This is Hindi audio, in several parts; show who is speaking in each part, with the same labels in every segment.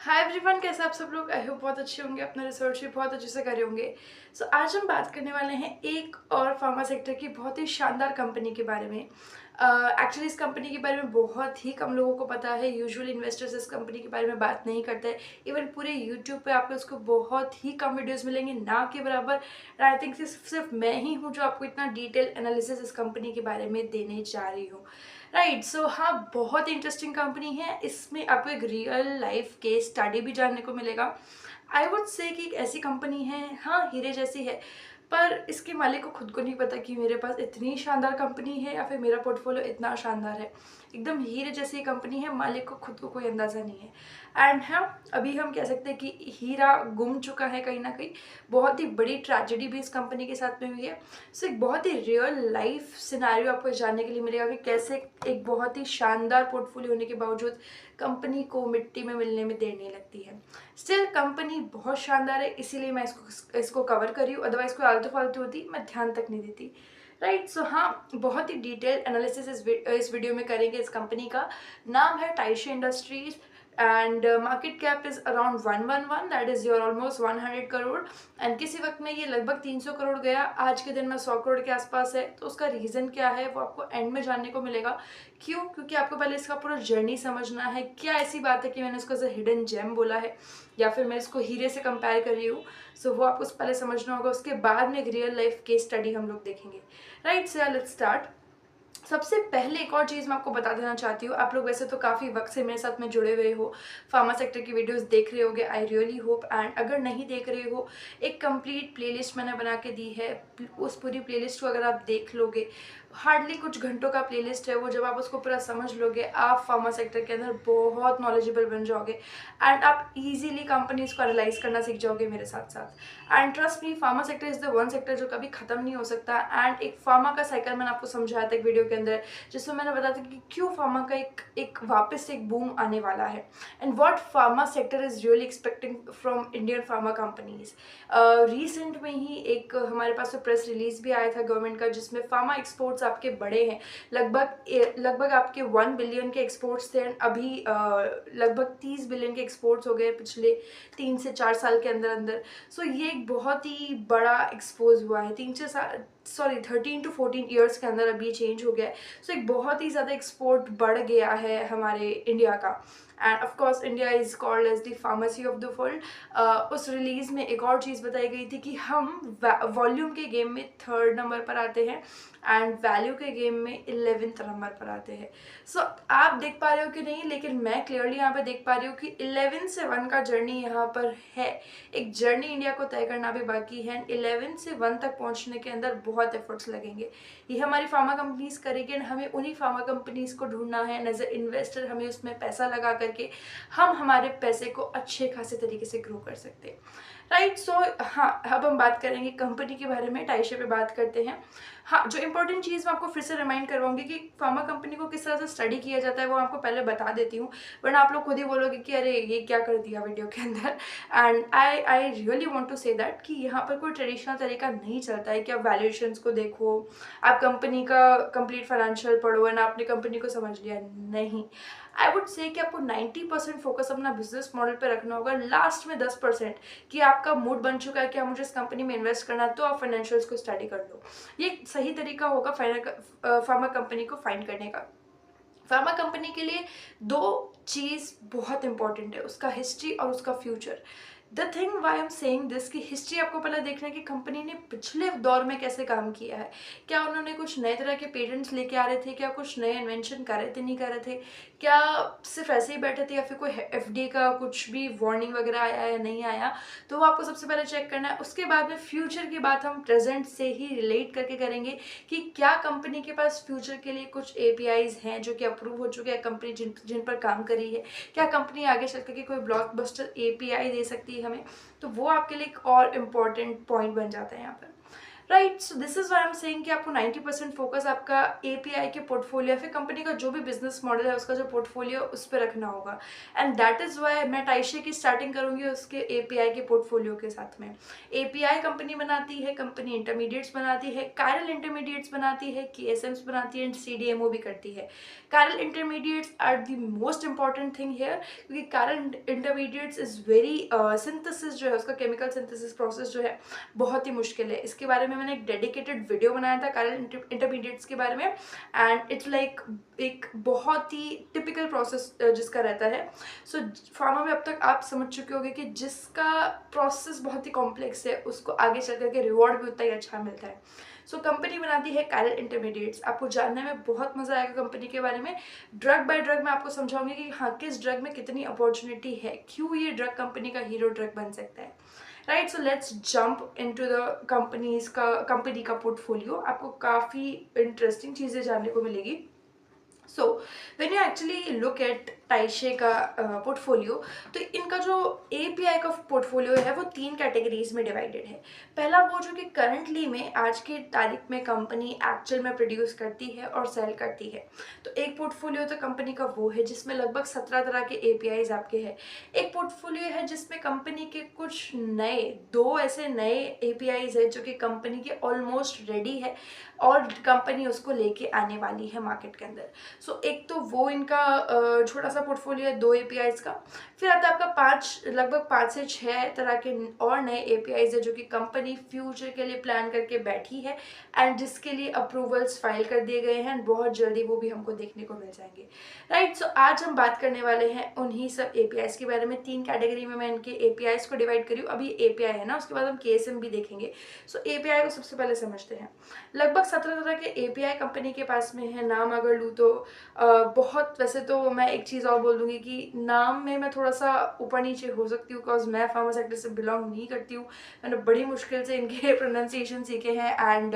Speaker 1: हाय एवरीवन, कैसे आप सब लोग। आई होप बहुत अच्छे होंगे, अपना रिसर्च भी बहुत अच्छे से करे होंगे। सो आज हम बात करने वाले हैं एक और फार्मा सेक्टर की बहुत ही शानदार कंपनी के बारे में। एक्चुअली इस कंपनी के बारे में बहुत ही कम लोगों को पता है। यूजुअल इन्वेस्टर्स इस कंपनी के बारे में बात नहीं करते। इवन पूरे यूट्यूब पे आपको इसको बहुत ही कम वीडियोस मिलेंगे, ना के बराबर। आई थिंक सिर्फ मैं ही हूँ जो आपको इतना डिटेल एनालिसिस इस कंपनी के बारे में देने जा रही हूँ। राइट, सो हाँ, बहुत इंटरेस्टिंग कंपनी है। इसमें आपको एक रियल लाइफ केस स्टडी भी जानने को मिलेगा। आई वुड से कि एक ऐसी कंपनी है, हाँ, हीरे जैसी है, पर इसके मालिक को खुद को नहीं पता कि मेरे पास इतनी शानदार कंपनी है या फिर मेरा पोर्टफोलियो इतना शानदार है। एकदम हीरे जैसी कंपनी है, मालिक को खुद को कोई अंदाज़ा नहीं है। एंड हाँ, अभी हम कह सकते हैं कि हीरा गुम चुका है कहीं ना कहीं। बहुत ही बड़ी ट्रेजेडी भी इस कंपनी के साथ में हुई है। सो एक बहुत ही रियल लाइफ सिनेरियो आपको जानने के लिए मिलेगा कि कैसे एक बहुत ही शानदार पोर्टफोलियो होने के बावजूद कंपनी को मिट्टी में मिलने में देर नहीं लगती है। स्टिल कंपनी बहुत शानदार है, इसीलिए मैं इसको कवर करी हूँ। अदरवाइज कोई आलतू फालतू होती मैं ध्यान तक नहीं देती। राइट, सो हाँ, बहुत ही डिटेल एनालिसिस इस वीडियो में करेंगे। इस कंपनी का नाम है Tyche industries and market cap is around 111, that is your almost 100 crore. And किसी वक्त में ये लगभग 300 करोड़ गया, आज के दिन में 100 करोड़ के आसपास है। तो उसका रीज़न क्या है वो आपको एंड में जानने को मिलेगा। क्यों? क्योंकि आपको पहले इसका पूरा जर्नी समझना है। क्या ऐसी बात है कि मैंने इसको एज हिडन जेम बोला है या फिर मैं इसको हीरे से कंपेयर कर रही हूँ। सो वो आपको पहले समझना होगा, उसके बाद में एक रियल लाइफ केस स्टडी हम लोग देखेंगे। Right, so let's start. सबसे पहले एक और चीज़ मैं आपको बता देना चाहती हूँ। आप लोग वैसे तो काफ़ी वक्त से मेरे साथ में जुड़े हुए हो, फार्मा सेक्टर की वीडियोस देख रहे होगे, आई रियली होप। एंड अगर नहीं देख रहे हो, एक कंप्लीट प्लेलिस्ट मैंने बना के दी है। उस पूरी प्लेलिस्ट को अगर आप देख लोगे, हार्डली कुछ घंटों का प्लेलिस्ट है वो। जब आप उसको पूरा समझ लोगे, आप फार्मा सेक्टर के अंदर बहुत नॉलेजेबल बन जाओगे एंड आप इजीली कंपनीज को एनालाइज करना सीख जाओगे मेरे साथ साथ। And trust me, pharma sector is the one sector जो कभी खत्म नहीं हो सकता। एंड एक फार्मा का साइकिल मैंने आपको समझाया था एक वीडियो के अंदर, जिसमें मैंने बताया था कि क्यों फार्मा का एक वापस से एक बूम आने वाला है and what pharma sector is really expecting from Indian pharma companies. Recent में ही एक हमारे पास प्रेस रिलीज भी आया था गवर्नमेंट का, जिसमें फार्मा एक्सपोर्ट्स आपके बड़े हैं। लगभग आपके 1 बिलियन के एक्सपोर्ट्स थे एंड अभी लगभग 30 बिलियन के एक्सपोर्ट्स हो गए पिछले 3 से 4 साल के अंदर अंदर। सो ये एक बहुत ही बड़ा एक्सपोज हुआ है। 13 to 14 ईयर्स के अंदर अभी चेंज हो गया है। सो एक बहुत ही ज़्यादा एक्सपोर्ट बढ़ गया है हमारे इंडिया का। And of course India is called as the pharmacy of the world. उस रिलीज में एक और चीज़ बताई गई थी कि हम वॉल्यूम के गेम में 3rd नंबर पर आते हैं एंड वैल्यू के गेम में 11th नंबर पर आते हैं। सो आप देख पा रहे हो कि नहीं, लेकिन मैं क्लियरली यहाँ पे देख पा रही हूँ कि 11 से 1 का जर्नी यहाँ पर है। एक जर्नी इंडिया को तय करना भी बाकी है एंड 11 से 1 तक पहुँचने के अंदर बहुत एफर्ट्स लगेंगे। ये हमारी फार्मा कंपनीज करेगी एंड हमें उन्हीं फार्मा कंपनीज को ढूंढना है। एज ए इन्वेस्टर हमें उसमें पैसा लगा करके हम हमारे पैसे को अच्छे खासे तरीके से ग्रो कर सकते हैं। राइट, सो हाँ, अब हम बात करेंगे कंपनी के बारे में। टाइशे पे बात करते हैं। हाँ, जो इंपॉर्टेंट चीज़ मैं आपको फिर से रिमाइंड करवाऊंगी कि फार्मा कंपनी को किस तरह से स्टडी किया जाता है, वो आपको पहले बता देती हूँ, वरना आप लोग खुद ही बोलोगे कि अरे ये क्या कर दिया वीडियो के अंदर। And I really want to say that कि यहाँ पर कोई ट्रेडिशनल तरीका नहीं चलता है कि आप वैल्यूएशंस को देखो, आप कंपनी का कंप्लीट फाइनेंशियल पढ़ो एंड आपने कंपनी को समझ लिया। नहीं, आई वुड से कि आपको 90% फोकस अपना बिजनेस मॉडल पे रखना होगा। लास्ट में 10% कि आपका मूड बन चुका है कि मुझे इस कंपनी में इन्वेस्ट करना है, तो आप फाइनेंशियल्स को स्टडी कर लो। ये एक सही तरीका होगा फार्मा कंपनी को फाइंड करने का। फार्मा कंपनी के लिए दो चीज़ बहुत इंपॉर्टेंट है, उसका हिस्ट्री और उसका future. The thing why am saying this कि हिस्ट्री आपको पहले देखना है कि कंपनी ने पिछले दौर में कैसे काम किया है। क्या उन्होंने कुछ नए तरह के पेटेंट्स लेके आ रहे थे, क्या कुछ नए इन्वेंशन कर रहे थे, नहीं कर रहे थे, क्या सिर्फ ऐसे ही बैठे थे, या फिर कोई एफडी का कुछ भी वार्निंग वगैरह आया या नहीं आया। तो वो आपको सबसे पहले चेक करना है। उसके बाद में फ्यूचर की बात हम प्रेजेंट से ही रिलेट करके करेंगे कि क्या कंपनी के पास फ्यूचर के लिए कुछ एपीआईज हैं जो कि अप्रूव हो चुके हैं, कंपनी जिन पर काम करी है। क्या कंपनी आगे चल के कोई ब्लॉकबस्टर एपीआई दे सकती है हमें, तो वो आपके लिए एक और इम्पॉर्टेंट पॉइंट बन जाता है यहाँ पर। Right. So this is why I am saying कि आपको 90% फोकस आपका एपीआई के पोर्टफोलियो या फिर कंपनी का जो भी बिजनेस मॉडल है उसका जो पोर्टफोलियो उस पर रखना होगा। एंड दैट इज व्हाई मैं टाइशे की स्टार्टिंग करूंगी उसके एपीआई के पोर्टफोलियो के साथ में। एपीआई कंपनी बनाती है, कंपनी इंटरमीडिएट्स बनाती है, कायरल इंटरमीडिएट्स बनाती है, केएसएम्स बनाती है एंड सीडीएमओ भी करती है। Chiral intermediates are the most important thing here, क्योंकि chiral intermediates is very synthesis जो है उसका केमिकल सिंथेसिस प्रोसेस जो है बहुत ही मुश्किल है। इसके बारे में मैंने एक डेडिकेटेड वीडियो बनाया था कायरल इंटरमीडिएट्स के बारे में, एंड इट्स लाइक एक बहुत ही टिपिकल प्रोसेस जिसका रहता है। सो फार्मा में अब तक आप समझ चुके होंगे कि जिसका प्रोसेस बहुत ही कॉम्प्लेक्स है उसको आगे चल करके रिवॉर्ड भी उतना ही अच्छा मिलता है। सो कंपनी बनाती है कायरल इंटरमीडिएट्स। आपको जानने में बहुत मजा आएगा कंपनी के बारे में। ड्रग बाय ड्रग मैं आपको समझाऊंगी कि हाँ किस ड्रग में कितनी अपॉर्चुनिटी है, क्यों ये ड्रग कंपनी का हीरो ड्रग बन सकता है। Right, so let's jump into the company का पोर्टफोलियो। आपको काफ़ी इंटरेस्टिंग चीज़ें जानने को मिलेगी। So when you actually look at Tyche का पोर्टफोलियो, तो इनका जो एपीआई का पोर्टफोलियो है वो 3 कैटेगरीज में डिवाइडेड है। पहला वो जो कि करंटली में आज की तारीख में कंपनी एक्चुअल में प्रोड्यूस करती है और सेल करती है। तो एक पोर्टफोलियो तो कंपनी का वो है जिसमें लगभग 17 तरह के एपीआईज आपके हैं। एक पोर्टफोलियो है जिसमें कंपनी के कुछ नए 2 ऐसे नए एपीआईज है जो कि कंपनी के ऑलमोस्ट रेडी है और कंपनी उसको लेके आने वाली है मार्केट के अंदर। सो एक तो वो इनका छोटा सा पोर्टफोलियो है 2 एपीआईज का। फिर आता है आपका लगभग 5 से 6 तरह के और नए एपीआईज है जो कि कंपनी फ्यूचर के लिए प्लान करके बैठी है एंड जिसके लिए अप्रूवल्स फाइल कर दिए गए हैं। बहुत जल्दी वो भी हमको देखने को मिल जाएंगे। राइट, सो आज हम बात करने वाले हैं उन्हीं सब एपीआईज के बारे में। 3 कैटेगरी में मैं इनके एपीआईज को डिवाइड करी हूँ। अभी एपीआई है ना, उसके बाद हम केएसएम भी देखेंगे। सो एपीआई को सबसे पहले समझते हैं। लगभग 17 तरह के एपीआई कंपनी के पास में है। नाम अगर लूँ तो बहुत, वैसे तो मैं एक चीज़ और बोल दूंगी कि नाम में मैं थोड़ा सा ऊपर नीचे हो सकती हूँ बिकॉज मैं फार्मा सेक्टर से बिलोंग नहीं करती हूँ। मैंने बड़ी मुश्किल से इनके प्रोनाउंसिएशन सीखे हैं and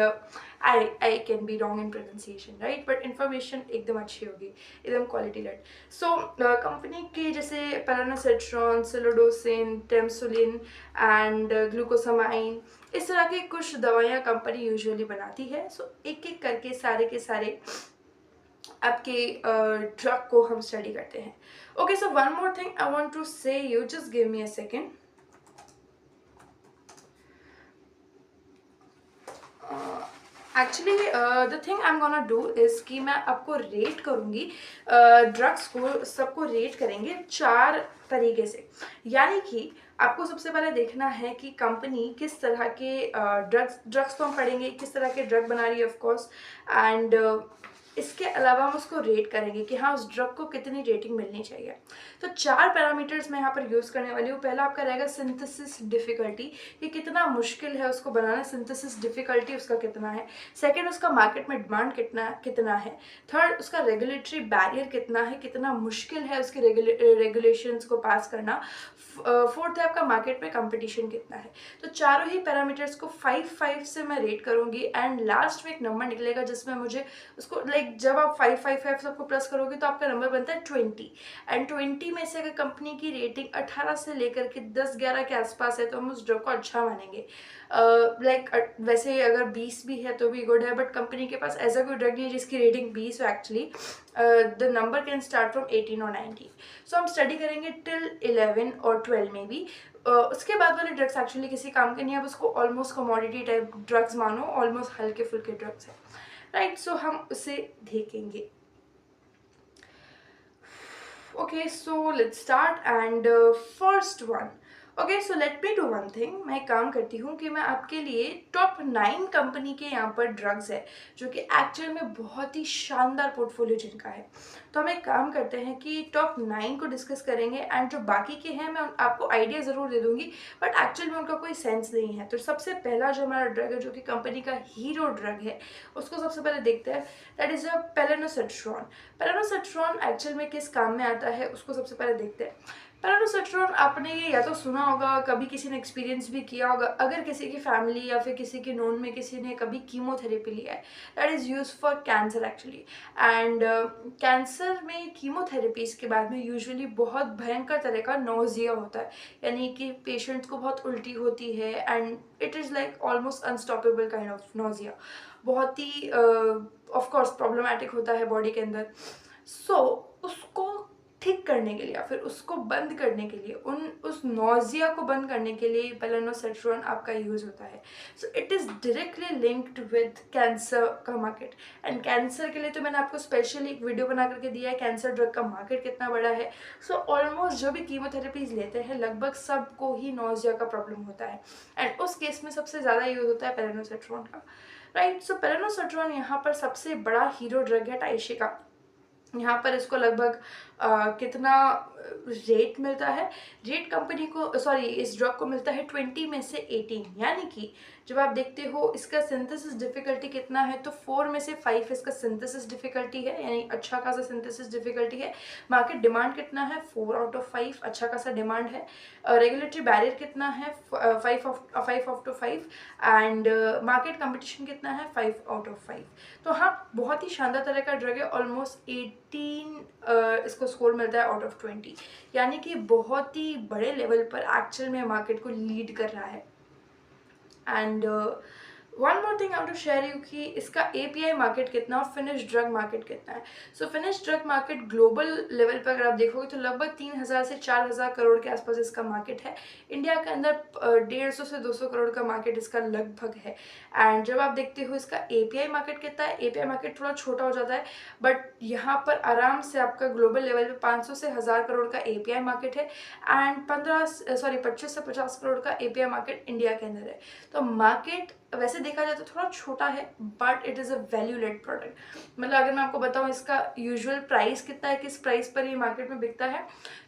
Speaker 1: I can be wrong in pronunciation, right, but information एकदम अच्छी होगी, एकदम क्वालिटी लेड। सो कंपनी के जैसे पैरानासेट्रॉन, सिलोडोसिन, टेम्सुलिन एंड ग्लूकोसामाइन, इस तरह की कुछ दवाइयाँ कंपनी यूजुअली बनाती है। सो एक एक करके सारे के सारे आपके ड्रग को हम स्टडी करते हैं। Okay, so one more thing I want to say you, just give me a second. Actually the thing I am gonna do is कि मैं आपको रेट करूँगी ड्रग्स को, सबको रेट करेंगे 4 तरीके से। यानी कि आपको सबसे पहले देखना है कि कंपनी किस तरह के ड्रग्स तो हम पढ़ेंगे किस तरह के ड्रग बना रही है ऑफकोर्स, एंड इसके अलावा हम उसको रेट करेंगे कि हाँ उस ड्रग को कितनी रेटिंग मिलनी चाहिए। तो 4 पैरामीटर्स मैं यहाँ पर यूज़ करने वाली हूँ। पहला आपका रहेगा सिंथेसिस डिफ़िकल्टी, कि कितना मुश्किल है उसको बनाना, सिंथेसिस डिफ़िकल्टी उसका कितना है। सेकंड, उसका मार्केट में डिमांड कितना है। थर्ड, उसका रेगुलेटरी बैरियर कितना है, कितना मुश्किल है उसके रेगुलेशंस को पास करना। फोर्थ है आपका मार्केट में कंपटीशन कितना है। तो चारों ही पैरामीटर्स को 5 से मैं रेट करूँगी एंड लास्ट में एक नंबर निकलेगा जिसमें मुझे उसको जब आप 5 सबको प्लस करोगे तो आपका नंबर बनता है 20, एंड 20 में से अगर कंपनी की रेटिंग 18 से लेकर के 10-11 के आसपास है तो हम उस ड्रग को अच्छा मानेंगे। वैसे अगर 20 भी है तो भी गुड है, बट कंपनी के पास ऐसा कोई ड्रग नहीं है जिसकी रेटिंग 20 हो। Actually the number can start from 18 और 19। सो हम स्टडी करेंगे टिल 11 और 12 में भी। उसके बाद वाले ड्रग्स एक्चुअली किसी काम के नहीं है, अब उसको ऑलमोस्ट कमोडिटी टाइप ड्रग्स मानो, ऑलमोस्ट हल्के फुल्के ड्रग्स है। राइट, सो हम उसे देखेंगे। Okay, so let's start and first one. Okay, so let me do one thing. मैं एक काम करती हूँ कि मैं आपके लिए टॉप 9 कंपनी के यहाँ पर ड्रग्स है जो कि एक्चुअल में बहुत ही शानदार पोर्टफोलियो जिनका है। तो हम एक काम करते हैं कि टॉप 9 को डिस्कस करेंगे एंड जो बाकी के हैं मैं आपको आइडिया ज़रूर दे दूँगी, बट एक्चुअल में उनका कोई सेंस नहीं है। तो सबसे पहला जो हमारा ड्रग है जो कि कंपनी का हीरो ड्रग है उसको सबसे पहले देखते हैं। That is a palonosetron. Palonosetron actual में किस काम में आता है उसको सबसे पहले देखते हैं। पैरानोसेट्रॉन आपने ये या तो सुना होगा, कभी किसी ने एक्सपीरियंस भी किया होगा, अगर किसी की फैमिली या फिर किसी के नोन में किसी ने कभी कीमोथेरेपी लिया है, that is use for cancer actually. And cancer में कीमोथेरेपीज के बाद में यूजुअली बहुत भयंकर तरह का नोजिया होता है, यानी कि पेशेंट्स को बहुत उल्टी होती है and it is like almost unstoppable kind of nausea, बहुत ही ऑफ कोर्स प्रॉब्लमैटिक होता है बॉडी के अंदर। सो उसको ठीक करने के लिए या फिर उसको बंद करने के लिए, उस नोजिया को बंद करने के लिए पेलेनोसेट्रोन आपका यूज़ होता है। So it is directly linked with cancer का मार्केट। एंड कैंसर के लिए तो मैंने आपको स्पेशली एक वीडियो बना करके दिया है, कैंसर ड्रग का मार्केट कितना बड़ा है। सो ऑलमोस्ट जो भी कीमोथेरेपीज लेते हैं लगभग सबको ही नोजिया का प्रॉब्लम होता है, एंड उस केस में सबसे ज़्यादा यूज़ होता है पेलेनोसेट्रोन का, राइट। सो पेलेनोसेट्रोन यहाँ पर सबसे बड़ा हीरो ड्रग है टाइशे का। यहाँ पर इसको लगभग कितना रेट मिलता है, रेट कंपनी को, सॉरी, इस ड्रग को मिलता है 20 में से 18, यानी कि जब आप देखते हो इसका सिंथेसिस डिफिकल्टी कितना है, तो 4 में से 5 इसका सिंथेसिस डिफिकल्टी है, यानी अच्छा खासा सिंथेसिस डिफिकल्टी है। मार्केट डिमांड कितना है, 4 आउट ऑफ 5, अच्छा खासा डिमांड है। रेगुलेटरी बैरियर कितना है, 5 out of 5, and market competition कितना है, 5 आउट ऑफ 5। तो हाँ, बहुत ही शानदार तरह का ड्रग है, ऑलमोस्ट 18 इसको स्कोर मिलता है आउट ऑफ 20, यानी कि बहुत ही बड़े लेवल पर एक्चुअल में मार्केट को लीड कर रहा है। And one more thing I to share you कि इसका API मार्केट कितना और फिनिश ड्रग मार्केट कितना है। सो finish drug market global level पर अगर आप देखोगे तो लगभग 3000 से 4000 करोड़ के आसपास इसका मार्केट है। इंडिया के अंदर 150 से 200 करोड़ का मार्केट इसका लगभग है। एंड जब आप देखते हो इसका API मार्केट कितना है, API मार्केट थोड़ा छोटा हो जाता है, बट यहाँ पर आराम से आपका ग्लोबल लेवल पे 500 से 1000 करोड़ का API मार्केट है, एंड 25 से 50 करोड़ का API मार्केट इंडिया के अंदर है। तो मार्केट वैसे देखा जाए तो थोड़ा छोटा है, but it is a value led product. मतलब अगर मैं आपको बताऊँ इसका यूजुअल प्राइस कितना है, किस प्राइस पर ये मार्केट में बिकता है,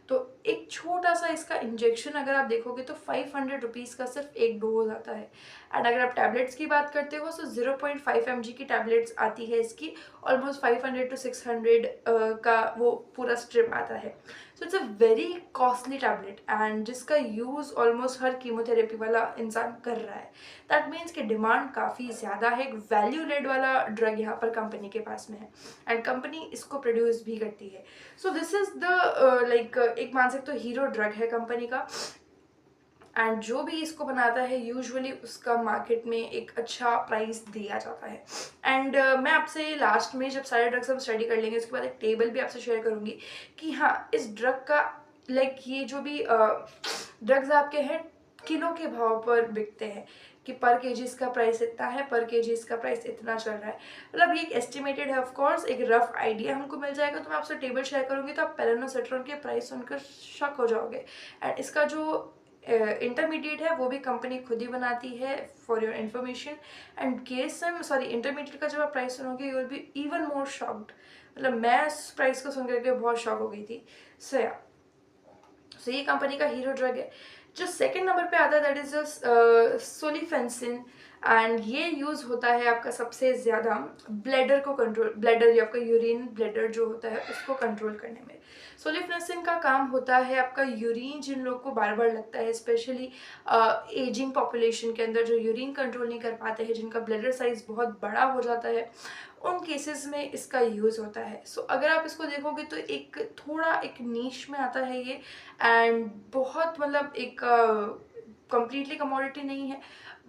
Speaker 1: तो एक छोटा सा इसका इंजेक्शन अगर आप देखोगे तो 500 रुपीज़ का सिर्फ एक डोज आता है। एंड अगर आप टैबलेट्स की बात करते हो तो 0.5 mg की टैबलेट्स आती है इसकी, ऑलमोस्ट 500 to 600 का वो पूरा स्ट्रिप आता है। So it's a very costly tablet, and जिसका यूज़ ऑलमोस्ट हर कीमोथेरेपी वाला इंसान कर रहा है। दैट मीन्स कि डिमांड काफ़ी ज़्यादा है, एक वैल्यू लेड वाला ड्रग यहाँ पर कंपनी के पास में है, एंड कंपनी इसको प्रोड्यूस भी करती है। So this is the like एक मान सकते हो हीरो ड्रग है कंपनी का, एंड जो भी इसको बनाता है यूजुअली उसका मार्केट में एक अच्छा प्राइस दिया जाता है। एंड मैं आपसे लास्ट में जब सारे ड्रग्स हम स्टडी कर लेंगे उसके बाद एक टेबल भी आपसे शेयर करूँगी कि हाँ, इस ड्रग का लाइक ये जो भी ड्रग्स आपके हैं किलो के भाव पर बिकते हैं, कि पर केजी इसका प्राइस इतना है, पर केजी इसका प्राइस इतना चल रहा है। मतलब ये एक एस्टिमेटेड है, ऑफ कोर्स एक रफ आइडिया हमको मिल जाएगा। तो मैं आपसे टेबल शेयर करूँगी तो आप पेलेनोसेट्रोन के प्राइस सुनकर शॉक हो जाओगे। एंड इसका जो इंटरमीडिएट है वो भी कंपनी खुद ही बनाती है, for your information. And KSM, sorry, intermediate का जब आप प्राइस सुनोगे you will be even more shocked. मतलब मैं इस प्राइस को सुन करके बहुत शॉक हो गई थी। सो ये कंपनी का हीरो ड्रग है। जो सेकंड नंबर पे आता है दैट इज सोलिफेंसिन, एंड ये यूज़ होता है आपका सबसे ज़्यादा ब्लैडर को कंट्रोल, ब्लैडर या आपका यूरिन ब्लैडर जो होता है उसको कंट्रोल करने में। सोलिफ्नेसिन का काम होता है आपका यूरिन, जिन लोगों को बार बार लगता है, स्पेशली एजिंग पॉपुलेशन के अंदर जो यूरिन कंट्रोल नहीं कर पाते हैं, जिनका ब्लैडर साइज बहुत बड़ा हो जाता है, उन केसेस में इसका यूज़ होता है। सो अगर आप इसको देखोगे तो एक थोड़ा एक नीश में आता है ये, एंड बहुत मतलब एक कंप्लीटली कमोडिटी नहीं है,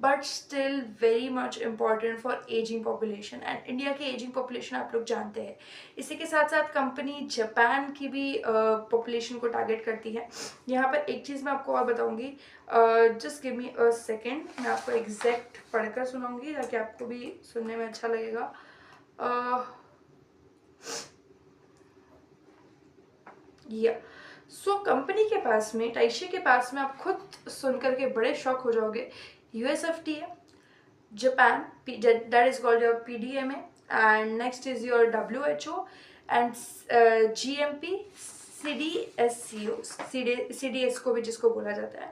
Speaker 1: but still very much important for ageing population. And India की एजिंग पॉपुलेशन आप लोग जानते हैं। इसी के साथ साथ कंपनी जापान की भी पॉपुलेशन को टारगेट करती है। यहाँ पर एक चीज़ मैं आपको और बताऊँगी, just give me a second, मैं आपको एग्जैक्ट पढ़कर सुनाऊँगी ताकि आपको भी सुनने में अच्छा लगेगा। या सो कंपनी के पास में, टाइशे के पास में, आप खुद सुन करके बड़े शॉक हो जाओगे, USFDA, Japan, that is called your PDMA, and next is your WHO, and GMP, CDSCO भी जिसको बोला जाता है।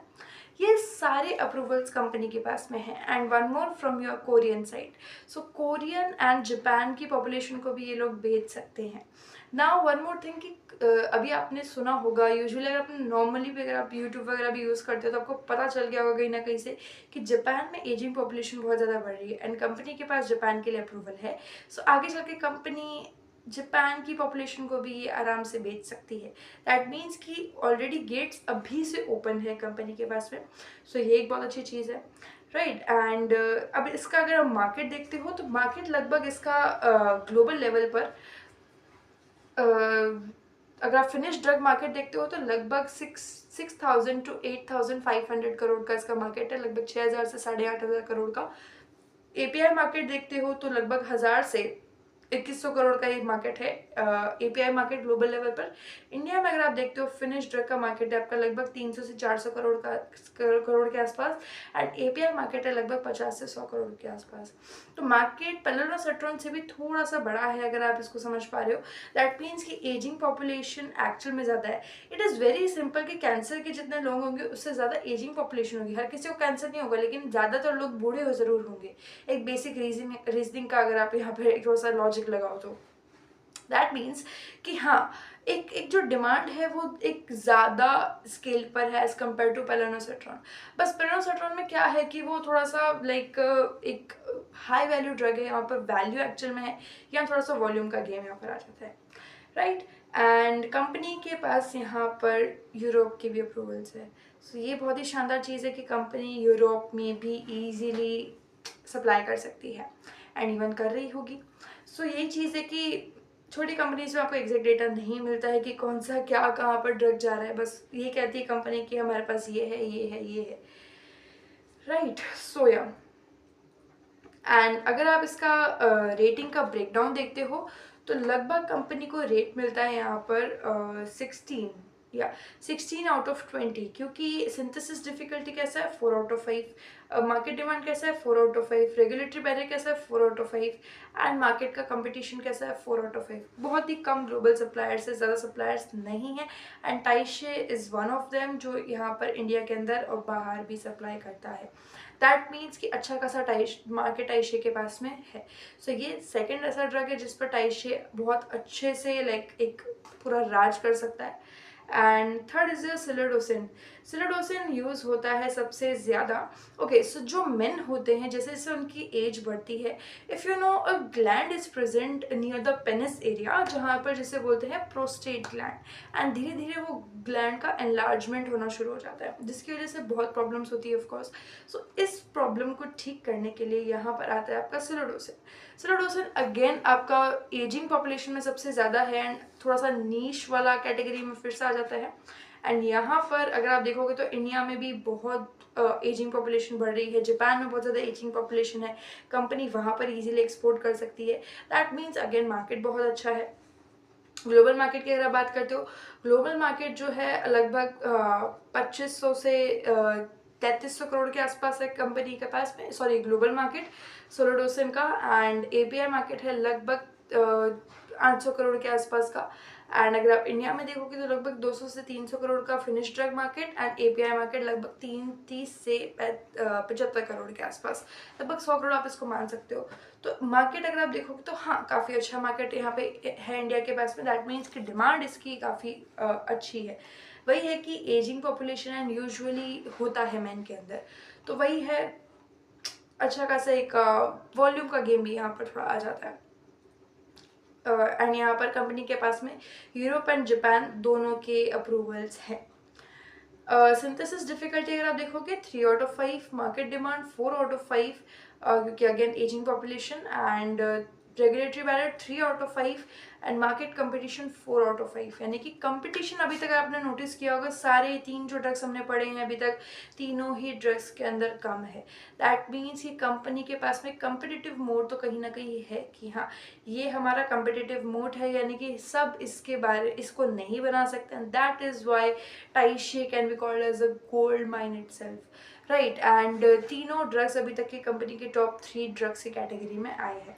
Speaker 1: ये सारे अप्रूवल्स कंपनी के पास में है। And one more from your Korean side. So Korean and Japan की पॉपुलेशन को भी ये लोग बेच सकते हैं। नाउ वन मोर थिंग कि अभी आपने सुना होगा, यूजुअली अगर आपने नॉर्मली भी अगर आप यूट्यूब वगैरह भी यूज़ करते हो तो आपको पता चल गया होगा कहीं ना कहीं से कि जापान में एजिंग पॉपुलेशन बहुत ज़्यादा बढ़ रही है एंड कंपनी के पास जापान के लिए अप्रूवल है। सो आगे चल के कंपनी जापान की पॉपुलेशन को भी ये आराम से बेच सकती है। दैट मीन्स कि ऑलरेडी गेट्स अभी से ओपन है कंपनी के पास में। सो ये एक बहुत अच्छी चीज़ है, राइट। एंड अब इसका अगर आप मार्केट देखते हो तो मार्केट लगभग इसका ग्लोबल लेवल पर अगर आप फिनिश ड्रग मार्केट देखते हो तो लगभग 6,000 to 8,500 करोड़ का इसका मार्केट है, लगभग 6,000 से 8,500 करोड़ का। एपीआई मार्केट देखते हो तो लगभग 1,000 से 2,100 करोड़ का ये मार्केट है, एपीआई मार्केट ग्लोबल लेवल पर। इंडिया में अगर आप देखते हो फिनिश ड्रग का मार्केट है आपका लगभग 300 से 400 करोड़ के आसपास एंड एपीआई मार्केट है लगभग 50 से 100 करोड़ के आसपास। तो मार्केट पेलोनोसेट्रोन से भी थोड़ा सा बड़ा है अगर आप इसको समझ पा रहे हो। दैट मीन्स कि एजिंग पॉपुलेशन एक्चुअल में ज़्यादा है। इट इज़ वेरी सिंपल कि कैंसर के जितने लोग होंगे उससे ज़्यादा एजिंग पॉपुलेशन होगी। हर किसी को कैंसर नहीं होगा लेकिन ज़्यादातर लोग बूढ़े हो ज़रूर होंगे। एक बेसिक रीजनिंग का अगर आप यहाँ पे थोड़ा सा लॉजिक लगाओ तो दैट मीन्स कि हाँ, एक एक जो डिमांड है वो एक ज़्यादा स्केल पर है एज़ कम्पेयर टू पेलोनोसेट्रॉन। बस पेलोनोसेट्रॉन में क्या है कि वो थोड़ा सा लाइक एक हाई वैल्यू ड्रग है, यहाँ पर वैल्यू एक्चुअल में है, यहाँ थोड़ा सा वॉल्यूम का गेम यहाँ पर आ जाता है, राइट। एंड कंपनी के पास यहाँ पर यूरोप के भी अप्रूवल्स है। सो ये बहुत ही शानदार चीज़ है कि कंपनी यूरोप में भी ईजीली सप्लाई कर सकती है एंड इवन कर रही होगी। सो यही चीज़ है कि छोटी कंपनीज में आपको एग्जैक्ट डेटा नहीं मिलता है कि कौन सा क्या कहाँ पर ड्रग जा रहा है, बस ये कहती है कंपनी कि हमारे पास ये है ये है ये है, राइट। सो या एंड अगर आप इसका रेटिंग का ब्रेकडाउन देखते हो तो लगभग कंपनी को रेट मिलता है यहाँ पर 16 आउट ऑफ 20, क्योंकि सिंथेसिस डिफिकल्टी कैसा है 4 आउट ऑफ 5, मार्केट डिमांड कैसा है 4 आउट ऑफ 5, रेगुलेटरी बैरियर कैसा है 4 आउट ऑफ 5 एंड मार्केट का कंपटीशन कैसा है 4 आउट ऑफ 5। बहुत ही कम ग्लोबल सप्लायर्स है, ज़्यादा सप्लायर्स नहीं है and Tyche is one of them जो यहाँ पर इंडिया के अंदर और बाहर भी सप्लाई करता है। दैट मीन्स कि अच्छा खासा मार्केट टाइशे के पास में है। सो ये सेकंड ऐसा ड्रग है जिस पर टाइशे बहुत अच्छे से लाइक एक पूरा राज कर सकता है। And third is silodosin. Silodosin use होता है सबसे ज़्यादा, ओके। सो जो मेन होते हैं जैसे जैसे उनकी एज बढ़ती है, if you know a gland is present near the penis area जहाँ पर जिसे बोलते हैं प्रोस्टेट ग्लैंड, एंड धीरे धीरे वो ग्लैंड का एनलार्जमेंट होना शुरू हो जाता है जिसकी वजह से बहुत प्रॉब्लम्स होती है ऑफकोर्स। सो इस प्रॉब्लम को ठीक करने के लिए यहाँ पर आता है आपका सिलोडोसिन। सिलोडोसिन अगेन आपका एजिंग पॉपुलेशन में सबसे ज़्यादा है एंड थोड़ा सा नीश वाला कैटेगरी में फिर से आ जाता है। एंड यहाँ पर अगर आप देखोगे तो इंडिया में भी बहुत एजिंग पॉपुलेशन बढ़ रही है, जापान में बहुत ज़्यादा एजिंग पॉपुलेशन है, कंपनी वहाँ पर इजीली एक्सपोर्ट कर सकती है। दैट मीन्स अगेन मार्केट बहुत अच्छा है। ग्लोबल मार्केट की अगर आप बात करते हो, ग्लोबल मार्केट जो है लगभग 2,500 से 3,300 करोड़ के आसपास है कंपनी के पास में, सॉरी ग्लोबल मार्केट सोलोडोसिन का। एंड एपीआई मार्केट है लगभग 800 करोड़ के आसपास का। एंड अगर आप इंडिया में देखोगे तो लगभग 200 से 300 करोड़ का finish drug market and API market लगभग 30 से 75 करोड़ के आसपास, लगभग 100 करोड़ आप इसको मान सकते हो। तो मार्केट अगर आप देखोगे तो हाँ, काफ़ी अच्छा मार्केट यहाँ पे है इंडिया के पास में। दैट मीन्स कि डिमांड इसकी काफ़ी अच्छी है। वही है कि एजिंग पॉपुलेशन एंड यूजुअली होता है मैन के अंदर, तो वही है अच्छा खासा एक वॉल्यूम का गेम भी यहाँ पर थोड़ा आ जाता है। एंड यहाँ पर कंपनी के पास में यूरोप एंड जापान दोनों के अप्रूवल्स हैं। सिंथेसिस डिफिकल्टी अगर आप देखोगे 3 out of 5, market demand 4 out of 5, क्योंकि again ageing population and regulatory barrier 3 out of 5 and market competition 4 out of 5। यानी कि कंपटीशन अभी तक आपने नोटिस किया होगा सारे 3 जो ड्रग्स हमने पढ़े हैं अभी तक, तीनों ही ड्रग्स के अंदर कम है। दैट मीन्स कि कंपनी के पास में कंपिटिटिव मोड तो कहीं ना कहीं है कि हाँ, ये हमारा कंपिटिटिव मोड है, यानी कि सब इसको नहीं बना सकते। And that is why Tyche can be called as a gold mine itself, right. And तीनों ड्रग्स अभी तक की कंपनी के टॉप 3 ड्रग्स की कैटेगरी में आए हैं।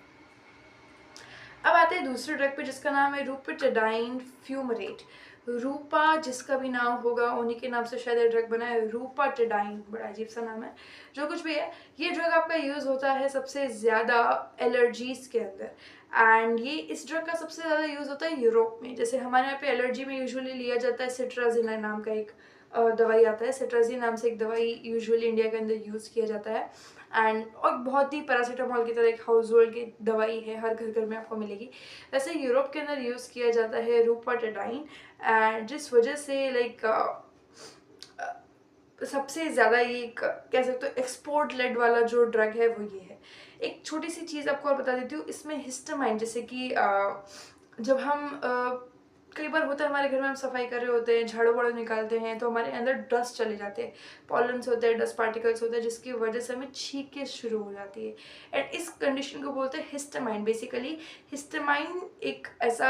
Speaker 1: अब आते हैं दूसरे ड्रग पे जिसका नाम है रूपिटाडाइन फ्यूमरेट। रूपा, जिसका भी नाम होगा उन्हीं के नाम से शायद ये ड्रग बना है, रूपाटेडाइन, बड़ा अजीब सा नाम है, जो कुछ भी है। ये ड्रग आपका यूज़ होता है सबसे ज़्यादा एलर्जीज़ के अंदर, एंड ये इस ड्रग का सबसे ज़्यादा यूज़ होता है यूरोप में। जैसे हमारे यहाँ पे एलर्जी में यूजुअली लिया जाता है सिट्राजिन नाम का एक दवाई आता है, सिट्राजिन नाम से एक दवाई यूजुअली इंडिया के अंदर यूज़ किया जाता है, एंड और बहुत ही पैरासीटामॉल की तरह एक हाउस होल्ड की दवाई है, हर घर घर में आपको मिलेगी। वैसे यूरोप के अंदर यूज़ किया जाता है रूपाटेडाइन, एंड जिस वजह से लाइक सबसे ज़्यादा ये कह सकते हो एक्सपोर्ट लेड वाला जो ड्रग है वो ये है। एक छोटी सी चीज़ आपको और बता देती हूँ, इसमें हिस्टामाइन, जैसे कि जब हम कई बार होता है हमारे घर में, हम सफाई कर रहे होते हैं, झाड़ू वाड़ू निकालते हैं, तो हमारे अंदर डस्ट चले जाते हैं, पॉलन्स होते हैं, डस्ट पार्टिकल्स होते हैं, जिसकी वजह से हमें छींकें शुरू हो जाती है, एंड इस कंडीशन को बोलते हैं हिस्टामाइन। बेसिकली हिस्टामाइन एक ऐसा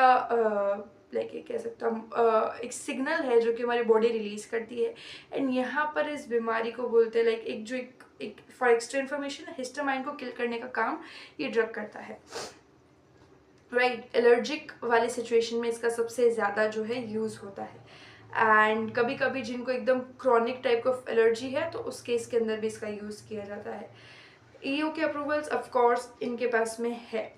Speaker 1: लाइक ये कह सकते हो हम एक सिग्नल है जो कि हमारी बॉडी रिलीज करती है, एंड यहाँ पर इस बीमारी को बोलते हैं लाइक एक जो एक फॉर एक्स्ट्रा इन्फॉर्मेशन, हिस्टामाइन को किल करने का काम ये ड्रग करता है, राइट। एलर्जिक वाले सिचुएशन में इसका सबसे ज़्यादा जो है यूज़ होता है, एंड कभी कभी जिनको एकदम क्रॉनिक टाइप ऑफ एलर्जी है तो उस केस के अंदर भी इसका यूज़ किया जाता है। ईयू के अप्रूवल्स ऑफ कोर्स इनके पास में है,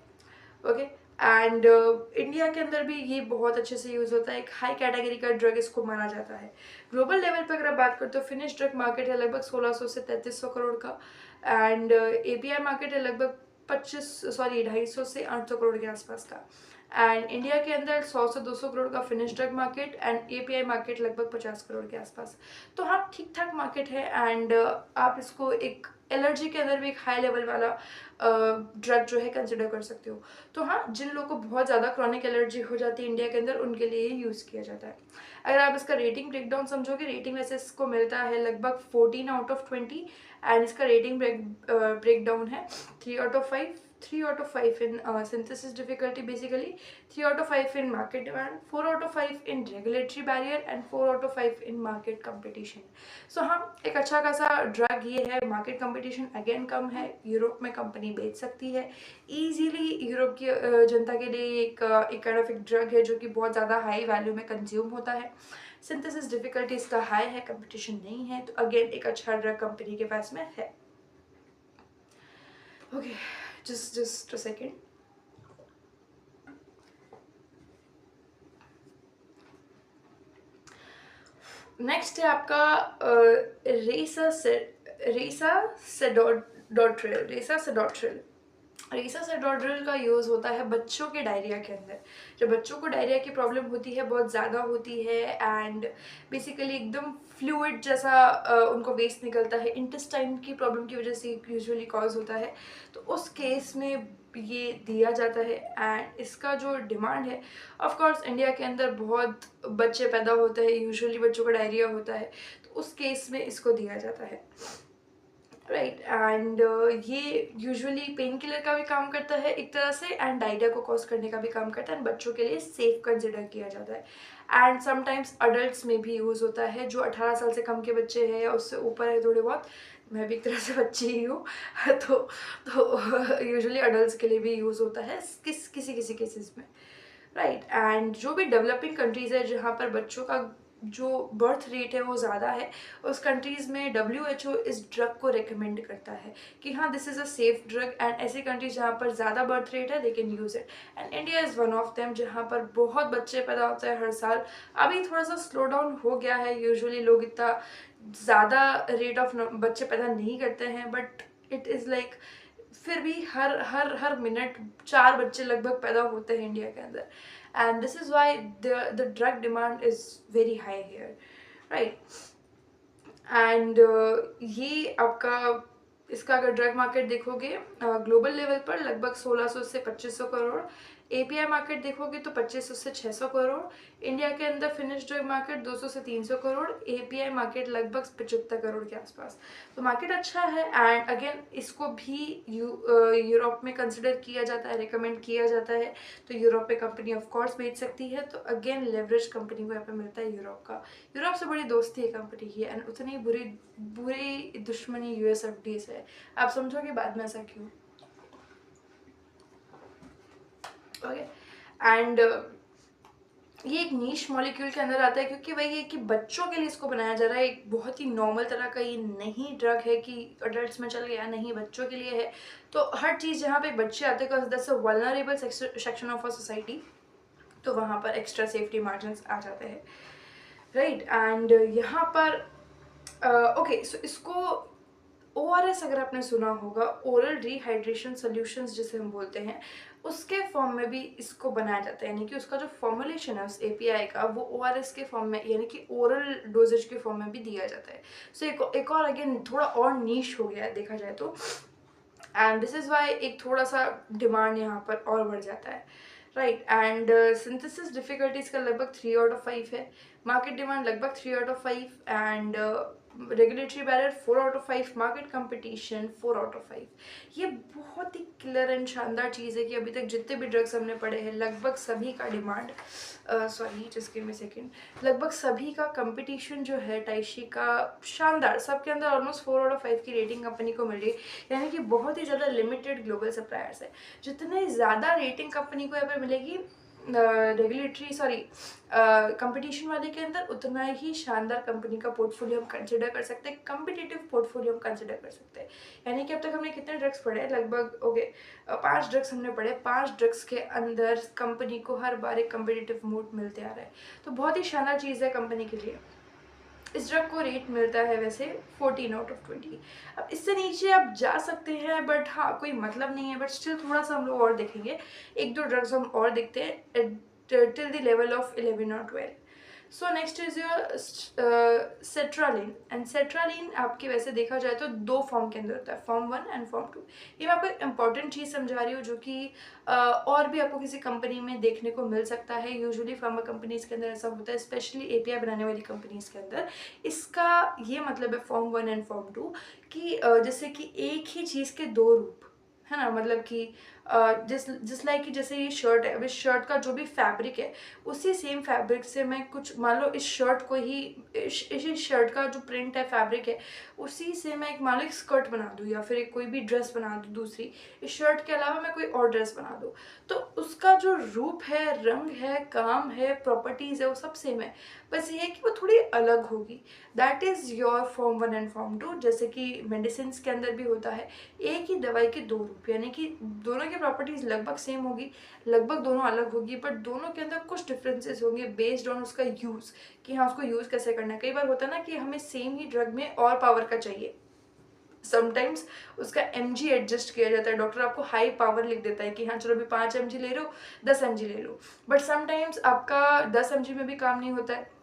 Speaker 1: ओके। एंड इंडिया के अंदर भी ये बहुत अच्छे से यूज़ होता है, एक हाई कैटेगरी का ड्रग इसको माना जाता है। ग्लोबल लेवल पर अगर आप बात करते हो, फिनिश ड्रग मार्केट है लगभग 1600 से 3300 करोड़ का, एंड एपीआई मार्केट है लगभग 250 से 800 करोड़ के आसपास का, एंड इंडिया के अंदर 100 से 200 करोड़ का finish drug market, and API market लगभग 50 करोड़ के आसपास। तो हाँ, ठीक ठाक मार्केट है, एंड आप इसको एक एलर्जी के अंदर भी एक हाई लेवल वाला ड्रग जो है कंसिडर कर सकते हो। तो हाँ, जिन लोगों को बहुत ज़्यादा क्रॉनिक एलर्जी हो जाती है इंडिया के अंदर, उनके लिए यूज़ किया जाता है। अगर आप इसका रेटिंग ब्रेकडाउन समझोगे, रेटिंग वैसे इसको मिलता है लगभग 14/20, एंड इसका रेटिंग ब्रेकडाउन है 3/5, 3/5 in synthesis difficulty, basically 3/5 in market demand, 4/5 in regulatory barrier, and 4/5 in market competition. So हाँ, एक अच्छा खासा ड्रग ये है, मार्केट कंपटीशन अगेन कम है, यूरोप में कंपनी बेच सकती है इजीली। यूरोप की जनता के लिए एक काइंड ऑफ एक ड्रग है जो कि बहुत ज़्यादा हाई वैल्यू में कंज्यूम होता है। सिंथेसिस डिफिकल्टी इसका हाई है, कंपटीशन नहीं है, तो अगेन एक अच्छा ड्रग कंपनी के पास में है। Okay, just a second. Next है आपका रेसा सेडोड्रिल का यूज़ होता है बच्चों के डायरिया के अंदर। जब बच्चों को डायरिया की प्रॉब्लम होती है, बहुत ज़्यादा होती है, एंड बेसिकली एकदम फ्लूइड जैसा उनको वेस्ट निकलता है, इंटेस्टाइन की प्रॉब्लम की वजह से यूजुअली कॉज होता है, तो उस केस में ये दिया जाता है, एंड इसका जो डिमांड है, ऑफ कोर्स इंडिया के अंदर बहुत बच्चे पैदा होते हैं, यूजुअली बच्चों को डायरिया होता है, तो उस केस में इसको दिया जाता है, राइट। एंड ये यूजुअली पेन किलर का भी काम करता है एक तरह से, एंड डायरिया को कॉज करने का भी काम करता है, एंड बच्चों के लिए सेफ कंसिडर किया जाता है, एंड समटाइम्स अडल्ट्स में भी यूज़ होता है। जो 18 साल से कम के बच्चे हैं या उससे ऊपर है थोड़े बहुत, मैं भी एक तरह से बच्ची ही हूँ तो यूजुअली अडल्ट्स के लिए भी यूज़ होता है किसी किसी केसेस में, राइट। एंड जो भी डेवलपिंग कंट्रीज़ है जहाँ पर बच्चों का जो बर्थ रेट है वो ज़्यादा है, उस कंट्रीज़ में WHO इस ड्रग को रिकमेंड करता है कि हाँ, this is a safe drug, and ऐसी कंट्रीज जहाँ पर ज़्यादा बर्थ रेट है they can use it, and India is one of them जहाँ पर बहुत बच्चे पैदा होते हैं हर साल। अभी थोड़ा सा स्लो डाउन हो गया है, यूजुअली लोग इतना ज़्यादा रेट ऑफ बच्चे पैदा नहीं करते हैं, बट इट इज़ लाइक फिर भी हर हर हर मिनट 4 बच्चे लगभग पैदा होते हैं इंडिया के अंदर, and this is why the drug demand is very high here, right. And ये आपका इसका अगर ड्रग मार्केट देखोगे ग्लोबल लेवल पर लगभग 1600 से 2500 करोड़, एपीआई मार्केट देखोगे तो 2500 से 600 करोड़, इंडिया के अंदर फिनिश ड्रग मार्केट 200 से 300 करोड़, एपीआई मार्केट लगभग 75 करोड़ के आसपास। तो मार्केट अच्छा है, एंड अगेन इसको भी यूरोप में कंसिडर किया जाता है, रिकमेंड किया जाता है, तो यूरोप में कंपनी ऑफ कोर्स बेच सकती है, तो अगेन लेवरेज कंपनी को यहाँ पे मिलता है यूरोप का। यूरोप से बड़ी दोस्ती है कंपनी की, एंड उतनी बुरी दुश्मनी यूएसएफडी से। आप समझोगे बाद में ऐसा क्यों, ओके। एंड ये एक नीश मॉलिक्यूल के अंदर आता है, क्योंकि वही है कि बच्चों के लिए इसको बनाया जा रहा है। एक बहुत ही नॉर्मल तरह का ये नहीं ड्रग है कि अडल्ट्स में चल गया, नहीं, बच्चों के लिए है। तो हर चीज़ जहाँ पे बच्चे आते हैं, because that's a vulnerable section of a society, तो वहाँ पर एक्स्ट्रा सेफ्टी मार्जिन आ जाते हैं, राइट। एंड यहाँ पर ओके, सो इसको ORS अगर आपने सुना होगा, ओरल रिहाइड्रेशन सॉल्यूशंस जिसे हम बोलते हैं, उसके फॉर्म में भी इसको बनाया जाता है, यानी कि उसका जो फॉर्मुलेशन है उस API का, वो ORS के फॉर्म में, यानी कि ओरल डोजेज के फॉर्म में भी दिया जाता है। सो एक और अगेन थोड़ा और नीश हो गया है देखा जाए तो, एंड दिस इज़ वाई एक थोड़ा सा डिमांड यहाँ पर और बढ़ जाता है, राइट। एंड सिंथेसिस डिफिकल्टीज का लगभग 3/5 है, मार्केट डिमांड लगभग 3/5, and regulatory barrier 4/5, market competition 4/5। ये बहुत ही क्लियर एंड शानदार चीज़ है कि अभी तक जितने भी ड्रग्स हमने पढ़े हैं, लगभग सभी का demand, sorry just give me second, लगभग सभी का कंपटीशन जो है टाइशी का शानदार, सबके अंदर ऑलमोस्ट 4/5 की रेटिंग कंपनी को मिल रही है, यानी कि बहुत ही ज़्यादा लिमिटेड ग्लोबल सप्लायर्स है। जितने ज़्यादा रेटिंग कंपनी को यहाँ पर मिलेगी रेगुलेटरी सॉरी कंपटीशन वाले के अंदर, उतना ही शानदार कंपनी का पोर्टफोलियो हम कंसिडर कर सकते हैं, कम्पिटिटिव पोर्टफोलियो हम कंसिडर कर सकते हैं। यानी कि अब तक हमने कितने ड्रग्स पढ़े, लगभग ओके 5 ड्रग्स हमने पढ़े, 5 ड्रग्स के अंदर कंपनी को हर बार एक कम्पिटिटिव मूड मिलते आ रहा है, तो बहुत ही शानदार चीज़ है कंपनी के लिए। इस ड्रग को रेट मिलता है वैसे 14/20। अब इससे नीचे आप जा सकते हैं, बट हाँ कोई मतलब नहीं है, बट स्टिल थोड़ा सा हम लोग और देखेंगे, 1-2 ड्रग्स हम और देखते हैं टिल द लेवल ऑफ 11 और 12। So next is your sertraline, and sertraline आपके वैसे देखा जाए तो 2 फॉर्म के अंदर होता है, फॉर्म 1 एंड फॉर्म 2। ये मैं आपको एक इंपॉर्टेंट चीज़ समझा रही हूँ, जो कि और भी आपको किसी कंपनी में देखने को मिल सकता है। यूजुअली फार्मा कंपनीज के अंदर ऐसा होता है, स्पेशली API बनाने वाली कंपनीज के अंदर। इसका ये मतलब है फॉर्म 1 एंड फॉर्म 2 कि जैसे कि एक ही चीज़ के 2 रूप, है ना, मतलब कि जिस लाइक कि जैसे ये शर्ट है, अब इस शर्ट का जो भी फैब्रिक है, उसी सेम फैब्रिक से मैं कुछ, मान लो इस शर्ट को ही, इस शर्ट का जो प्रिंट है, फैब्रिक है, उसी से मैं एक मान लो एक स्कर्ट बना दूँ, या फिर एक कोई भी ड्रेस बना दूँ दूसरी, इस शर्ट के अलावा मैं कोई और ड्रेस बना दूँ, तो उसका जो रूप है, रंग है, काम है, प्रॉपर्टीज़ है, वो सब सेम है, बस ये है कि वो थोड़ी अलग होगी। That is your form 1 and form 2। जैसे कि मेडिसिन के अंदर भी होता है, एक ही दवाई के 2 रूप, यानी कि दोनों की प्रॉपर्टीज़ लगभग सेम होगी, लगभग दोनों अलग होगी, बट दोनों के अंदर कुछ डिफरेंसेस होंगे बेस्ड ऑन उसका यूज़, कि हाँ उसको यूज़ कैसे करना है। कई बार होता है ना कि हमें सेम ही ड्रग में और पावर का चाहिए, समटाइम्स उसका mg एडजस्ट किया जाता है, डॉक्टर आपको हाई पावर लिख देता है कि हाँ चलो अभी 5 mg ले लो, 10 mg ले लो, बट समटाइम्स आपका 10 mg में भी काम नहीं होता है,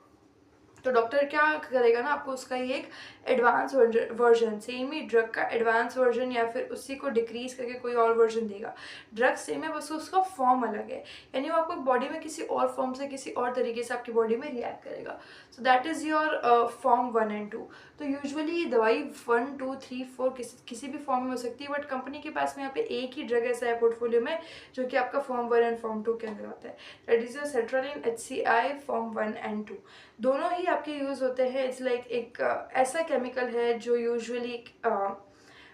Speaker 1: तो डॉक्टर क्या करेगा ना, आपको उसका ही एक एडवांस वर्जन, सेम ही ड्रग का एडवांस वर्जन, या फिर उसी को डिक्रीज करके कोई और वर्जन देगा। ड्रग सेम है, बस उसका फॉर्म अलग है, यानी वो आपको बॉडी में किसी और फॉर्म से, किसी और तरीके से आपकी बॉडी में रिएक्ट करेगा। सो that is your form 1 and 2। तो यूजुअली दवाई 1, 2, 3, 4 किसी भी फॉर्म में हो सकती है, बट कंपनी के पास में यहाँ पे एक ही ड्रग ऐसा है पोर्टफोलियो में, जो कि आपका फॉर्म 1 एंड फॉर्म 2 के अंदर आता है। That is your sertraline HCI form 1 and 2। दोनों ही आपके यूज़ होते हैं। इट्स लाइक एक ऐसा केमिकल है जो यूजुअली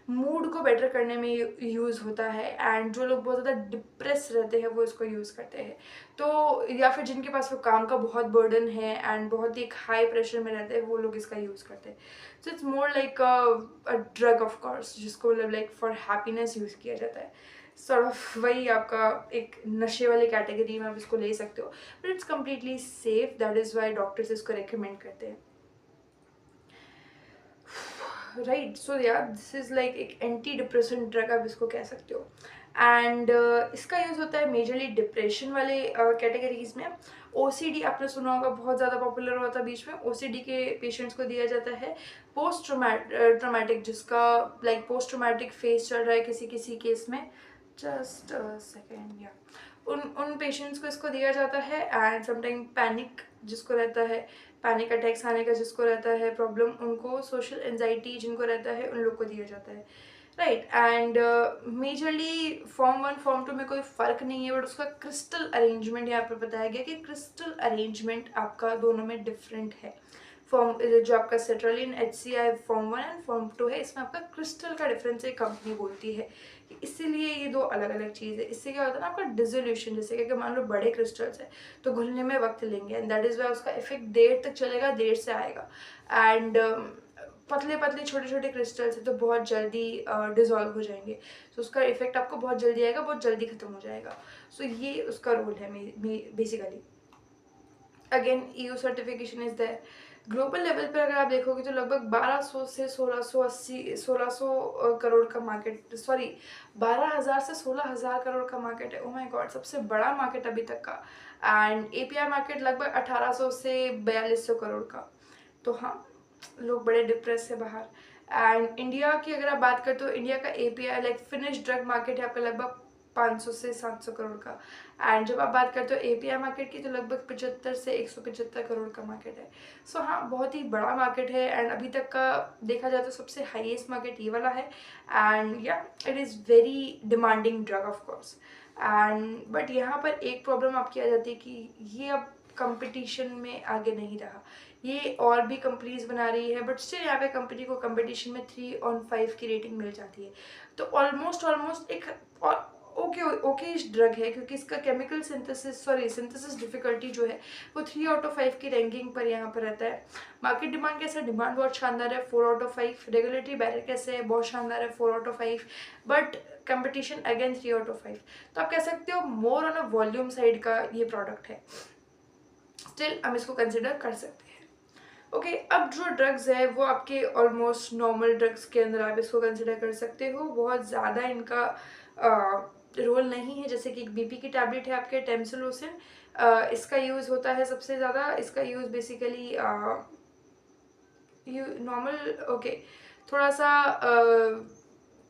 Speaker 1: मूड को बेटर करने में यूज़ होता है, एंड जो लोग बहुत ज़्यादा डिप्रेस रहते हैं वो इसको यूज़ करते हैं, तो या फिर जिनके पास वो काम का बहुत बर्डन है एंड बहुत ही एक हाई प्रेशर में रहते हैं, वो लोग इसका यूज़ करते हैं। So it's more like a drug of course, जिसको मतलब लाइक फॉर हैप्पीनेस यूज़ किया जाता है, सॉर्ट ऑफ वही आपका एक नशे वाली कैटेगरी में आप इसको ले सकते हो, but it's completely safe. That is Y doctors इसको रिकमेंड करते हैं, राइट। सो या दिस इज़ लाइक एक एंटी डिप्रेसेंट ड्रग आप इसको कह सकते हो, एंड इसका यूज़ होता है मेजरली डिप्रेशन वाले कैटेगरीज में। OCD आपने सुना होगा, बहुत ज़्यादा पॉपुलर हुआ था बीच में, OCD के पेशेंट्स को दिया जाता है। पोस्ट ट्रोमैटिक, जिसका लाइक पोस्ट ट्रोमैटिक फेज चल रहा है किसी किसी केस में, जस्ट सेकेंड, या उन पेशेंट्स को इसको दिया जाता है। एंड समटाइम पैनिक जिसको रहता है, पैनिक अटैक्स आने का जिसको रहता है प्रॉब्लम, उनको सोशल एंजाइटी जिनको रहता है, उन लोग को दिया जाता है, right. And majorly form 1 form 2 में कोई फ़र्क नहीं है, बट उसका क्रिस्टल अरेंजमेंट यहाँ पर बताया गया कि क्रिस्टल अरेंजमेंट आपका दोनों में डिफरेंट है। फॉर्म जो आपका सेट्रालिन HCI फॉर्म 1 एंड फॉर्म 2 है, इसमें आपका क्रिस्टल का डिफरेंस एक कंपनी बोलती है कि इसीलिए ये दो अलग अलग चीज़ है। इससे क्या होता है ना, आपका डिसोल्यूशन, जैसे कि मान लो बड़े क्रिस्टल्स है तो घुलने में वक्त लेंगे एंड दैट इज़ वाई उसका इफेक्ट देर तक चलेगा, देर से आएगा। एंड पतले पतले छोटे छोटे क्रिस्टल्स है तो बहुत जल्दी डिजोल्व हो जाएंगे, तो उसका इफेक्ट आपको बहुत जल्दी आएगा, बहुत जल्दी खत्म हो जाएगा। सो ये उसका रोल है basically. Again EU certification is there. Global level पर अगर आप देखोगे तो लगभग 1200 से 1600 करोड़ का मार्केट, सॉरी 12,000 से 16,000 करोड़ का मार्केट है। ओ माय गॉड, सबसे बड़ा मार्केट अभी तक का। एंड API मार्केट लगभग 1800 से 4200 करोड़ का। तो हाँ, लोग बड़े डिप्रेस है बाहर। एंड इंडिया की अगर आप बात करें तो इंडिया का API like finish drug market है आपका लगभग 500 से 700 करोड़ का। एंड जब आप बात करते हो API मार्केट की तो लगभग 75 से 175 करोड़ का मार्केट है। सो हाँ, बहुत ही बड़ा मार्केट है एंड अभी तक का देखा जाए तो सबसे हाईएस्ट मार्केट ये वाला है। एंड या it is very demanding drug of course. And but यहाँ पर एक प्रॉब्लम आपकी आ जाती है कि ये अब कंपटीशन में आगे नहीं रहा, ये और भी कंपनीज बना रही है, बट स्टिल यहाँ पे कंपनी को कंपटीशन में 3/5 की रेटिंग मिल जाती है। तो ऑलमोस्ट एक ओके ड्रग है, क्योंकि इसका केमिकल सिंथेसिस डिफिकल्टी जो है वो 3/5 की रैंकिंग पर यहाँ पर रहता है। मार्केट डिमांड कैसा, डिमांड बहुत शानदार है 4/5। रेगुलेटरी बैरियर कैसे है, बहुत शानदार है 4/5। But competition again 3/5। तो आप कह सकते हो more on a volume side का ये प्रोडक्ट है, स्टिल हम इसको कंसिडर कर सकते हैं। ओके, अब जो ड्रग्स है वो आपके ऑलमोस्ट नॉर्मल ड्रग्स के अंदर आप इसको कंसिडर कर सकते हो, बहुत ज़्यादा इनका रोल नहीं है। जैसे कि एक BP की टैबलेट है आपके टेम्सुलोसिन, इसका यूज़ होता है सबसे ज़्यादा। इसका यूज़ बेसिकली नॉर्मल ओके, थोड़ा सा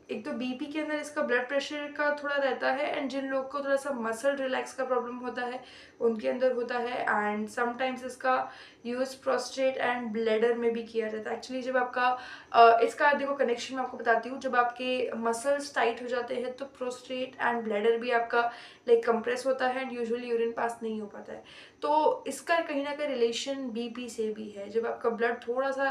Speaker 1: एक तो BP के अंदर इसका ब्लड प्रेशर का थोड़ा रहता है, एंड जिन लोग को थोड़ा सा मसल रिलैक्स का प्रॉब्लम होता है उनके अंदर होता है। एंड समटाइम्स इसका यूज़ प्रोस्टेट एंड ब्लैडर में भी किया जाता है। एक्चुअली जब आपका इसका देखो कनेक्शन मैं आपको बताती हूँ, जब आपके मसल्स टाइट हो जाते हैं तो प्रोस्टेट एंड ब्लैडर भी आपका लाइक कंप्रेस होता है एंड यूजुअली यूरिन पास नहीं हो पाता है। तो इसका कहीं ना कहीं रिलेशन BP से भी है। जब आपका ब्लड थोड़ा सा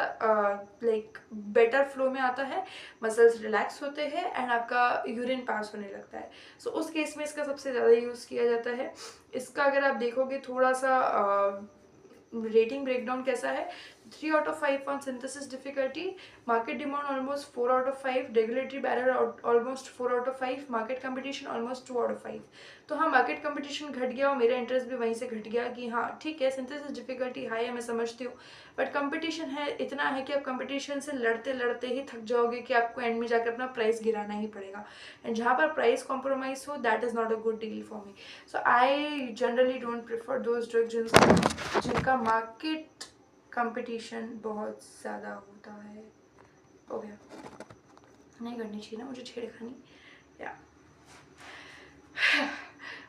Speaker 1: लाइक बेटर फ्लो में आता है, मसल्स रिलैक्स होते हैं एंड आपका यूरिन पास होने लगता है, सो उस केस में इसका सबसे ज़्यादा यूज़ किया जाता है। इसका अगर आप देखोगे थोड़ा सा रेटिंग ब्रेकडाउन कैसा है, 3/5 on synthesis difficulty, market demand almost 4/5, regulatory barrier almost 4/5, market competition almost 2/5। तो हाँ, मार्केट कंपटीशन घट गया और मेरा इंटरेस्ट भी वहीं से घट गया कि हाँ ठीक है, सिंथेसिस डिफिकल्टी हाई है, मैं समझती हूँ, बट कंपटीशन है इतना है कि आप कंपटीशन से लड़ते लड़ते ही थक जाओगे कि आपको एंड में जाकर अपना प्राइस गिराना ही पड़ेगा। एंड जहाँ पर प्राइस कॉम्प्रोमाइज हो, that is not a good deal for me. So I generally don't prefer those drug जिनका मार्केट कंपटीशन बहुत ज़्यादा होता है। हो गया, नहीं करनी चाहिए ना मुझे छेड़खानी, या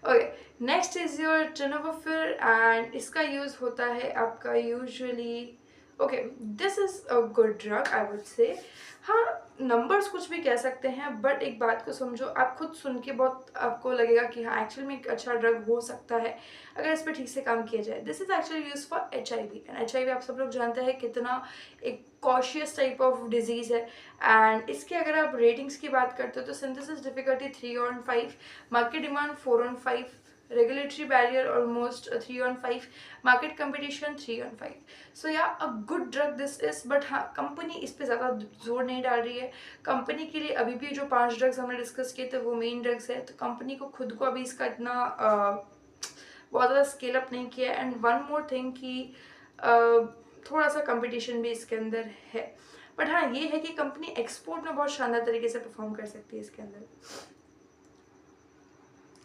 Speaker 1: okay. Next is your tenofovir and इसका यूज़ होता है आपका usually okay, this is a good drug I would say. हाँ, नंबर्स कुछ भी कह सकते हैं, बट एक बात को समझो, आप खुद सुन के बहुत आपको लगेगा कि हाँ एक्चुअल में एक अच्छा ड्रग हो सकता है अगर इस पर ठीक से काम किया जाए। This is actually use for HIV, and HIV आप सब लोग जानते हैं कितना एक कॉशियस टाइप ऑफ डिजीज़ है। एंड इसके अगर आप रेटिंग्स की बात करते हो तो synthesis difficulty 3/5, market demand 4/5, regulatory barrier almost 3/5, market competition 3/5। सो या अ good drug this is, but हाँ कंपनी इस पर ज़्यादा जोर नहीं डाल रही है। कंपनी के लिए अभी भी जो 5 ड्रग्स हमने डिस्कस किए थे वो मेन ड्रग्स है, तो कंपनी को खुद को अभी इसका इतना बहुत ज़्यादा स्केल अप नहीं किया। एंड वन मोर थिंग कि थोड़ा सा कंपटीशन भी इसके अंदर है, बट हाँ ये है कि कंपनी एक्सपोर्ट में बहुत शानदार तरीके से परफॉर्म कर सकती है इसके अंदर।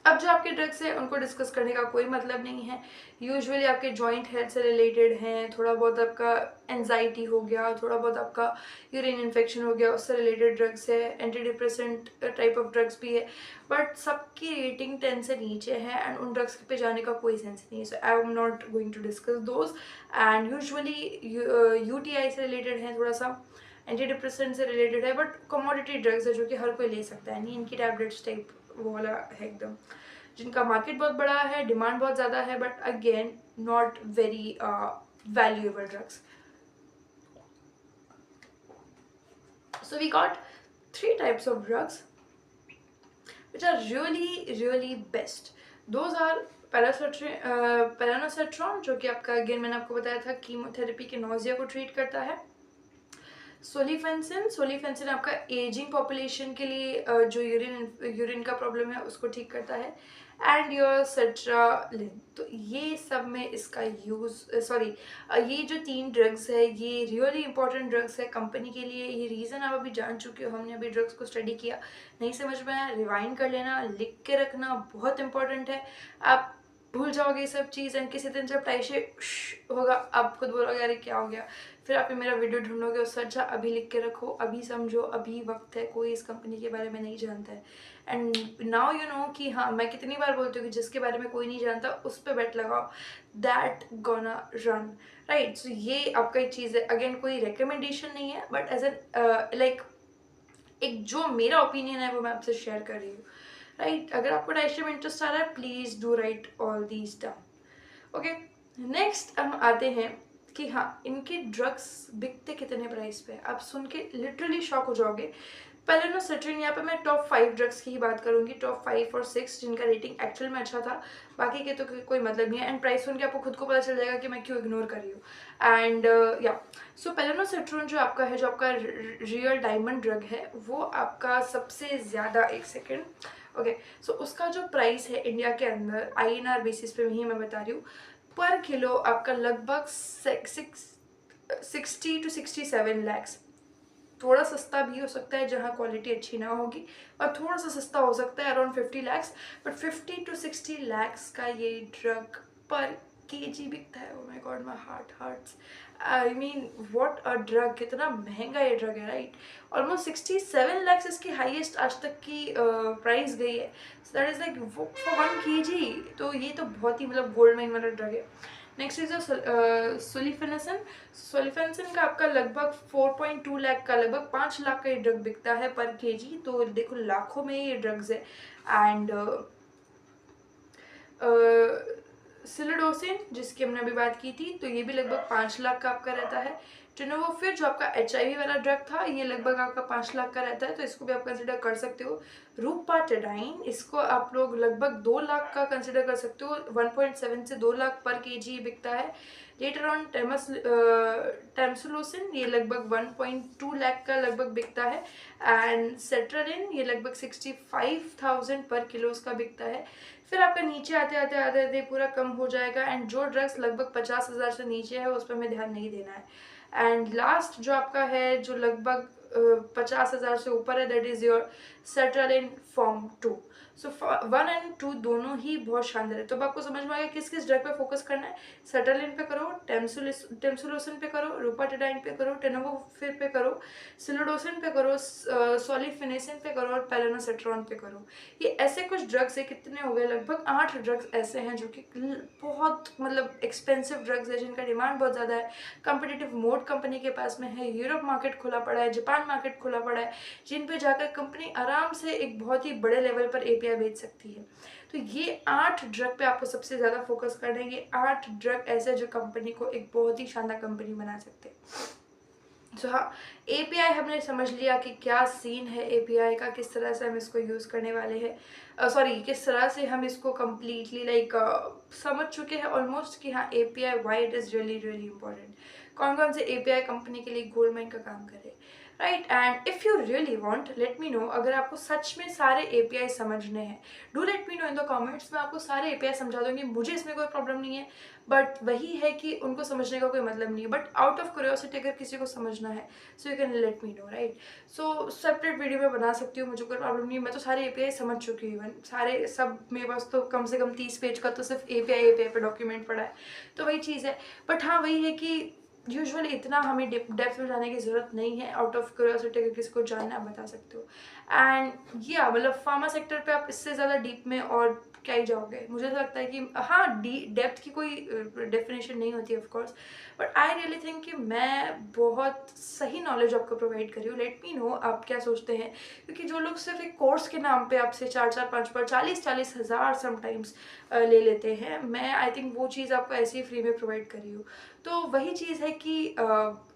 Speaker 1: अब जो आपके ड्रग्स हैं उनको डिस्कस करने का कोई मतलब नहीं है, यूजुअली आपके जॉइंट हेल्थ से रिलेटेड हैं, थोड़ा बहुत आपका एंजाइटी हो गया, थोड़ा बहुत आपका यूरिन इन्फेक्शन हो गया, उससे रिलेटेड ड्रग्स है, anti depressant type of drugs भी है, बट सबकी रेटिंग 10 से नीचे है एंड उन ड्रग्स पे जाने का कोई सेंस नहीं है। So I am not going to discuss those. And usually UTI से रिलेटेड है, थोड़ा सा एंटी डिप्रेसेंट से रिलेटेड है, बट कमोडिटी ड्रग्स है जो कि हर कोई ले सकता है, नहीं इनकी टैबलेट्स टाइप वो वाला है एकदम, जिनका मार्केट बहुत बड़ा है, डिमांड बहुत ज़्यादा है, but again not very valuable drugs. So we got three types of drugs which are really best. Those are पैरानोसेट्रॉन जो कि आपका अगेन मैंने आपको बताया था कीमोथेरेपी के नोजिया को ट्रीट करता है। सोलिफेंसिन आपका एजिंग पॉपुलेशन के लिए जो यूरिन का प्रॉब्लम है उसको ठीक करता है। एंड योर सेट्रालिन, तो ये सब में इसका ये जो तीन ड्रग्स है ये रियली इंपॉर्टेंट ड्रग्स है कंपनी के लिए। ये रीज़न आप अभी जान चुके हो, हमने अभी ड्रग्स को स्टडी किया, नहीं समझ में आया रिवाइंड कर लेना, लिख के रखना बहुत इंपॉर्टेंट है। आप भूल जाओगे ये सब चीज़ एंड किसी दिन जब टाइशे होगा आप खुद बोलोगे अरे क्या हो गया, फिर आप ये मेरा वीडियो ढूंढोगे। उससे अच्छा अभी लिख के रखो, अभी समझो, अभी वक्त है, कोई इस कंपनी के बारे में नहीं जानता है। एंड नाउ यू नो कि हाँ मैं कितनी बार बोलती हूँ कि जिसके बारे में कोई नहीं जानता उस पर बेट लगाओ, दैट गोना रन, राइट। सो ये आपका एक चीज़ है, अगेन कोई रिकमेंडेशन नहीं है बट एज एन लाइक एक जो मेरा ओपिनियन है वो मैं आपसे शेयर कर रही हूँ, राइट। अगर आपको डाइट में इंटरेस्ट आ रहा है please do right all these down. Okay, next हम आते हैं कि हाँ इनके ड्रग्स बिकते कितने प्राइस पे। आप सुन के लिटरली शॉक हो जाओगे। पैरानोसेट्रिन, यहाँ पे मैं टॉप 5 ड्रग्स की ही बात करूंगी, टॉप 5 और 6 जिनका रेटिंग एक्चुअल में अच्छा था, बाकी के तो कोई मतलब नहीं है। एंड प्राइस सुन के आपको खुद को पता चल जाएगा कि मैं क्यों इग्नोर कर रही हूँ। एंड या सो पैरानोसेट्रिन जो आपका है, जो आपका रियल डायमंड ड्रग है, वो आपका सबसे ज़्यादा, एक सेकेंड, ओके, सो उसका जो प्राइस है इंडिया के अंदर INR बेसिस पे ही मैं बता रही हूँ, पर किलो आपका लगभग 60 to 67 लैक्स। थोड़ा सस्ता भी हो सकता है जहाँ क्वालिटी अच्छी ना होगी, और थोड़ा सा सस्ता हो सकता है around 50 lakhs, but 50 to 60 lakhs का ये ड्रग पर केजी बिकता है। Oh my god, my heart hurts. I mean what a drug, कितना महंगा ये ड्रग है, राइट। ऑलमोस्ट 67 लैक्स इसकी हाईएस्ट आज तक की प्राइस गई है। So that is like for 1 kg, तो ये तो बहुत ही मतलब गोल्ड माइन वाला ड्रग है। नेक्स्ट इज सोलिफेंसिन का आपका लगभग 4.2 लाख का, लगभग 5 लाख का ये ड्रग बिकता है पर केजी, तो देखो लाखों में ये ड्रग्स है। एंड सिलिडोसिन जिसकी हमने अभी बात की थी, तो ये भी लगभग 5 लाख का आपका रहता है। टेनोवोफिर जो आपका HIV वाला ड्रग था, ये लगभग आपका 5 लाख का रहता है, तो इसको भी आप कंसिडर कर सकते हो। रूपाटेडाइन, इसको आप लोग लगभग 2 लाख का कंसिडर कर सकते हो, 1.7 से 2 लाख पर केजी बिकता है। लेटर ऑन टेम्सुलोसिन, ये लगभग 1.2 लाख का लगभग बिकता है। एंड सेट्रालिन, ये लगभग 65,000 पर किलो उसका बिकता है। फिर आपका नीचे आते आते आते आते पूरा कम हो जाएगा। एंड जो ड्रग्स लगभग 50,000 से नीचे है उस पर हमें ध्यान नहीं देना है। एंड लास्ट जो आपका है जो लगभग 50,000 से ऊपर है, that is your sertraline form 2। So 1 and 2 दोनों ही बहुत शानदार है। तो अब आपको समझ में आ गया किस किस ड्रग पे फोकस करना है। सेट्रालिन पे करो, टेम्सुलोसिन पे करो, रूपाटेडाइन पे करो, टेनोवोफिर पे करो, सिलिडोसिन पे करो, सोलिफिनेसिन पे करो और पैरानोसेट्रॉन पे करो। ये ऐसे कुछ ड्रग्स है, कितने हो गए, लगभग 8 ड्रग्स ऐसे हैं जो कि बहुत मतलब एक्सपेंसिव ड्रग्स है, जिनका डिमांड बहुत ज़्यादा है। कॉम्पिटिटिव मोड कंपनी के पास में है, यूरोप मार्केट खुला पड़ा है, जापान मार्केट खुला पड़ा है, जिन पे जाकर कंपनी आराम से एक बहुत ही बड़े लेवल पर API बेच सकती है। तो ये 8 ड्रग पे आपको सबसे ज़्यादा फोकस करना है। ये 8 ड्रग ऐसे जो कंपनी को एक बहुत ही शानदार कंपनी बना सकते हैं। तो हाँ, API हमने समझ लिया कि क्या सीन है API का, किस तरह से हम इसको यूज़ करने वाले हैं, किस तरह से हम इसको कम्प्लीटली समझ चुके हैं ऑलमोस्ट कि हाँ API Y it is really really important, कौन कौन से API कंपनी के लिए गोल्ड माइन का काम करे, right. And if you really want let me know, अगर आपको सच में सारे API समझने हैं, do let me know in the comments. मैं आपको सारे API समझा दूंगी, मुझे इसमें कोई प्रॉब्लम नहीं है, बट वही है कि उनको समझने का कोई मतलब नहीं है। बट आउट ऑफ क्यूरियोसिटी अगर किसी को समझना है so you can let me know, right. So separate video में बना सकती हूँ, मुझे कोई प्रॉब्लम नहीं है। मैं तो सारे API समझ चुकी हूँ, इवन सारे सब मेरे पास तो कम से कम 30 पेज का तो सिर्फ API पे डॉक्यूमेंट पड़ा है, तो वही चीज़ है। बट हाँ वही है कि यूजुअली इतना हमें डेप्थ में जाने की ज़रूरत नहीं है। आउट ऑफ क्यूरियोसिटी अगर किसी को जानना आप बता सकते हो। एंड या मतलब फार्मा सेक्टर पे आप इससे ज़्यादा डीप में और क्या ही जाओगे। मुझे तो लगता है कि हाँ, डेप्थ की कोई डेफिनेशन नहीं होती of course, but I really think कि मैं बहुत सही नॉलेज आपको प्रोवाइड करी हूँ। लेट मी नो आप क्या सोचते हैं, क्योंकि जो लोग सिर्फ एक कोर्स के नाम पे आपसे 4-4, 5-5, 40-40 हज़ार समटाइम्स ले लेते हैं, मैं आई थिंक वो चीज़ आपको ऐसे ही फ्री में प्रोवाइड करी हूँ। तो वही चीज़ है कि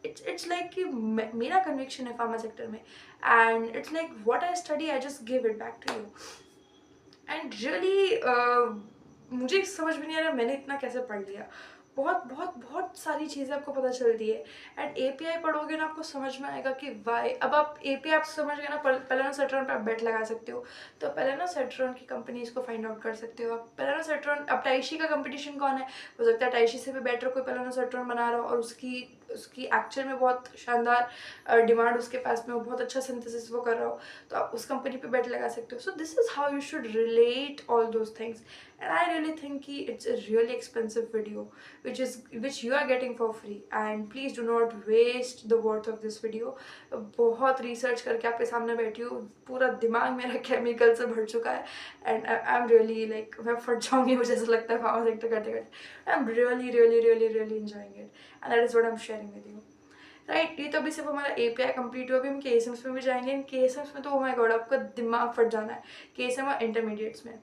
Speaker 1: इट्स लाइक कि मेरा कन्विक्शन है फार्मा सेक्टर में, and it's like what I study I just give it back to you. And really मुझे समझ में नहीं आ रहा मैंने इतना कैसे पढ़ लिया। बहुत बहुत बहुत सारी चीज़ें आपको पता चलती है, एंड एपीआई पढ़ोगे ना आपको समझ में आएगा कि वाई। अब आप एपीआई आप समझ गए ना, पेलेनोसेट्रॉन पे आप बेट लगा सकते हो, तो पेलेनोसेट्रॉन की कंपनीज को फाइंड आउट कर सकते हो आप। पेलेनोसेट्रॉन, अब टाइशी का कंपटीशन कौन है, हो सकता है टाइशी से भी बेटर कोई पेलेनोसेट्रॉन बना रहा हो और उसकी उसकी एक्चुअल में बहुत शानदार डिमांड उसके पास में हो, बहुत अच्छा सिंथेसिस वो कर रहा हो, तो आप उस कंपनी पे बेट लगा सकते हो। So this is how you should relate all those things, and I really think कि it's a really expensive video which you are getting for free, and please do not waste the worth of this video। बहुत रिसर्च करके आपके सामने बैठी हूँ, पूरा दिमाग मेरा केमिकल से भर चुका है, and I am really like मैं फट जाऊंगी मुझे ऐसा लगता है फार्मा सेक्टर करते करते। I am really really really really enjoying it, and that is what I am sharing with you. Right, ये तो अभी सिर्फ हमारा एपीआई कंप्लीट हुआ, अभी हम केएसएम्स में भी जाएंगे। इन केएसएम्स में तो ओ माय गॉड आपका दिमाग फट जाना है, केएसएम और इंटरमीडिएट्स में।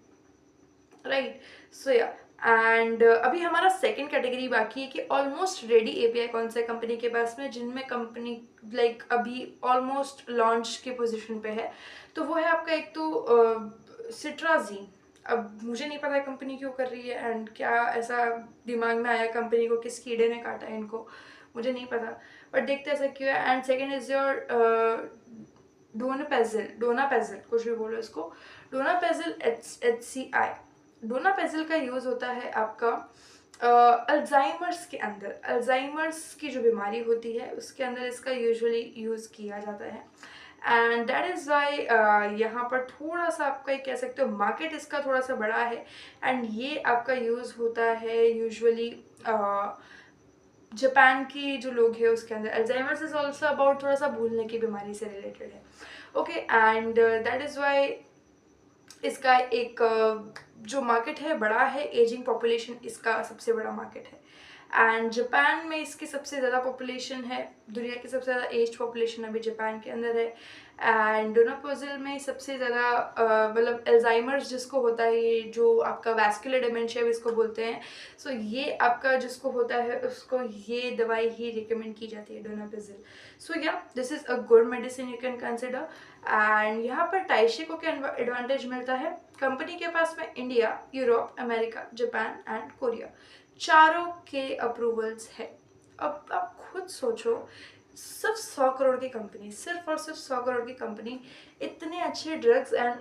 Speaker 1: राइट, सो या एंड अभी हमारा सेकंड कैटेगरी बाकी है कि ऑलमोस्ट रेडी एपीआई कौन सा कंपनी के पास में, जिनमें कंपनी लाइक अभी ऑलमोस्ट लॉन्च की पोजीशन पे है। तो वो है आपका एक तो सिट्राजीन। अब मुझे नहीं पता कंपनी क्यों कर रही है एंड क्या ऐसा दिमाग में आया कंपनी को, किस कीड़े ने काटा है इनको, मुझे नहीं पता, बट देखते ऐसा क्यों है। एंड सेकेंड इज योर डोनापेजिल कुछ भी बोलो इसको, डोनापेजिल HCI। डोनापेजिल का यूज़ होता है आपका अल्जाइमर्स के अंदर। अल्जाइमर्स की जो बीमारी होती है उसके अंदर इसका यूजुअली यूज़ किया जाता है, एंड दैट इज़ वाई यहाँ पर थोड़ा सा आपका ये कह सकते हो मार्केट इसका थोड़ा सा बड़ा है, एंड ये आपका यूज़ होता है यूजुअली जापान की जो लोग हैं उसके अंदर। अल्जाइमर्स इज ऑल्सो अबाउट थोड़ा सा भूलने की बीमारी से रिलेटेड है। Okay, and that is Y इसका एक जो मार्केट है बड़ा है, एजिंग पॉपुलेशन इसका सबसे बड़ा मार्केट है, एंड जापान में इसकी सबसे ज़्यादा पॉपुलेशन है, दुनिया की सबसे ज़्यादा एज पॉपुलेशन अभी जापान के अंदर है। एंड डोनापेजिल में सबसे ज़्यादा मतलब अल्जाइमर्स जिसको होता है, ये जो आपका वैस्कुलर डिमेंशिया भी इसको बोलते हैं, सो ये आपका जिसको होता है उसको ये दवाई ही रिकमेंड की जाती है, डोनापेजिल। सो या this is a good medicine you can consider. And यहाँ पर टाइशी को क्या एडवांटेज मिलता है, कंपनी के पास में India, Europe, America, Japan and Korea चारों के अप्रूवल्स है। अब आप खुद सोचो, सिर्फ 100 करोड़ की कंपनी, सिर्फ और सिर्फ 100 करोड़ की कंपनी इतने अच्छे ड्रग्स एंड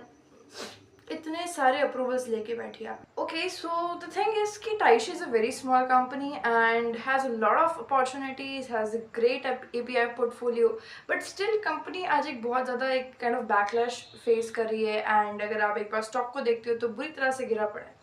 Speaker 1: इतने सारे अप्रूवल्स लेके बैठी है। Okay, so the thing is कि Tyche is a very small company and has a lot of opportunities, has a great API portfolio, but still company आज एक बहुत ज़्यादा एक काइंड ऑफ बैकलैश फेस कर रही है, एंड अगर आप एक बार स्टॉक को देखते हो तो बुरी तरह से गिरा पड़ा है।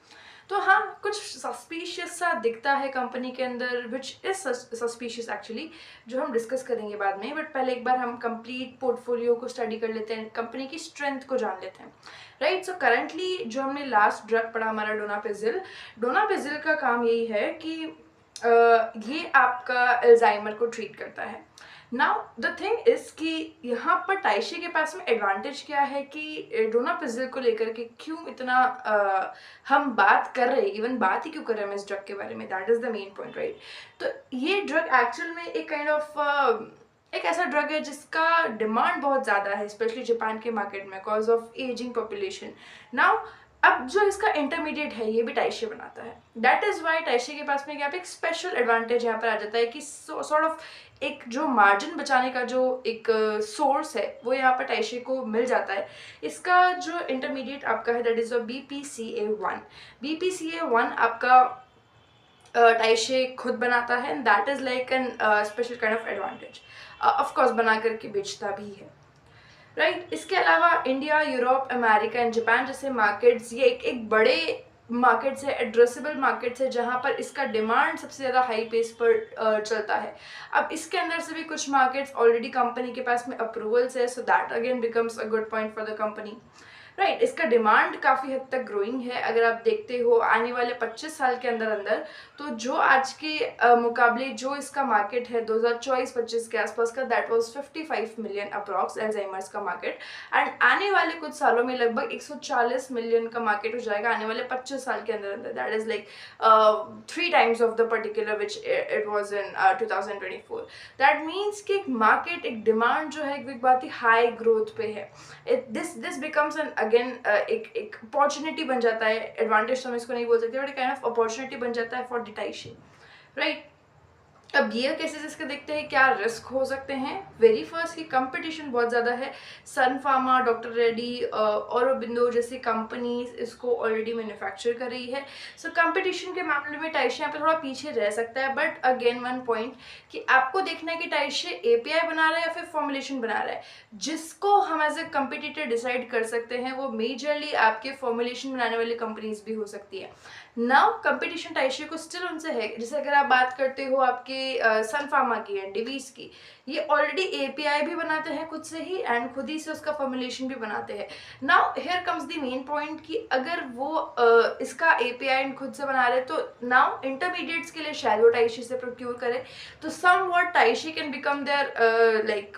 Speaker 1: तो हाँ, कुछ सस्पिशियस सा दिखता है कंपनी के अंदर, विच इज सस्पिशियस एक्चुअली, जो हम डिस्कस करेंगे बाद में, बट पहले एक बार हम कंप्लीट पोर्टफोलियो को स्टडी कर लेते हैं, कंपनी की स्ट्रेंथ को जान लेते हैं। राइट, सो करंटली जो हमने लास्ट ड्रग पढ़ा हमारा डोनापेजिल, डोनापेजिल का काम यही है कि ये आपका अल्जाइमर को ट्रीट करता है। नाउ द थिंग इज कि यहाँ पर टाइशी के पास में एडवांटेज क्या है कि डोनापेजिल को लेकर के क्यों इतना हम बात कर रहे हैं, इवन बात ही क्यों कर रहे हैं हम इस ड्रग के बारे में, that is the main point. Right, तो ये ड्रग एक्चुअल में एक काइंड ऑफ एक ऐसा ड्रग है जिसका डिमांड बहुत ज़्यादा है, स्पेशली जापान के मार्केट में, cause of ageing population. Now अब जो इसका इंटरमीडिएट है ये भी टाइशी बनाता है, दैट इज़ वाई टाइशी के पास में क्या एक स्पेशल एडवांटेज यहाँ पर आ जाता है कि सॉर्ट ऑफ एक जो मार्जिन बचाने का जो एक सोर्स है वो यहाँ पर टाइशी को मिल जाता है। इसका जो इंटरमीडिएट आपका है दैट इज़ BPCA1। BPCA1 आपका टाइशी खुद बनाता है, and that is like an special kind of advantage, of course बना करके बेचता भी है। राइट, इसके अलावा India, Europe, America and Japan जैसे मार्केट्स, ये एक बड़े मार्केट्स है, एड्रेसेबल मार्केट्स है, जहाँ पर इसका डिमांड सबसे ज़्यादा हाई पेस पर चलता है। अब इसके अंदर से भी कुछ मार्केट्स ऑलरेडी कंपनी के पास में अप्रूवल्स है, so that again becomes a good point for the company. Right. इसका डिमांड काफ़ी हद तक ग्रोइंग है। अगर आप देखते हो आने वाले 25 साल के अंदर अंदर, तो जो आज के मुकाबले जो इसका मार्केट है 2024-25 के आसपास का, that was 55 million approx Alzheimer's का मार्केट। एंड आने वाले कुछ सालों में लगभग 140 मिलियन का मार्केट हो जाएगा आने वाले 25 साल के अंदर अंदर। That is like 3 times of the particular which it was in 2024। That means कि एक मार्केट, एक डिमांड जो है एक बहुत ही हाई ग्रोथ पे है। दिस बिकम्स एन अगेन एक अपॉर्चुनिटी बन जाता है। एडवांटेज तो हम इसको नहीं बोल सकते, बट एक काइंड ऑफ अपॉर्चुनिटी बन जाता है फॉर डिटाइशी, राइट। अब ये केसेस इसके देखते हैं क्या रिस्क हो सकते हैं। वेरी फर्स्ट की कंपटीशन बहुत ज़्यादा है। सन फार्मा, डॉक्टर रेड्डी, औरोबिंदो जैसी कंपनीज इसको ऑलरेडी मैन्युफैक्चर कर रही है। सो कंपटीशन के मामले में टाइशे यहाँ पे थोड़ा पीछे रह सकता है। बट अगेन वन पॉइंट कि आपको देखना है कि टाइशे एपीआई बना रहा है या फिर फॉर्मुलेशन बना रहा है। जिसको हम एज ए कंपिटिटर डिसाइड कर सकते हैं वो मेजरली आपके फॉर्मुलेशन बनाने वाली कंपनीज भी हो सकती है। नाउ कंपटीशन टाइशे को स्टिल उनसे है। जैसे अगर आप बात करते हो आपके सन फार्मा की एंड डिवीज की, ये ऑलरेडी एपीआई भी बनाते हैं खुद से ही एंड खुद ही से उसका फॉर्मुलेशन भी बनाते हैं। Now here comes the main point कि अगर वो इसका एपीआई खुद से बना रहे तो नाउ इंटरमीडिएट्स के लिए शायद वो टाइशे से प्रोक्योर करे, तो somewhat Tyche can become there like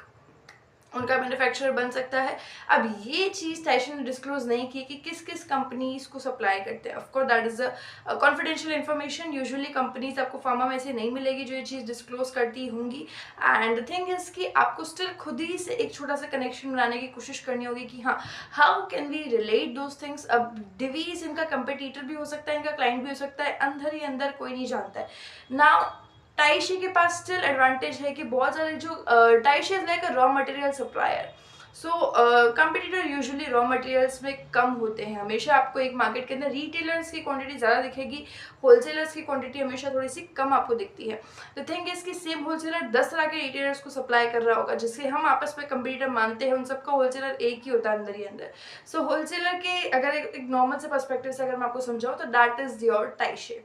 Speaker 1: उनका मैन्युफैक्चरर बन सकता है। अब ये चीज़ टाइशे ने डिस्क्लोज नहीं की कि किस किस कंपनीज को सप्लाई करते हैं। Of course that is a confidential information. Usually companies आपको फार्मा में से नहीं मिलेगी जो ये चीज़ डिस्क्लोज करती होंगी। एंड द थिंग इज कि आपको स्टिल खुद ही से एक छोटा सा कनेक्शन बनाने की कोशिश करनी होगी कि हाँ, how can we relate those things. अब डिवीज इनका कंपिटिटर भी हो सकता है, इनका क्लाइंट भी हो सकता है, अंदर ही अंदर कोई नहीं जानता है। नाउ टाइशे के पास स्टिल एडवांटेज है कि बहुत सारे जो Tyche is like a raw material supplier. So competitor usually raw materials में कम होते हैं। हमेशा आपको एक मार्केट के अंदर रिटेलर्स की क्वांटिटी ज़्यादा दिखेगी, होलसेलर्स की क्वांटिटी हमेशा थोड़ी सी कम आपको दिखती है। द थिंग इज कि सेम होलसेलर 10 तरह के रिटेलर्स को सप्लाई कर रहा होगा, जिससे हम आपस में कंपटीटर मानते हैं, उन सबका होलसेलर एक ही होता है अंदर ही अंदर। सो होलसेलर के अगर एक नॉर्मल से पर्सपेक्टिव से अगर मैं आपको समझाऊँ तो that is your Tyche,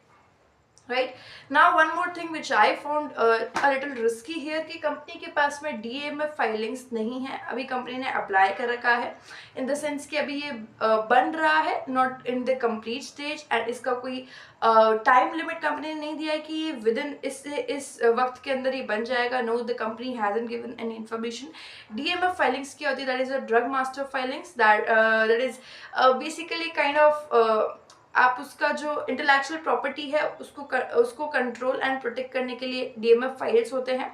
Speaker 1: right? Now one more thing which I found a little risky here कि कंपनी के पास में DMF फाइलिंग्स नहीं है। अभी कंपनी ने अप्लाई कर रखा है इन द सेंस कि अभी ये बन रहा है, not in the complete stage. And इसका कोई टाइम लिमिट कंपनी ने नहीं दिया है कि ये विद इन इस वक्त के अंदर ये बन जाएगा। No, the company hasn't given any information. DMF filings क्या होती है? That is a drug master filings. That is basically kind of आप उसका जो इंटेलेक्चुअल प्रॉपर्टी है उसको कंट्रोल एंड प्रोटेक्ट करने के लिए DMF फाइल्स होते हैं।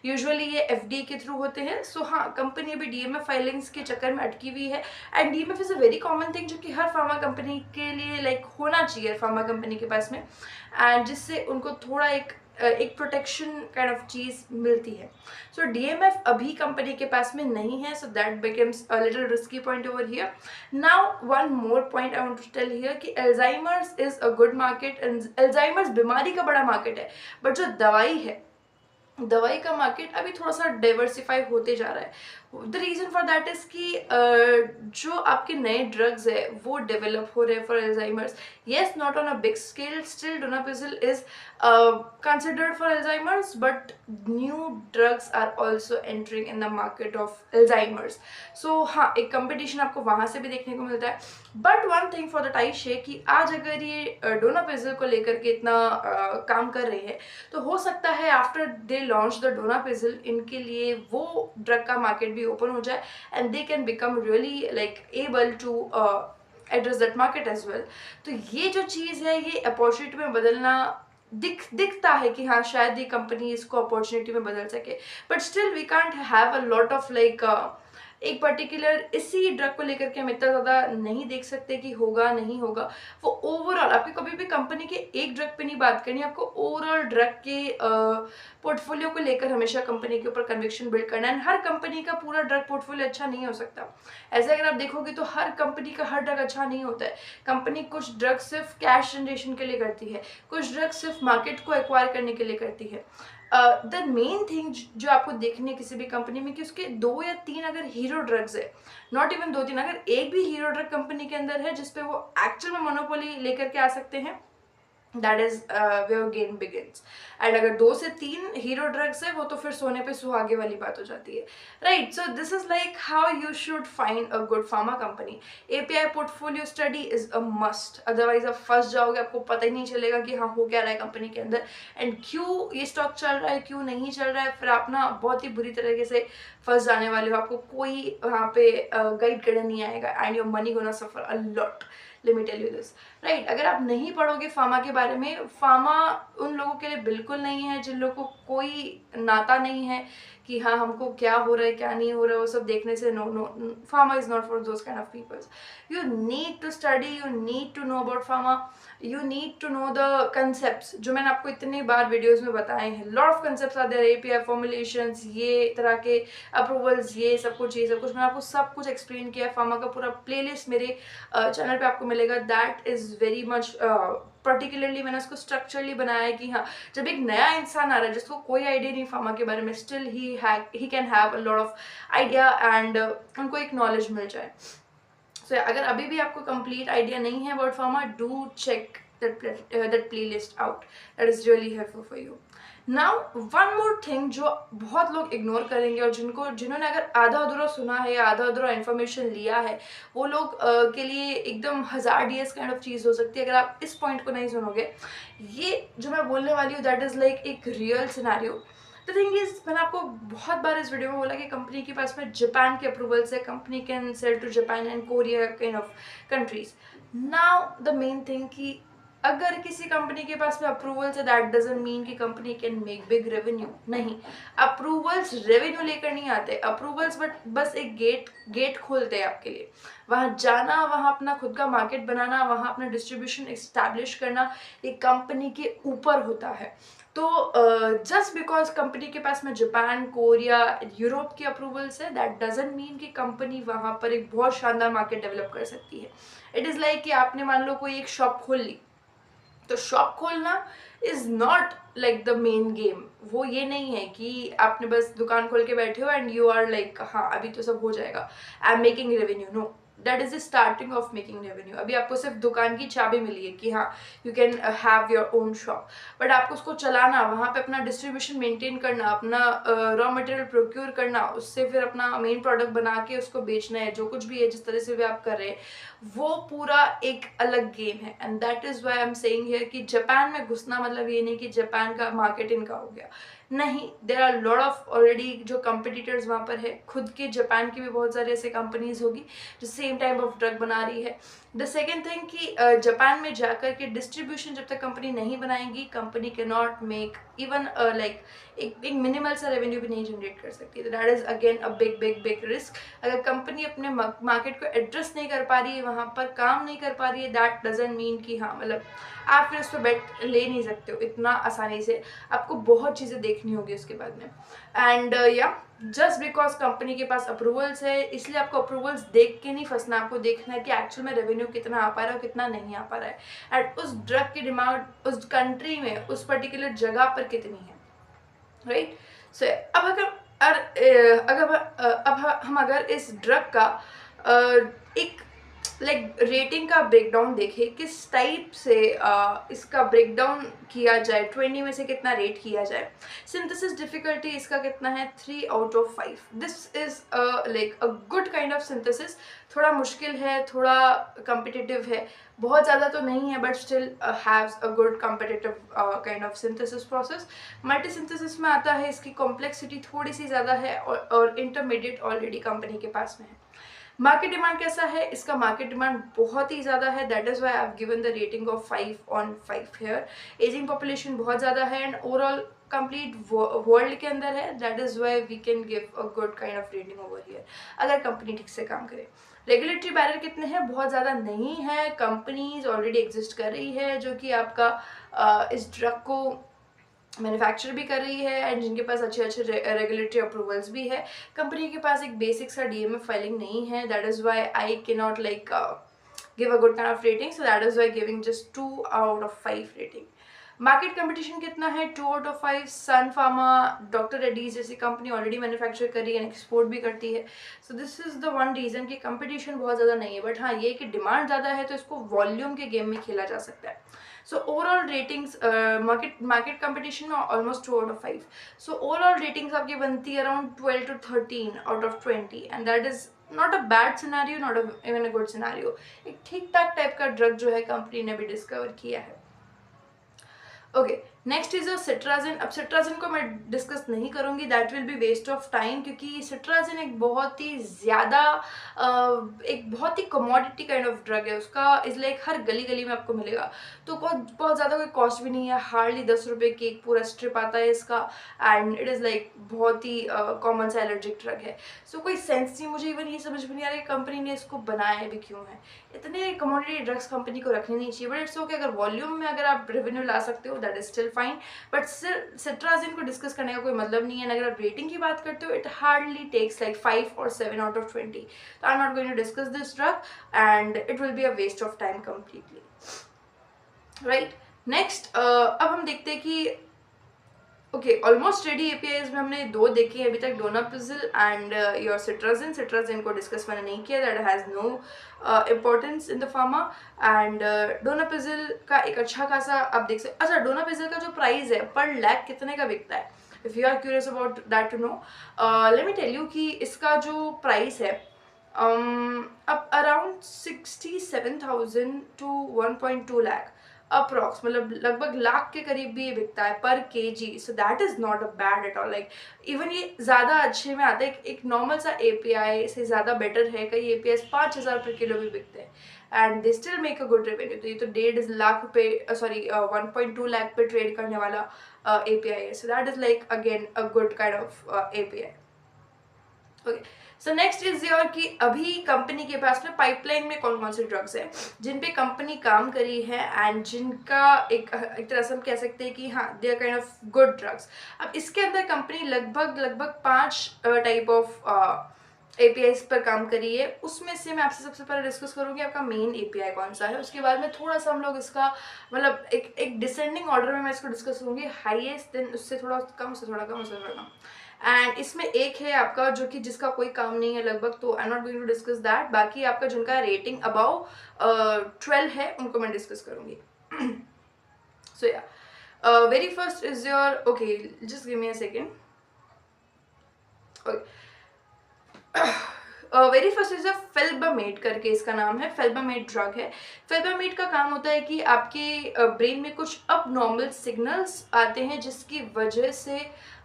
Speaker 1: यूजुअली ये FDA के थ्रू होते हैं। सो हाँ, कंपनी अभी DMF फाइलिंग्स के चक्कर में अटकी हुई है। And DMF is a very common thing जो कि हर फार्मा कंपनी के लिए लाइक होना चाहिए फार्मा कंपनी के पास में, एंड जिससे उनको थोड़ा एक प्रोटेक्शन काइंड ऑफ चीज़ मिलती है। सो DMF अभी कंपनी के पास में नहीं है, so that becomes a little risky point over here. Now one more point I want to tell here कि Alzheimer's is a good market. Alzheimer's बीमारी का बड़ा मार्केट है, बट जो दवाई का मार्केट अभी थोड़ा सा डाइवर्सिफाई होते जा रहा है। The reason for that is कि जो आपके नए ड्रग्स है वो डेवलप हो रहे हैं for Alzheimer's. Yes, not on a big scale, still donepezil is considered for Alzheimer's, but new drugs are also entering in the market of Alzheimer's. So हाँ, एक competition आपको वहाँ से भी देखने को मिलता है। But one thing for the Tyche कि आज अगर ये डोनापिजिल को लेकर के इतना काम कर रहे हैं, तो हो सकता है आफ्टर दे लॉन्च द डोनापिजिल इनके लिए वो ड्रग का मार्केट भी ओपन हो जाए and they can become really like able to address that market as well. तो ये जो चीज़ है ये अपॉर्चुनिटी में बदलना दिखता है कि हाँ, शायद ये कंपनी इसको अपॉर्चुनिटी में बदल सके। But still we can't have a lot of like एक पर्टिकुलर इसी ड्रग को लेकर के हम इतना ज़्यादा नहीं देख सकते कि होगा नहीं होगा। वो ओवरऑल आपकी कभी भी कंपनी के एक ड्रग पे नहीं बात करनी, आपको ओवरऑल ड्रग के पोर्टफोलियो को लेकर हमेशा कंपनी के ऊपर कन्विक्शन बिल्ड करना है। हर कंपनी का पूरा ड्रग पोर्टफोलियो अच्छा नहीं हो सकता। ऐसे अगर आप देखोगे तो हर कंपनी का हर ड्रग अच्छा नहीं होता है। कंपनी कुछ ड्रग सिर्फ कैश जनरेशन के लिए करती है, कुछ ड्रग सिर्फ मार्केट को एक्वायर करने के लिए करती है। द मेन थिंग जो आपको देखनी है किसी भी कंपनी में कि उसके 2 या 3 अगर हीरो ड्रग्स है, नॉट इवन 2-3, अगर एक भी हीरो ड्रग कंपनी के अंदर है जिसपे वो एक्चुअल में मोनोपोली लेकर के आ सकते हैं, that is where game begins. And अगर 2 से 3 हीरो ड्रग्स है वो तो फिर सोने पे सुहागे वाली बात हो जाती है, right. So this is like how you should find a good pharma company. API portfolio study is a must, otherwise आप फंस जाओगे, आपको पता ही नहीं चलेगा कि हाँ हो क्या रहा है कंपनी के अंदर एंड क्यों ये स्टॉक चल रहा है क्यों नहीं चल रहा है, फिर आप ना बहुत ही बुरी तरीके से फंस जाने वाले हो, आपको कोई वहाँ पे गाइड करने नहीं आएगा and your money gonna suffer a lot, let me tell you this, right. अगर आप नहीं पढ़ोगे फार्मा के बारे में, फार्मा उन लोगों के लिए बिल्कुल नहीं है जिन लोगों को कोई नाता नहीं है कि हाँ हमको क्या हो रहा है क्या नहीं हो रहा है, वो सब देखने से no no, pharma is not for those kind of peoples. You need to study, you need to know about pharma, you need to know the concept जो मैंने आपको इतनी बार वीडियोज में बताए हैं। Lot of concept are there, API formulations, ये तरह के अप्रूवल्स, ये सब कुछ मैंने आपको सब कुछ एक्सप्लेन किया है। फार्मा का पूरा प्लेलिस्ट मेरे चैनल पे आपको मिलेगा, that is very much particularly मैंने उसको स्ट्रक्चरली बनाया है कि हाँ जब एक नया इंसान आ रहा है जिसको कोई आइडिया नहीं फार्मा के बारे में, still he can have a lot of idea and उनको एक नॉलेज मिल जाए। सो अगर अभी भी आपको कंप्लीट आइडिया नहीं है about pharma, do check that playlist out, that is really helpful for you. Now one more thing जो बहुत लोग इग्नोर करेंगे और जिन्होंने अगर आधा अधूरा सुना है या आधा अधूरा इन्फॉर्मेशन लिया है, वो लोग के लिए एकदम 1000 DS काइंड ऑफ चीज़ हो सकती है अगर आप इस पॉइंट को नहीं सुनोगे। ये जो मैं बोलने वाली हूँ दैट इज़ लाइक एक real scenario. The thing is, मैंने आपको बहुत बार इस वीडियो में बोला कि कंपनी के पास में जापान के अप्रूवल्स है, company can sell to Japan and Korea kind of countries. Now the main thing कि अगर किसी कंपनी के पास में अप्रूवल्स है दैट डजंट मीन कि company can make big revenue, नहीं। अप्रूवल्स रेवेन्यू लेकर नहीं आते, अप्रूवल्स बस एक गेट खोलते हैं आपके लिए। वहाँ जाना, वहाँ अपना खुद का मार्केट बनाना, वहाँ अपना डिस्ट्रीब्यूशन एस्टैब्लिश करना एक कंपनी के ऊपर होता है। तो जस्ट बिकॉज कंपनी के पास में जापान, कोरिया, यूरोप के अप्रूवल्स है दैट डजंट मीन कि कंपनी वहाँ पर एक बहुत शानदार मार्केट डेवलप कर सकती है। इट इज़ लाइक कि आपने मान लो कोई एक शॉप खोल ली, तो शॉप खोलना is not like the main game. वो ये नहीं है कि आपने बस दुकान खोल के बैठे हो एंड यू आर लाइक हाँ अभी तो सब हो जाएगा, I am making revenue. No, that is the starting of making revenue. अभी आपको सिर्फ दुकान की चाबी मिली है कि हाँ you can have your own shop, but आपको उसको चलाना, वहाँ पे अपना डिस्ट्रीब्यूशन मेंटेन करना, अपना रॉ मटेरियल प्रोक्योर करना, उससे फिर अपना मेन प्रोडक्ट बना के उसको बेचना है, जो कुछ भी है जिस तरह से भी आप कर रहे हैं, वो पूरा एक अलग गेम है। And that is why I am saying here कि जापान में घुसना मतलब ये नहीं कि जापान का मार्केट इनका हो गया, नहीं। There are lot of already जो कंपिटिटर्स वहाँ पर है, खुद के जापान की भी बहुत सारी ऐसे कंपनीज होगी जो सेम टाइप ऑफ ड्रग बना रही है। द सेकेंड थिंग कि जापान में जाकर के डिस्ट्रीब्यूशन जब तक कंपनी नहीं बनाएगी, company can not make even like एक मिनिमल सा रेवेन्यू भी नहीं जनरेट कर सकती। तो that is again a big big big risk. अगर कंपनी अपने मार्केट को एड्रेस नहीं कर पा रही है, वहाँ पर काम नहीं कर पा रही है, दैट डजंट मीन कि हाँ मतलब आप फिर उस पर बेट ले नहीं सकते हो इतना आसानी से, आपको बहुत चीज़ें देखनी होगी उसके बाद में। एंड या जस्ट बिकॉज कंपनी के पास अप्रूवल्स है, इसलिए आपको अप्रूवल्स देख के नहीं फंसना, आपको देखना है कि एक्चुअल में रेवेन्यू कितना आ पा रहा है और कितना नहीं आ पा रहा है, एंड उस ड्रग की डिमांड उस कंट्री में उस पर्टिकुलर जगह पर कितनी है, राइट। सो अब हम अगर इस ड्रग का एक लाइक रेटिंग का ब्रेकडाउन देखें, किस टाइप से इसका ब्रेकडाउन किया जाए, 20 में से कितना रेट किया जाए। सिंथेसिस डिफिकल्टी इसका कितना है, 3 out of 5। This is like a good kind of synthesis. थोड़ा मुश्किल है, थोड़ा कम्पिटिटिव है, बहुत ज़्यादा तो नहीं है, but still haves a good competitive kind of synthesis process. Multi synthesis में आता है, इसकी कॉम्प्लेक्सिटी थोड़ी सी ज़्यादा है और इंटरमीडिएट ऑलरेडी कंपनी के पास में है। मार्केट डिमांड कैसा है, इसका मार्केट डिमांड बहुत ही ज़्यादा है, that is why I have given the rating of 5/5 here. Ageing population बहुत ज़्यादा है एंड ओवरऑल कंप्लीट वर्ल्ड के अंदर है, that is why we can give a good kind of rating over here अगर कंपनी ठीक से काम करे। रेगुलेटरी बैरियर कितने हैं, बहुत ज़्यादा नहीं है, कंपनीज ऑलरेडी एग्जिस्ट कर रही है जो कि आपका इस ड्रग को मैन्युफैक्चर भी कर रही है एंड जिनके पास अच्छे अच्छे रेगुलेटरी अप्रूवल्स भी है। कंपनी के पास एक बेसिक सा DMF फाइलिंग नहीं है, that is why I can not like give a good kind of rating, so that is why giving just 2 out of 5 rating. Market competition कितना है, 2 आउट ऑफ 5। सन फार्मा, डॉक्टर रेड्डीज जैसी कंपनी ऑलरेडी मैन्युफैक्चर कर रही है, एक्सपोर्ट भी करती है। So this is the one reason कि कंपटीशन बहुत ज़्यादा नहीं है, बट हाँ ये कि डिमांड ज़्यादा है तो इसको वॉल्यूम के गेम में खेला जा सकता है। So overall ratings market competition में almost 2 out of 5। So overall ratings आपकी बनती है around 12 to 13 out of 20, and that is not a bad scenario, not even a good scenario. एक ठीक ठाक टाइप का ड्रग जो है कंपनी ने भी डिस्कवर किया है। Okay, next is cetirizine. अब सिट्राजिन को मैं डिस्कस नहीं करूंगी, that will be waste of time, क्योंकि सिट्राजिन एक बहुत ही ज़्यादा एक बहुत ही कमोडिटी काइंड ऑफ ड्रग है। उसका इज लाइक हर गली गली में आपको मिलेगा, तो बहुत बहुत ज़्यादा कोई कॉस्ट भी नहीं है, हार्डली 10 रुपये की एक पूरा स्ट्रिप आता है इसका, एंड इट इज़ लाइक बहुत ही कॉमन सा एलर्जिक ड्रग है। सो कोई सेंस नहीं, मुझे इवन ये समझ में नहीं आ रहा है कंपनी ने इसको बनाया भी क्यों है। इतने कमोडिटी ड्रग्स कंपनी को रखने नहीं चाहिए, बट इट्स ओके, अगर वॉल्यूम में अगर आप रेवेन्यू ला सकते हो that is still fine, but cetirizine को डिस्कस करने का कोई मतलब नहीं है। अगर आप रेटिंग की बात करते हो, it hardly takes like 5 or 7 out of 20, तो I am not going to discuss this drug and it will be a waste of time completely, right. Next अब हम देखते हैं कि ओके, ऑलमोस्ट रेडी एपीआईज में हमने 2 देखे हैं अभी तक, donepezil and your cetirizine. Cetirizine को डिस्कस मैंने नहीं किया, that has no importance in the pharma, and donepezil का एक अच्छा खासा आप देख सकते। अच्छा, डोनापिजिल का जो प्राइस है पर लैख कितने का बिकता है, if you are curious about that to know, let me tell you कि इसका जो प्राइस है अब अराउंड 67,000 to 1.2 लाख अप्रॉक्स, मतलब लगभग लाख के करीब भी ये बिकता है पर KG. So that is not a bad at all, like even ये ज़्यादा अच्छे में आता है, एक नॉर्मल सा एपीआई से ज़्यादा बेटर है। कई एपीआई 5,000 पर किलो भी बिकते हैं and they still make a good revenue. तो ये तो 1.5 लाख रुपये, सॉरी 1.2 लाख पे ट्रेड करने वाला एपीआई है। So that is like again a good kind of API. Okay, so next is your कि अभी कंपनी के पास में पाइपलाइन में कौन कौन से ड्रग्स हैं जिन पे कंपनी काम करी है एंड जिनका एक तरह से हम कह सकते हैं कि हाँ they are kind of good drugs. अब इसके अंदर कंपनी लगभग 5 टाइप ऑफ एपीआई पर काम करी है। उसमें से मैं आपसे सबसे पहले डिस्कस करूँगी आपका मेन एपीआई कौन सा है, उसके बाद में थोड़ा सा हम लोग इसका मतलब एक डिसेंडिंग ऑर्डर में मैं इसको डिस्कस करूँगी, हाईएस्ट देन उससे थोड़ा कम, उससे थोड़ा कम, उससे थोड़ा कम। एंड इसमें एक है आपका जो कि जिसका कोई काम नहीं है लगभग, तो I am not going to discuss that. बाकी आपका जिनका रेटिंग अबाउ 12 है उनको मैं डिस्कस करूँगी। So yeah very first is your, okay just give me a second. Very first is a felbamate करके इसका नाम है, फेल्बामेट ड्रग है। फेल्बामेट का काम होता है कि आपके ब्रेन में कुछ अब नॉर्मल सिग्नल्स आते हैं जिसकी वजह से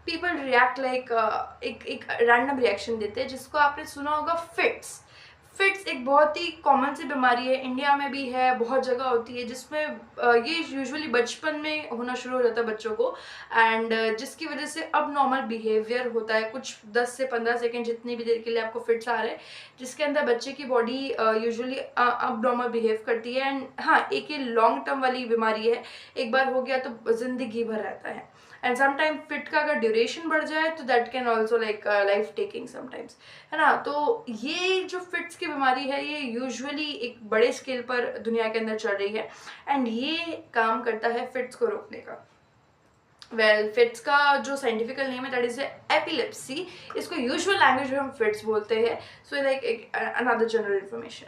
Speaker 1: पीपल रिएक्ट लाइक एक रैंडम रिएक्शन देते हैं, जिसको आपने सुना होगा फिट्स। फिट्स एक बहुत ही कॉमन सी बीमारी है, इंडिया में भी है, बहुत जगह होती है, जिसमें ये यूजुअली बचपन में होना शुरू हो जाता है बच्चों को, एंड जिसकी वजह से अब नॉर्मल बिहेवियर होता है कुछ 10 से 15 सेकेंड जितनी भी देर के लिए आपको फिट्स आ रहे हैं, जिसके अंदर बच्चे की बॉडी यूजुअली अब नॉर्मल बिहेव करती है। एंड हाँ, एक ये लॉन्ग टर्म वाली बीमारी है, एक बार हो गया तो जिंदगी भर रहता है। एंड समटाइम फिट का अगर ड्यूरेशन बढ़ जाए तो that can also like life taking sometimes, है ना। तो ये जो फिट्स की बीमारी है ये यूजुअली एक बड़े स्केल पर दुनिया के अंदर चल रही है, एंड ये काम करता है फिट्स को रोकने का। वेल फिट्स का जो साइंटिफिकल नेम है दैट इज एपिलेप्सी, इसको यूजुअल लैंग्वेज में हम फिट्स बोलते हैं। So like another general information,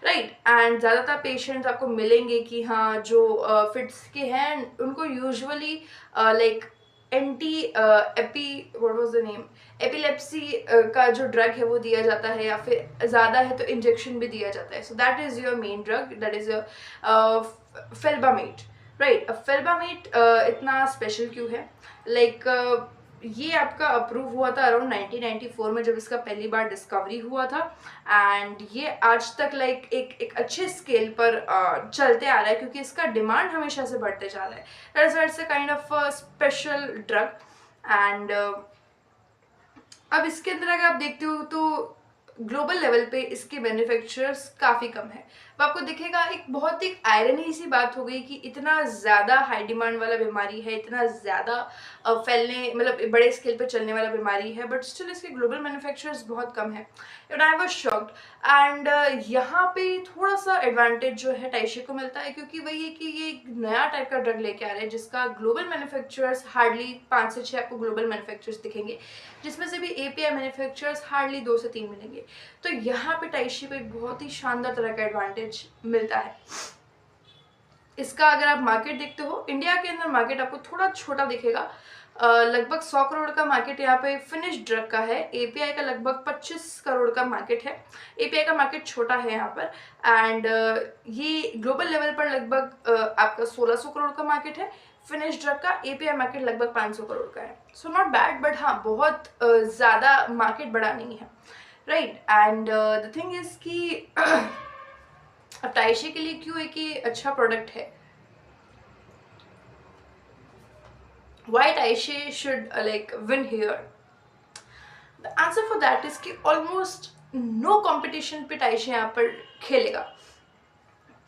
Speaker 1: right. And ज़्यादातर पेशेंट्स आपको मिलेंगे कि हाँ जो फिट्स के हैं उनको usually like anti AP what was the name epilepsy का जो ड्रग है वो दिया जाता है, या फिर ज़्यादा है तो इंजेक्शन भी दिया जाता है। So that is your main drug, that is felbamate, right. अब फेल्बामेट इतना स्पेशल क्यों है, लाइक ये आपका अप्रूव हुआ था अराउंड 1994 में जब इसका पहली बार डिस्कवरी हुआ था, एंड ये आज तक लाइक एक अच्छे स्केल पर चलते आ रहा है क्योंकि इसका डिमांड हमेशा से बढ़ते जा रहा है। That is it's a kind of special drug. And अब इसके अंदर अगर आप देखते हो तो ग्लोबल लेवल पे इसके मैन्युफैक्चरर्स काफ़ी कम है। अब आपको दिखेगा एक बहुत ही आयरनी सी बात हो गई कि इतना ज़्यादा हाई डिमांड वाला बीमारी है, इतना ज़्यादा फैलने मतलब बड़े स्केल पे चलने वाला बीमारी है, बट स्टिल इसके ग्लोबल मैन्युफैक्चरर्स बहुत कम है। And I was shocked. And यहाँ पे थोड़ा सा एडवांटेज जो है टाइशे को मिलता है, क्योंकि वही है कि ये एक नया टाइप का ड्रग लेके आ रहे हैं जिसका ग्लोबल मैन्युफैक्चरर्स हार्डली 5 से 6 आपको ग्लोबल मैन्युफैक्चरर्स दिखेंगे, जिसमें से भी एपीआई मैन्युफैक्चरर्स हार्डली 2 से 3 मिलेंगे। तो यहाँ पे टाइशे को एक बहुत ही शानदार तरह का एडवांटेज मिलता है। इसका अगर आप मार्केट देखते हो, इंडिया के अंदर मार्केट आपको थोड़ा छोटा दिखेगा। लगभग 100 करोड़ का मार्केट यहाँ पे फिनिश ड्रग का है। एपीआई का लगभग 25 करोड़ का मार्केट है। एपीआई का मार्केट छोटा है यहाँ पर। एंड ये ग्लोबल लेवल पर लगभग आपका 1600 करोड़ का मार्केट है। फिनिश ड्रग का एपीआई मार्केट लगभग 500 करोड़ का है। सो नॉट बैड, बट हाँ बहुत ज़्यादा मार्केट बड़ा नहीं है, right. And the thing is कि अब टाइशे के लिए क्यों एक ये अच्छा प्रोडक्ट है, why Taishe should like win here? The answer for that is कि almost no competition पे Taishe यहाँ पर खेलेगा।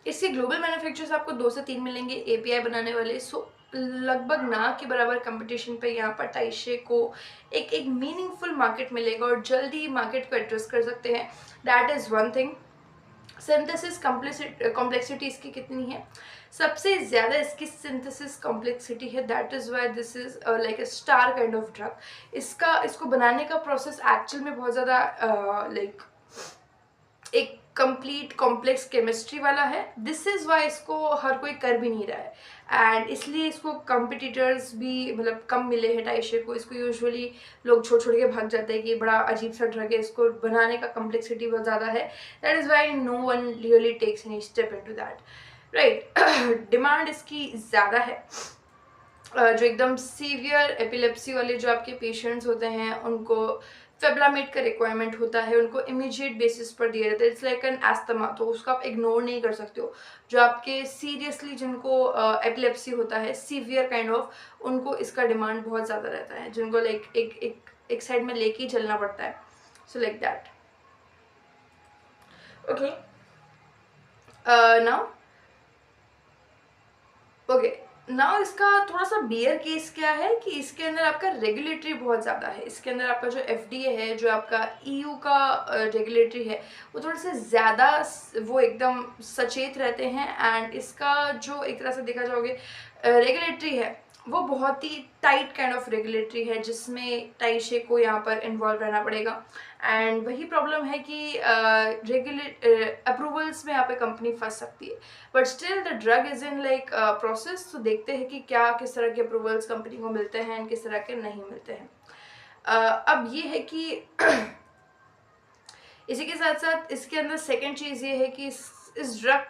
Speaker 1: इसके ग्लोबल मैन्युफैक्चरर्स आपको 2 से 3 मिलेंगे एपीआई बनाने वाले। सो लगभग ना के बराबर कंपटीशन पे यहाँ पर टाइशे को एक मीनिंगफुल मार्केट मिलेगा और जल्दी मार्केट को एड्रेस कर सकते हैं। That is one thing. Synthesis complexity इसकी कितनी है, सबसे ज़्यादा इसकी सिंथेसिस कॉम्प्लेक्सिटी है। That is why this is like a star kind of drug. इसको बनाने का प्रोसेस एक्चुअल में बहुत ज़्यादा लाइक एक कंप्लीट कॉम्प्लेक्स केमिस्ट्री वाला है। दिस इज़ वाई इसको हर कोई कर भी नहीं रहा है, एंड इसलिए इसको कंपिटिटर्स भी मतलब कम मिले हैं टाइशे को। इसको यूजुअली लोग छोड़ छोड़ के भाग जाते हैं कि ये बड़ा अजीब सा ड्रग है, इसको बनाने का कम्प्लेक्सिटी बहुत ज़्यादा है। That is why no one really takes any step into that, right. Demand इसकी ज़्यादा है। जो एकदम सीवियर एपिलेप्सी वाले जो आपके पेशेंट्स होते हैं उनको फेब्लामेट का रिक्वायरमेंट होता है, उनको इमीडिएट बेसिस पर दिया जाता है। इट्स लाइक एन एस्थमा, तो उसको आप इग्नोर नहीं कर सकते हो। जो आपके सीरियसली जिनको एपिलेप्सी होता है सीवियर काइंड ऑफ, उनको इसका डिमांड बहुत ज़्यादा रहता है, जिनको लाइक एक साइड में लेके ही चलना पड़ता है। So like that, okay. Now now इसका थोड़ा सा बियर केस क्या है कि इसके अंदर आपका रेगुलेटरी बहुत ज़्यादा है। इसके अंदर आपका जो एफडीए है, जो आपका ईयू का रेगुलेटरी है, वो थोड़े से ज़्यादा वो एकदम सचेत रहते हैं। एंड इसका जो एक तरह से देखा जाओगे रेगुलेटरी है वो बहुत ही टाइट काइंड ऑफ रेगुलेटरी है, जिसमें टाइशे को यहाँ पर इन्वॉल्व रहना पड़ेगा। एंड वही प्रॉब्लम है कि अप्रूवल्स में यहाँ पे कंपनी फंस सकती है, but still the drug is in like process. तो देखते हैं कि क्या किस तरह के अप्रूवल्स कंपनी को मिलते हैं एंड किस तरह के नहीं मिलते हैं। अब ये है कि इसी के साथ साथ इसके अंदर सेकेंड चीज़ ये है कि इस ड्रग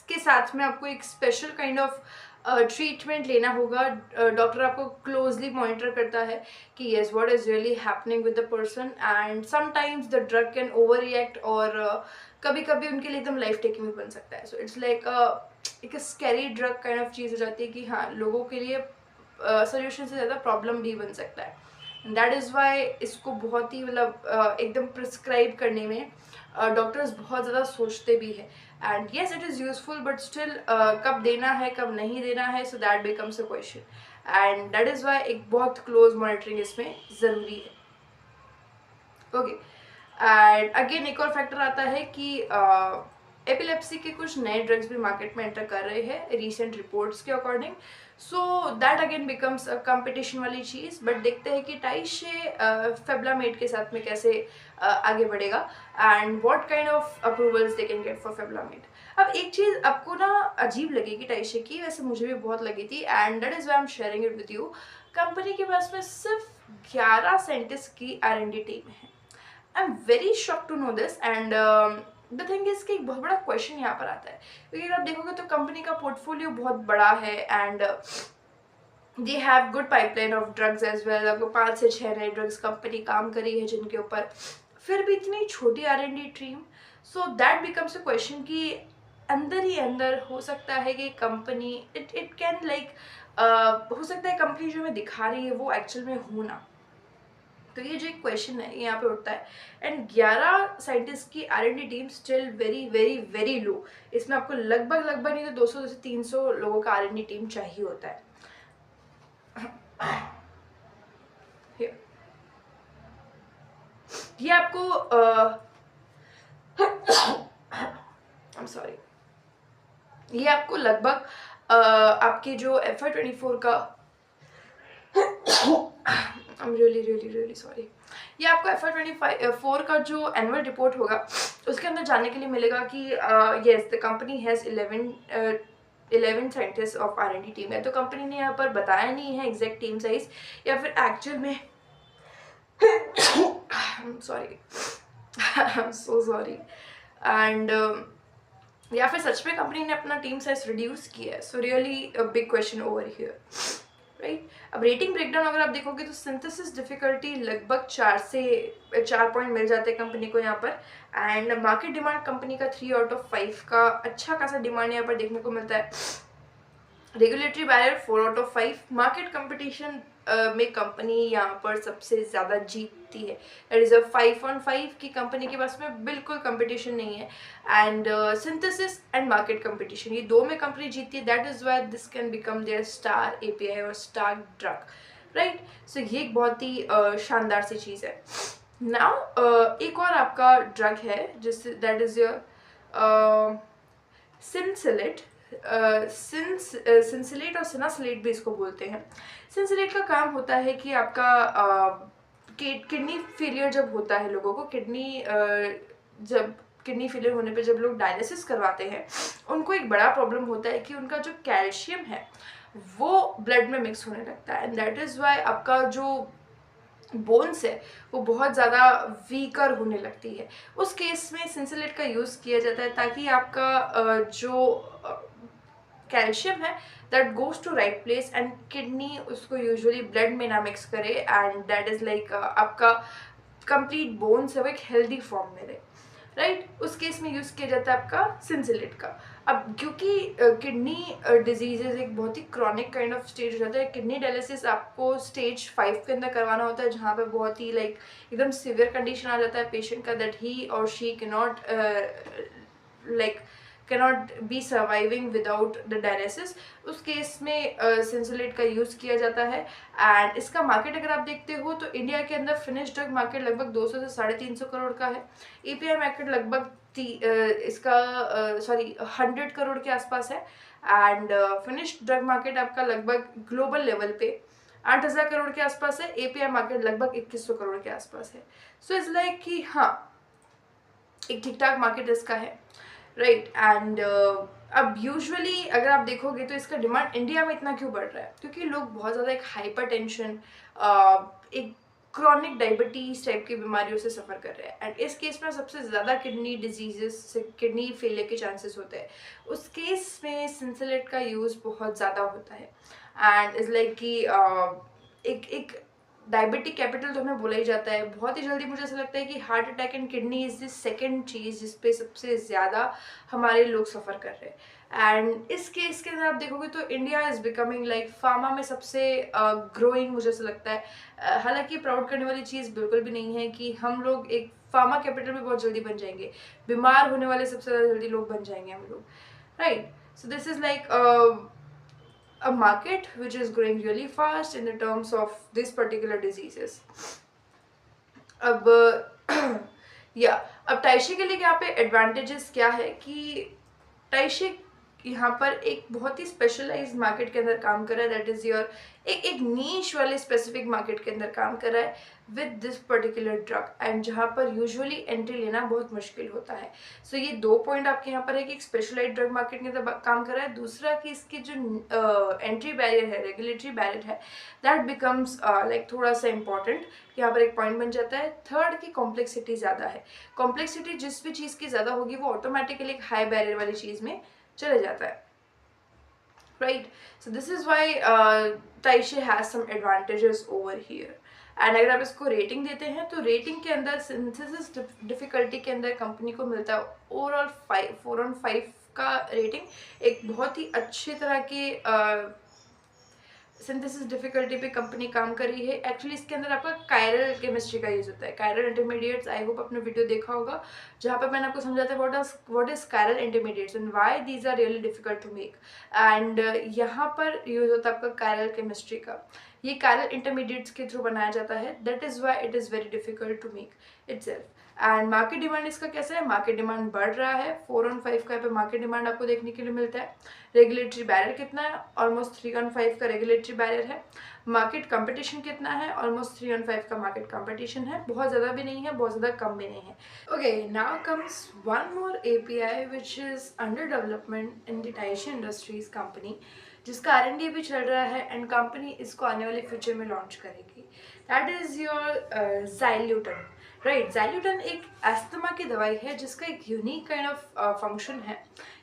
Speaker 1: के साथ में आपको एक स्पेशल काइंड ऑफ ट्रीटमेंट लेना होगा। डॉक्टर आपको क्लोजली मॉनिटर करता है कि yes what is really happening with the person, and sometimes the drug can over react, और कभी कभी उनके लिए एकदम लाइफ टेकिंग भी बन सकता है। सो इट्स लाइक एक स्कैरी ड्रग काइंड ऑफ चीज़ हो जाती है कि हाँ, लोगों के लिए सोल्यूशन से ज़्यादा प्रॉब्लम भी बन सकता है। दैट इज़ वाई इसको बहुत ही मतलब एकदम प्रिस्क्राइब करने में डॉक्टर्स बहुत ज़्यादा सोचते भी हैं। And yes it is useful, but still कब देना है कब नहीं देना है, so that becomes a question. And that is Y एक बहुत क्लोज मॉनिटरिंग इसमें ज़रूरी है, ओके। एंड अगेन एक और फैक्टर आता है कि एपिलेप्सी के कुछ नए ड्रग्स भी मार्केट में एंटर कर रहे हैं रिसेंट रिपोर्ट्स के according. So that again becomes a competition वाली चीज़। बट देखते हैं कि टाइशे फेब्लामेट के साथ में कैसे आगे बढ़ेगा and what kind of approvals they can get for felbamate. अब एक चीज़ आपको ना अजीब लगेगी टाइशे की, वैसे मुझे भी बहुत लगी थी, and that is why I am sharing it with you. Company के पास में सिर्फ 11 साइंटिस्ट की R&D टीम है। I am very shock to know this. And the thing is कि एक बहुत बड़ा क्वेश्चन यहाँ पर आता है, क्योंकि अगर आप देखोगे तो कंपनी का पोर्टफोलियो बहुत बड़ा है and they have good pipeline of drugs as well. आपको 5 से 6 नए ड्रग्स कंपनी काम करी है जिनके ऊपर, फिर भी इतनी छोटी R&D team. So that becomes a question कि अंदर ही अंदर हो सकता है कि कंपनी इट कैन लाइक हो सकता है कंपनी जो हमें दिखा रही है वो एक्चुअल में हो ना। तो ये जो एक क्वेश्चन है यहाँ पे उठता है। एंड 11 साइंटिस्ट की R&D team still very very very low. इसमें आपको लगभग लगभग नहीं तो 200 से 300 लोगों का R&D टीम चाहिए होता है। ये आपको आई एम सॉरी, ये आपको लगभग आपके जो FY24 का I am really really really sorry, ये आपको FY24 का जो एनुअल रिपोर्ट होगा उसके अंदर जानने के लिए मिलेगा कि yes the company has 11 scientist of R&D team है। तो कंपनी ने यहाँ पर बताया नहीं है एग्जैक्ट टीम साइज या फिर एक्चुअल में sorry I am so sorry and या फिर सच में कंपनी ने अपना टीम साइज रिड्यूस किया है। So really big question over here, right. अब रेटिंग ब्रेकडाउन अगर आप देखोगे तो सिंथेसिस डिफिकल्टी लगभग 4 पॉइंट मिल जाते हैं कंपनी को यहाँ पर। एंड मार्केट डिमांड कंपनी का 3 आउट ऑफ 5 का अच्छा खासा डिमांड यहाँ पर देखने को मिलता है। Regulatory barrier 4 out of 5। Market competition में कंपनी यहाँ पर सबसे ज़्यादा जीतती है। दैट इज़ अ 5 on 5 की कंपनी के पास में बिल्कुल कंपटीशन नहीं है। And synthesis and market competition ये दो में कंपनी जीतती है। That is why this can become there star API और स्टार ड्रग, राइट। सो ये एक बहुत ही शानदार सी चीज़ है। नाउ एक और आपका ड्रग है जिससे दैट इज़ योर सिनसिलेट। सिंसिलेट और सिनासिलेट भी इसको बोलते हैं। सिंसिलेट का काम होता है कि आपका किडनी फेलियर जब होता है लोगों को, जब किडनी फेलियर होने पे जब लोग डायलिसिस करवाते हैं उनको एक बड़ा प्रॉब्लम होता है कि उनका जो कैल्शियम है वो ब्लड में मिक्स होने लगता है। एंड दैट इज़ वाई आपका जो बोन्स है वो बहुत ज़्यादा वीकर होने लगती है। उस केस में सिंसिलेट का यूज़ किया जाता है ताकि आपका जो कैल्शियम है that goes to right place and kidney उसको यूजुअली ब्लड में ना मिक्स करे एंड दैट इज़ लाइक आपका कंप्लीट बोन्स है वो एक हेल्दी फॉर्म में रहे, राइट। उस केस में यूज़ किया जाता है आपका सिंसिलेट का। अब क्योंकि किडनी डिजीजेज एक बहुत ही क्रॉनिक काइंड ऑफ स्टेज हो जाता है। किडनी डायलिसिस आपको स्टेज 5 के अंदर करवाना होता है जहाँ पे बहुत ही लाइक एकदम सीवियर कंडीशन आ जाता है पेशेंट का, दैट ही और she cannot be surviving without the dialysis। उस केस में सिंसुलेट का यूज़ किया जाता है। एंड इसका मार्केट अगर आप देखते हो तो इंडिया के अंदर फिनिश ड्रग मार्केट लगभग 200 से 350 करोड़ का है। API मार्केट लगभग 100 करोड़ के आसपास है। एंड फिनिश ड्रग मार्केट आपका लगभग ग्लोबल लेवल पे 8,000 करोड़ के आसपास है। API मार्केट लगभग 2100 करोड़ के आसपास है। सो इट्स लाइक कि हाँ एक ठीक ठाक मार्केट इसका है, राइट। एंड अब यूजुअली अगर आप देखोगे तो इसका डिमांड इंडिया में इतना क्यों बढ़ रहा है, क्योंकि लोग बहुत ज़्यादा एक हाइपरटेंशन एक क्रॉनिक डायबिटीज़ टाइप की बीमारियों से सफ़र कर रहे हैं। एंड इस केस में सबसे ज़्यादा किडनी डिजीजेस से किडनी फेलियर के चांसेस होते हैं। उस केस में सिंसिलेट का यूज़ बहुत ज़्यादा होता है। एंड इज़ लाइक कि एक डायबिटिक कैपिटल तो हमें बोला ही जाता है। बहुत ही जल्दी मुझे ऐसा लगता है कि heart attack and kidney is the second चीज़ जिस पे सबसे ज़्यादा हमारे लोग सफ़र कर रहे हैं। एंड इस केस के अंदर आप देखोगे तो India is becoming like pharma में सबसे ग्रोइंग मुझे ऐसा लगता है। हालांकि प्राउड करने वाली चीज़ बिल्कुल भी नहीं है कि हम लोग एक फार्मा कैपिटल में बहुत जल्दी बन जाएंगे। बीमार होने वाले सबसे ज़्यादा जल्दी लोग बन जाएंगे हम लोग, right. So this is like a market which is growing really fast in the terms of these particular diseases। अब अब टाइशे के लिए यहाँ पे एडवांटेजेस क्या है कि टाइशे यहाँ पर एक बहुत ही स्पेशलाइज्ड मार्केट के अंदर काम कर रहा है। दैट इज़ योर एक नीश वाले स्पेसिफिक मार्केट के अंदर काम कर रहा है with this particular drug. And जहाँ पर यूजुअली एंट्री लेना बहुत मुश्किल होता है। सो ये 2 पॉइंट आपके यहाँ पर है कि एक स्पेशलाइज्ड ड्रग मार्केट के अंदर काम कर रहा है। दूसरा कि इसकी जो एंट्री बैरियर है, रेगुलेटरी बैरियर है, दैट बिकम्स लाइक थोड़ा सा इंपॉर्टेंट, यहाँ पर एक पॉइंट बन जाता है। थर्ड की कॉम्प्लेक्सिटी ज़्यादा है। कॉम्प्लेक्सिटी जिस भी चीज़ की ज़्यादा होगी वो ऑटोमेटिकली एक हाई बैरियर वाली चीज़ में चले जाता है, right. So this is why Tyche has some advantages over here. And अगर आप इसको रेटिंग देते हैं तो रेटिंग के अंदर सिंथेसिस डिफ़िकल्टी के अंदर कंपनी को मिलता है ओवरऑल 4 on 5 का रेटिंग। एक बहुत ही अच्छी तरह के सिंथेसिस डिफिकल्टी पे कंपनी काम कर रही है। एक्चुअली इसके अंदर आपका कायरल केमिस्ट्री का यूज होता है, कायरल इंटरमीडिएट्स। आई होप आपने वीडियो देखा होगा जहाँ पर मैंने आपको समझाता है what is chiral intermediates and why these are really difficult to make. And यहाँ पर यूज होता है आपका कायरल केमिस्ट्री का। ये कायरल इंटरमीडिएट्स के थ्रू बनाया जाता है, that is why it is very difficult to make itself. And market demand इसका कैसा है, मार्केट डिमांड बढ़ रहा है, 4 on 5 का यहाँ पे मार्केट डिमांड आपको देखने के लिए मिलता है। रेगुलेटरी बैरियर कितना है, ऑलमोस्ट 3 on 5 का रेगुलेटरी बैरियर है। मार्केट कंपटीशन कितना है, ऑलमोस्ट 3 on 5 का मार्केट कंपटीशन है, बहुत ज़्यादा भी नहीं है, बहुत ज़्यादा कम भी नहीं है। Okay, now comes one more API which is under development in the Tyche Industries company, जिसका R&D भी चल रहा है एंड कंपनी इसको आने वाले फ्यूचर में लॉन्च करेगी। That is your zileuton. Right, zileuton एक एस्थमा की दवाई है जिसका एक यूनिक काइंड ऑफ फंक्शन है।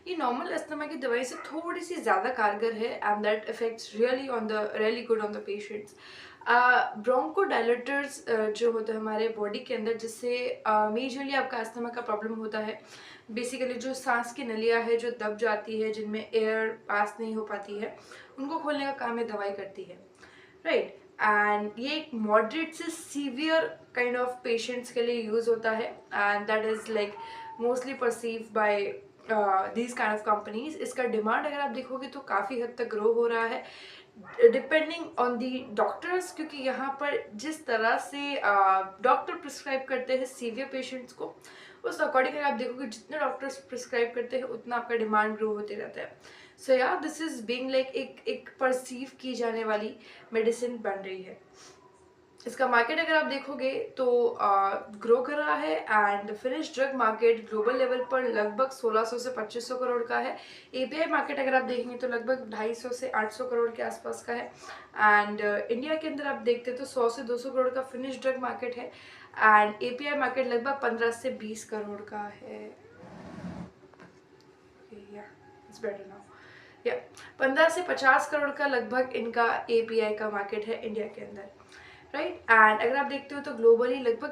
Speaker 1: ये नॉर्मल एस्थमा की दवाई से थोड़ी सी ज़्यादा कारगर है and that effects really good on the patients. Bronchodilators जो होते हैं हमारे बॉडी के अंदर, जिससे मेजरली आपका एस्थमा का प्रॉब्लम होता है। बेसिकली जो सांस की नलियाँ है जो दब जाती है, जिनमें एयर पास नहीं हो पाती है, उनको खोलने का काम ये दवाई करती है। राइट, एंड ये एक मॉडरेट से सीवियर काइंड ऑफ पेशेंट्स के लिए यूज़ होता है and that is like mostly perceive by these kind of companies. इसका डिमांड अगर आप देखोगे तो काफ़ी हद तक ग्रो हो रहा है डिपेंडिंग ऑन दी डॉक्टर्स, क्योंकि यहाँ पर जिस तरह से डॉक्टर प्रिस्क्राइब करते हैं सीवियर पेशेंट्स को, उस अकॉर्डिंग अगर आप देखोगे जितने डॉक्टर्स प्रिस्क्राइब करते हैं उतना आपका डिमांड ग्रो होते रहता है। सो या दिस इज़ बीइंग लाइक एक परसीव की जाने वाली मेडिसिन बन रही है। इसका मार्केट अगर आप देखोगे तो ग्रो कर रहा है and finish drug market global level पर लगभग 1600 से 2500 करोड़ का है। API मार्केट अगर आप देखेंगे तो लगभग 250 से 800 करोड़ के आसपास का है। एंड इंडिया के अंदर आप देखते हैं तो 100 से 200 करोड़ का फिनिश ड्रग मार्केट है एंड API मार्केट लगभग 15 से 20 करोड़ का है। It's better now. या 15 से 50 करोड़ का लगभग इनका API का मार्केट है इंडिया के अंदर। राइट, एंड अगर आप देखते हो तो ग्लोबली लगभग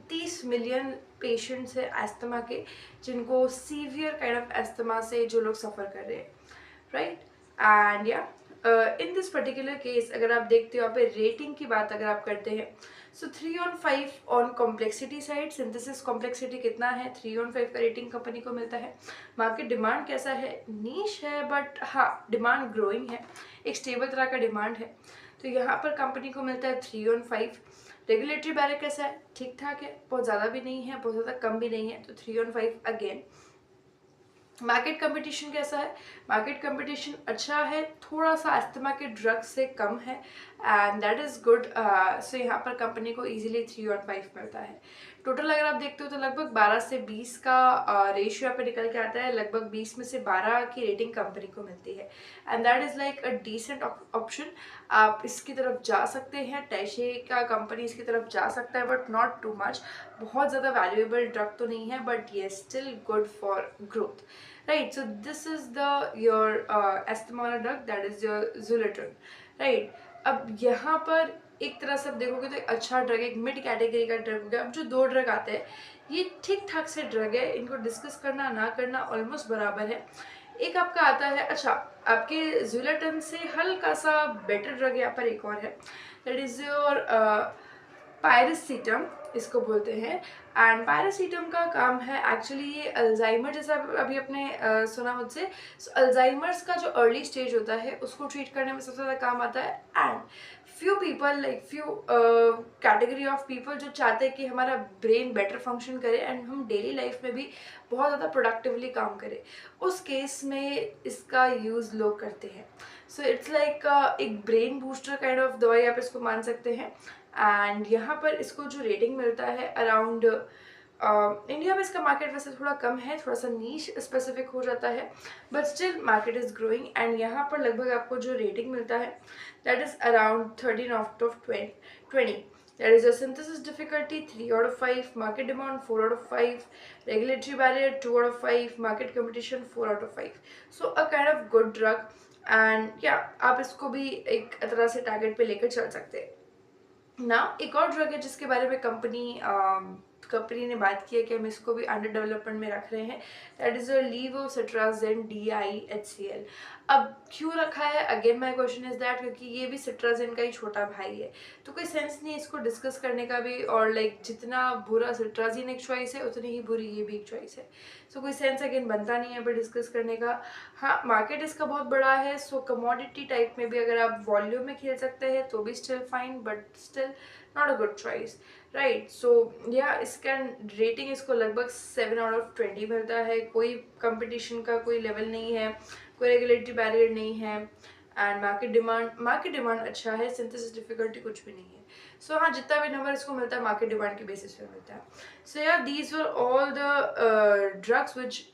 Speaker 1: 30 मिलियन पेशेंट्स है एस्थमा के, जिनको सीवियर काइंड ऑफ एस्थमा से जो लोग सफ़र कर रहे हैं। राइट, एंड या इन दिस पर्टिकुलर केस अगर आप देखते हो यहाँ पे रेटिंग की बात अगर आप करते हैं, सो 3 on 5 on complexity side, synthesis complexity कितना है, 3 on 5 का रेटिंग कंपनी को मिलता है। मार्केट डिमांड कैसा है, नीश है बट हाँ डिमांड ग्रोइंग है, एक स्टेबल तरह का डिमांड है, तो यहाँ पर कंपनी को मिलता है 3 on 5। रेगुलेटरी बैरियर कैसा है, ठीक ठाक है, बहुत ज़्यादा भी नहीं है, बहुत ज़्यादा कम भी नहीं है, तो 3 on 5 अगेन। मार्केट कंपटीशन कैसा है, मार्केट कंपटीशन अच्छा है, थोड़ा सा अस्थमा के ड्रग्स से कम है एंड दैट इज़ गुड। सो यहाँ पर कंपनी को इजीली 3 on 5 मिलता है। टोटल अगर आप देखते हो तो लगभग 12 से 20 का रेशियो यहाँ पे निकल के आता है, लगभग 20 में से 12 की रेटिंग कंपनी को मिलती है and that is like a decent option. आप इसकी तरफ जा सकते हैं, टैशे का कंपनी इसकी तरफ जा सकता है बट नॉट टू मच। बहुत ज़्यादा वैल्यूएबल ड्रग तो नहीं है बट ये still good for growth. Right, so this is the your asthma वाला drug, that is your zileuton. Right, अब यहाँ पर एक तरह से आप देखोगे तो एक अच्छा ड्रग है, एक मिड कैटेगरी का ड्रग हो गया। अब जो दो ड्रग आते हैं ये ठीक ठाक से ड्रग है, इनको डिस्कस करना ना करना ऑलमोस्ट बराबर है। एक आपका आता है, अच्छा आपके ज़ुलेट्रॉन से हल्का सा बेटर ड्रग यहाँ पर एक और है, दैट इज योर पायरेसिटम इसको बोलते हैं। एंड पायरेसिटम का काम है एक्चुअली ये अल्जाइमर, जैसा अभी आपने सुना मुझसे, अल्जाइमर्स का जो अर्ली स्टेज होता है उसको ट्रीट करने में सबसे ज़्यादा काम आता है। And few people like few category of people जो चाहते हैं कि हमारा ब्रेन बेटर फंक्शन करे एंड हम डेली लाइफ में भी बहुत ज़्यादा प्रोडक्टिवली काम करें, उस केस में इसका यूज़ लोग करते हैं। सो इट्स लाइक एक ब्रेन बूस्टर काइंड ऑफ दवाई आप इसको मान सकते हैं। एंड यहाँ पर इसको जो रेटिंग मिलता है अराउंड इंडिया में इसका मार्केट वैसे थोड़ा कम है, थोड़ा सा नीश स्पेसिफिक हो जाता है but still market is growing. And यहाँ पर लगभग आपको जो रेटिंग मिलता है that is around 13/20। That is a synthesis difficulty 3/5, market demand 4/5, regulatory barrier 2/5, market competition 4/5. So a kind of good drug and yeah, आप इसको भी एक तरह से टारगेट पे लेकर चल सकते हैं ना। एक और ड्रग है जिसके बारे में कंपनी कंपनी ने बात की है कि हम इसको भी अंडर डेवलपमेंट में रख रहे हैं, दैट इज़ लीवोसिट्राजिन DIHCl। अब क्यों रखा है, again my question is that, क्योंकि ये भी सिट्राजिन का ही छोटा भाई है, तो कोई सेंस नहीं है इसको डिस्कस करने का भी। और लाइक जितना बुरा सिट्राजिन एक चॉइस है उतनी ही बुरी ये भी एक चॉइस है, सो कोई सेंस अगेन बनता नहीं है पर डिस्कस करने का। हाँ, मार्केट इसका बहुत बड़ा है, सो कमोडिटी टाइप में भी अगर आप वॉल्यूम में खेल सकते हैं तो भी still fine, but still not a good choice, right. So yeah इसका रेटिंग इसको लगभग 7/20 मिलता है। कोई कंपटीशन का कोई लेवल नहीं है, कोई रेगुलेटरी बैरियर नहीं है, एंड मार्केट डिमांड अच्छा है, सिंथेसिस डिफिकल्टी कुछ भी नहीं है। सो हाँ, जितना भी नंबर इसको मिलता है मार्केट डिमांड के बेसिस पे मिलता है। So yeah these were all the drugs which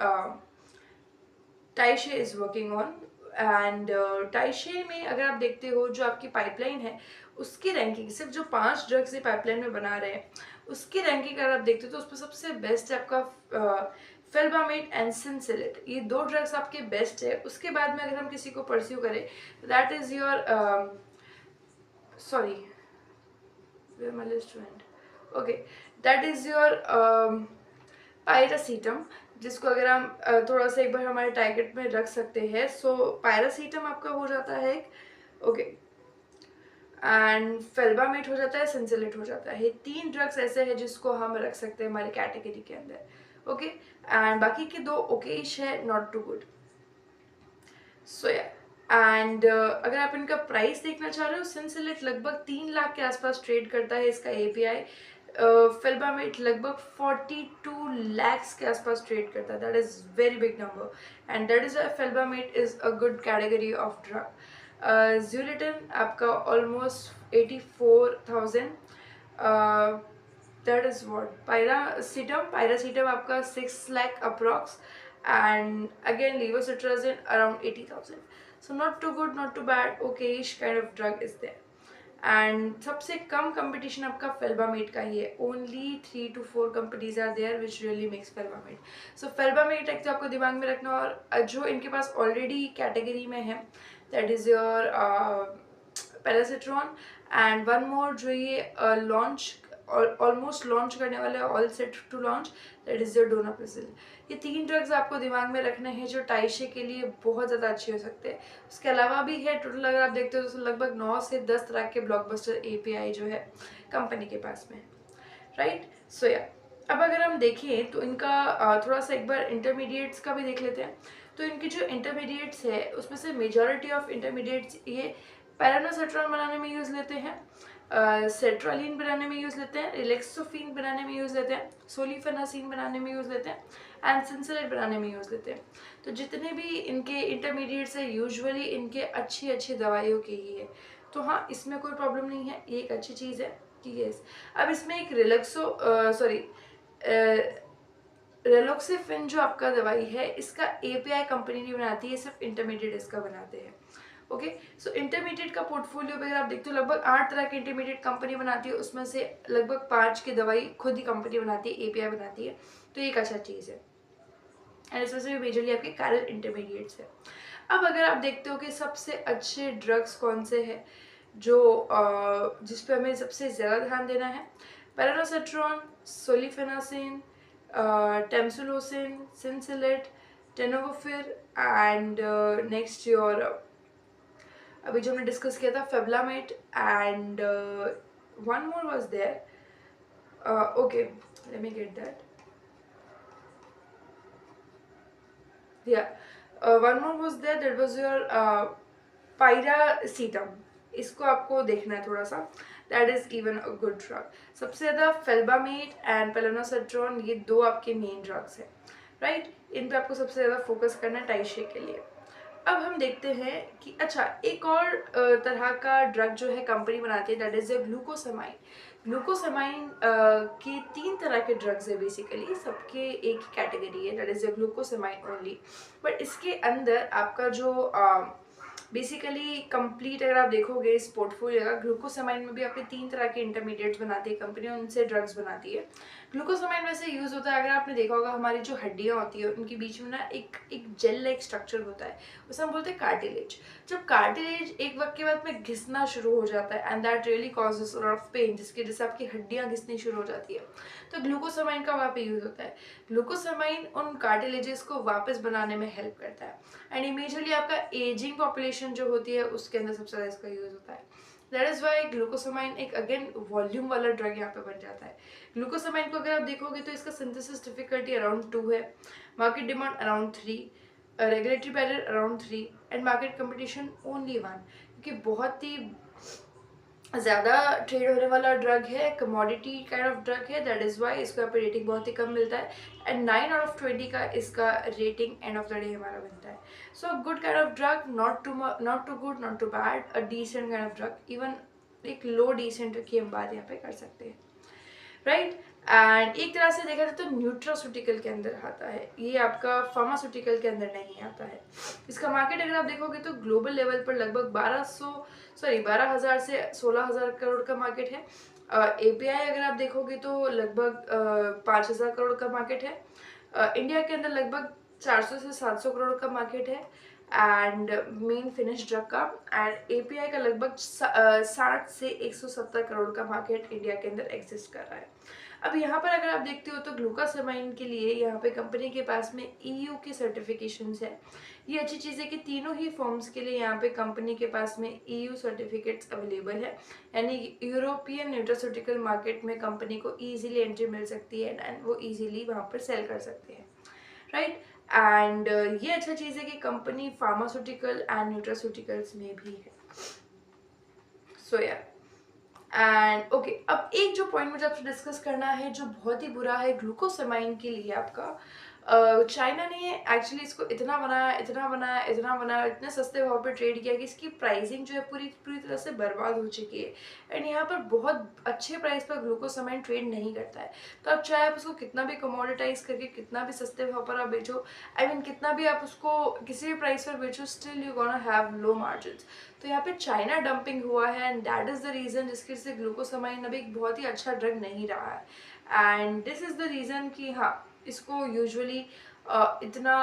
Speaker 1: Tyche is working on. And Tyche में अगर आप देखते हो जो आपकी पाइपलाइन है उसकी रैंकिंग, सिर्फ जो 5 ड्रग्स ये पाइपलाइन में बना रहे हैं उसकी रैंकिंग अगर आप देखते हो तो उसमें सबसे बेस्ट है आपका फेल्बामेट एंड सिनसिलेट। ये 2 ड्रग्स आपके बेस्ट है। उसके बाद में अगर हम किसी को परस्यू करें तो that is your sorry where my list went, okay, that is your पायरासीटम, जिसको अगर हम थोड़ा सा एक बार हमारे टारगेट में रख सकते हैं। सो पायरासीटम आपका हो जाता है एक, ओके, एंड फेल्बामेट हो जाता है, सिंसिलेट हो जाता है। 3 ड्रग्स ऐसे हैं जिसको हम रख सकते हैं हमारे कैटेगरी के अंदर, ओके। एंड बाकी के 2 ओकेश है, नॉट टू गुड। सो या एंड अगर आप इनका प्राइस देखना चाह रहे हो, सिंसिलेट लगभग 3 लाख के आसपास ट्रेड करता है इसका API। फेल्बामेट लगभग 42 lakhs के आसपास ट्रेड करता है, that is very big number, and that is felbamate is a good category of drug. Zileuton आपका almost 84,000, that is what. Piracetam आपका 6 lakh approx, and again levocetirizine around 80,000। So not too good, not too bad, okayish kind of drug is there. And सबसे कम कंपटीशन आपका फेल्बामेट का ही है, only 3 to 4 companies are there which really makes felbamate. सो फेल्बामेट एक तो आपको दिमाग में रखना, और जो इनके पास ऑलरेडी कैटेगरी में है that is your palonosetron, and one more जो ये लॉन्च ऑलमोस्ट लॉन्च करने वाले, all set to launch, that is your donepezil. ये 3 ड्रग्स आपको दिमाग में रखने हैं जो टाइशे के लिए बहुत ज़्यादा अच्छे हो सकते हैं। उसके अलावा भी है, टोटल अगर आप देखते हो तो लगभग 9 से 10 तरह के ब्लॉकबस्टर API जो है कंपनी के पास में, राइट। सो या अब अगर हम देखें तो इनका थोड़ा सा एक बार इंटरमीडिएट्स का भी देख लेते हैं। तो इनके जो इंटरमीडिएट्स है उसमें से मेजॉरिटी ऑफ इंटरमीडिएट्स ये पैरानोसेट्रॉन बनाने में यूज़ लेते हैं, सेट्रालिन बनाने में यूज़ लेते हैं, रिलैक्सोफिन बनाने में यूज़ लेते हैं, सोलिफेनासिन बनाने में यूज़ लेते हैं, एंड सिंसिलेट बनाने में यूज़ लेते हैं। तो जितने भी इनके इंटरमीडिएट्स है यूजुअली इनके अच्छी अच्छी दवाइयों के ही है। तो हाँ, इसमें कोई प्रॉब्लम नहीं है, ये एक अच्छी चीज़ है कि यस। अब इसमें एक रेलोक्सिफिन जो आपका दवाई है इसका API कंपनी नहीं बनाती है, सिर्फ इंटरमीडिएट इसका बनाते हैं, ओके। सो इंटरमीडिएट का पोर्टफोलियो अगर आप देखते हो लगभग 8 तरह के इंटरमीडिएट कंपनी बनाती है, उसमें से लगभग 5 की दवाई खुद ही कंपनी बनाती है, API बनाती है, तो एक अच्छा चीज़ है। एंड इसमें से मेजरली आपके कैरल इंटरमीडिएट्स है। अब अगर आप देखते हो कि सबसे अच्छे ड्रग्स कौन से हैं जो जिस पे हमें सबसे ज़्यादा ध्यान देना है, palonosetron, solifenacin, tamsulosin, cinacalcet, tenofovir, and next your अभी जो हमने डिस्कस किया था felbamate, and one more was there, okay, let me get that, one more was there, that was your piracetam. इसको आपको देखना है थोड़ा सा, that is even a good drug. सबसे ज़्यादा फेल्बामेट एंड पेलोनासेट्रॉन, ये 2 आपके मेन ड्रग्स हैं, राइट। इन पे आपको सबसे ज़्यादा फोकस करना है टाइशे के लिए। अब हम देखते हैं कि अच्छा एक और तरह का ड्रग जो है कंपनी बनाती है, that is a glucosamine. Glucosamine के 3 तरह के ड्रग्स है बेसिकली, सबके एक ही कैटेगरी है, that is a glucosamine only. But इसके अंदर आपका जो बेसिकली कंप्लीट अगर आप देखोगे इस पोर्टफोलियो का, ग्लूकोसामाइन में भी आपके 3 तरह के इंटरमीडिएट्स बनाती है कंपनी, उनसे ड्रग्स बनाती है। ग्लूकोसामाइन वैसे यूज़ होता है, अगर आपने देखा होगा हमारी जो हड्डियाँ होती है उनके बीच में ना एक एक जेल लाइक स्ट्रक्चर होता है, उसे हम बोलते हैं कार्टिलेज। जब कार्टिलेज एक वक्त के बाद में घिसना शुरू हो जाता है and that really causes lot of pain, जिसकी वजह से आपकी हड्डियाँ घिसनी शुरू हो जाती है, तो ग्लूकोसामाइन का वहाँ पे यूज़ होता है। ग्लूकोसामाइन उन कार्टिलेजेस को वापस बनाने में हेल्प करता है एंड इमीजियटली आपका एजिंग पॉपुलेशन जो होती है उसके अंदर सबसे ज़्यादा इसका यूज़ होता है। दैट इज़ वाई ग्लूकोसामाइन एक अगेन वॉल्यूम वाला ड्रग यहाँ पे बन जाता है। ग्लूकोसामाइन को अगर आप देखोगे तो इसका सिंथेसिस डिफिकल्टी अराउंड 2 है, market demand around 3, regulatory barrier around 3 and market competition only 1, क्योंकि बहुत ही ज़्यादा ट्रेड होने वाला ड्रग है, कमोडिटी काइंड ऑफ ड्रग है, दैट इज़ वाई इसको यहाँ पे रेटिंग बहुत ही कम मिलता है एंड 9 आउट ऑफ 20 का इसका rating end of the day हमारा बनता है। So good kind of drug, not too good, not too bad, a decent kind of drug, even एक लो डिसेंट की हम बात यहाँ पे कर सकते हैं, राइट। एंड एक तरह से देखा जाए तो न्यूट्रास्यूटिकल के अंदर आता है, ये आपका फार्मास्यूटिकल के अंदर नहीं आता है। इसका मार्केट अगर आप देखोगे तो ग्लोबल लेवल पर लगभग 12,000 से 16,000 करोड़ का मार्केट है। एपीआई अगर आप देखोगे तो लगभग 5,000 करोड़ का मार्केट है। इंडिया के अंदर लगभग 400 से 700 करोड़ का मार्केट है एंड मेन फिनिश ड्रग का, एंड एपीआई का लगभग 60 से 170 करोड़ का मार्केट इंडिया के अंदर एग्जिस्ट कर रहा है। अब यहाँ पर अगर आप देखते हो तो ग्लूकोसामाइन के लिए यहाँ पे कंपनी के पास में ईयू की सर्टिफिकेशंस है। ये अच्छी चीज़ है कि तीनों ही फॉर्म्स के लिए यहाँ पे कंपनी के पास में ईयू सर्टिफिकेट्स अवेलेबल है, यानी यूरोपियन न्यूट्रास्यूटिकल मार्केट में कंपनी को ईजिली एंट्री मिल सकती है एंड वो ईजिली वहाँ पर सेल कर सकते हैं, राइट। एंड ये अच्छा चीज़ है कि कंपनी फार्मास्यूटिकल एंड न्यूट्रास्यूटिकल्स में भी है। सो या एंड ओके, अब एक जो पॉइंट मुझे आपसे डिस्कस करना है जो बहुत ही बुरा है ग्लूकोसामाइन के लिए आपका, चाइना ने एक्चुअली इसको इतना बनाया, इतना बनाया, इतना बनाया, इतने सस्ते भाव पे ट्रेड किया कि इसकी प्राइसिंग जो है पूरी पूरी तरह से बर्बाद हो चुकी है एंड यहाँ पर बहुत अच्छे प्राइस पर ग्लूकोसामाइन ट्रेड नहीं करता है। तो आप चाहे आप उसको कितना भी कमोडिटाइज करके कितना भी सस्ते भाव पर आप बेचो, आई मीन कितना भी आप उसको किसी भी प्राइस पर बेचो, still you gonna have low margin. तो यहाँ पे चाइना डंपिंग हुआ है and that is the reason जिसकी वजह से ग्लूकोसामाइन अभी एक बहुत ही अच्छा ड्रग नहीं रहा है and this is the reason कि हाँ इसको यूजुअली इतना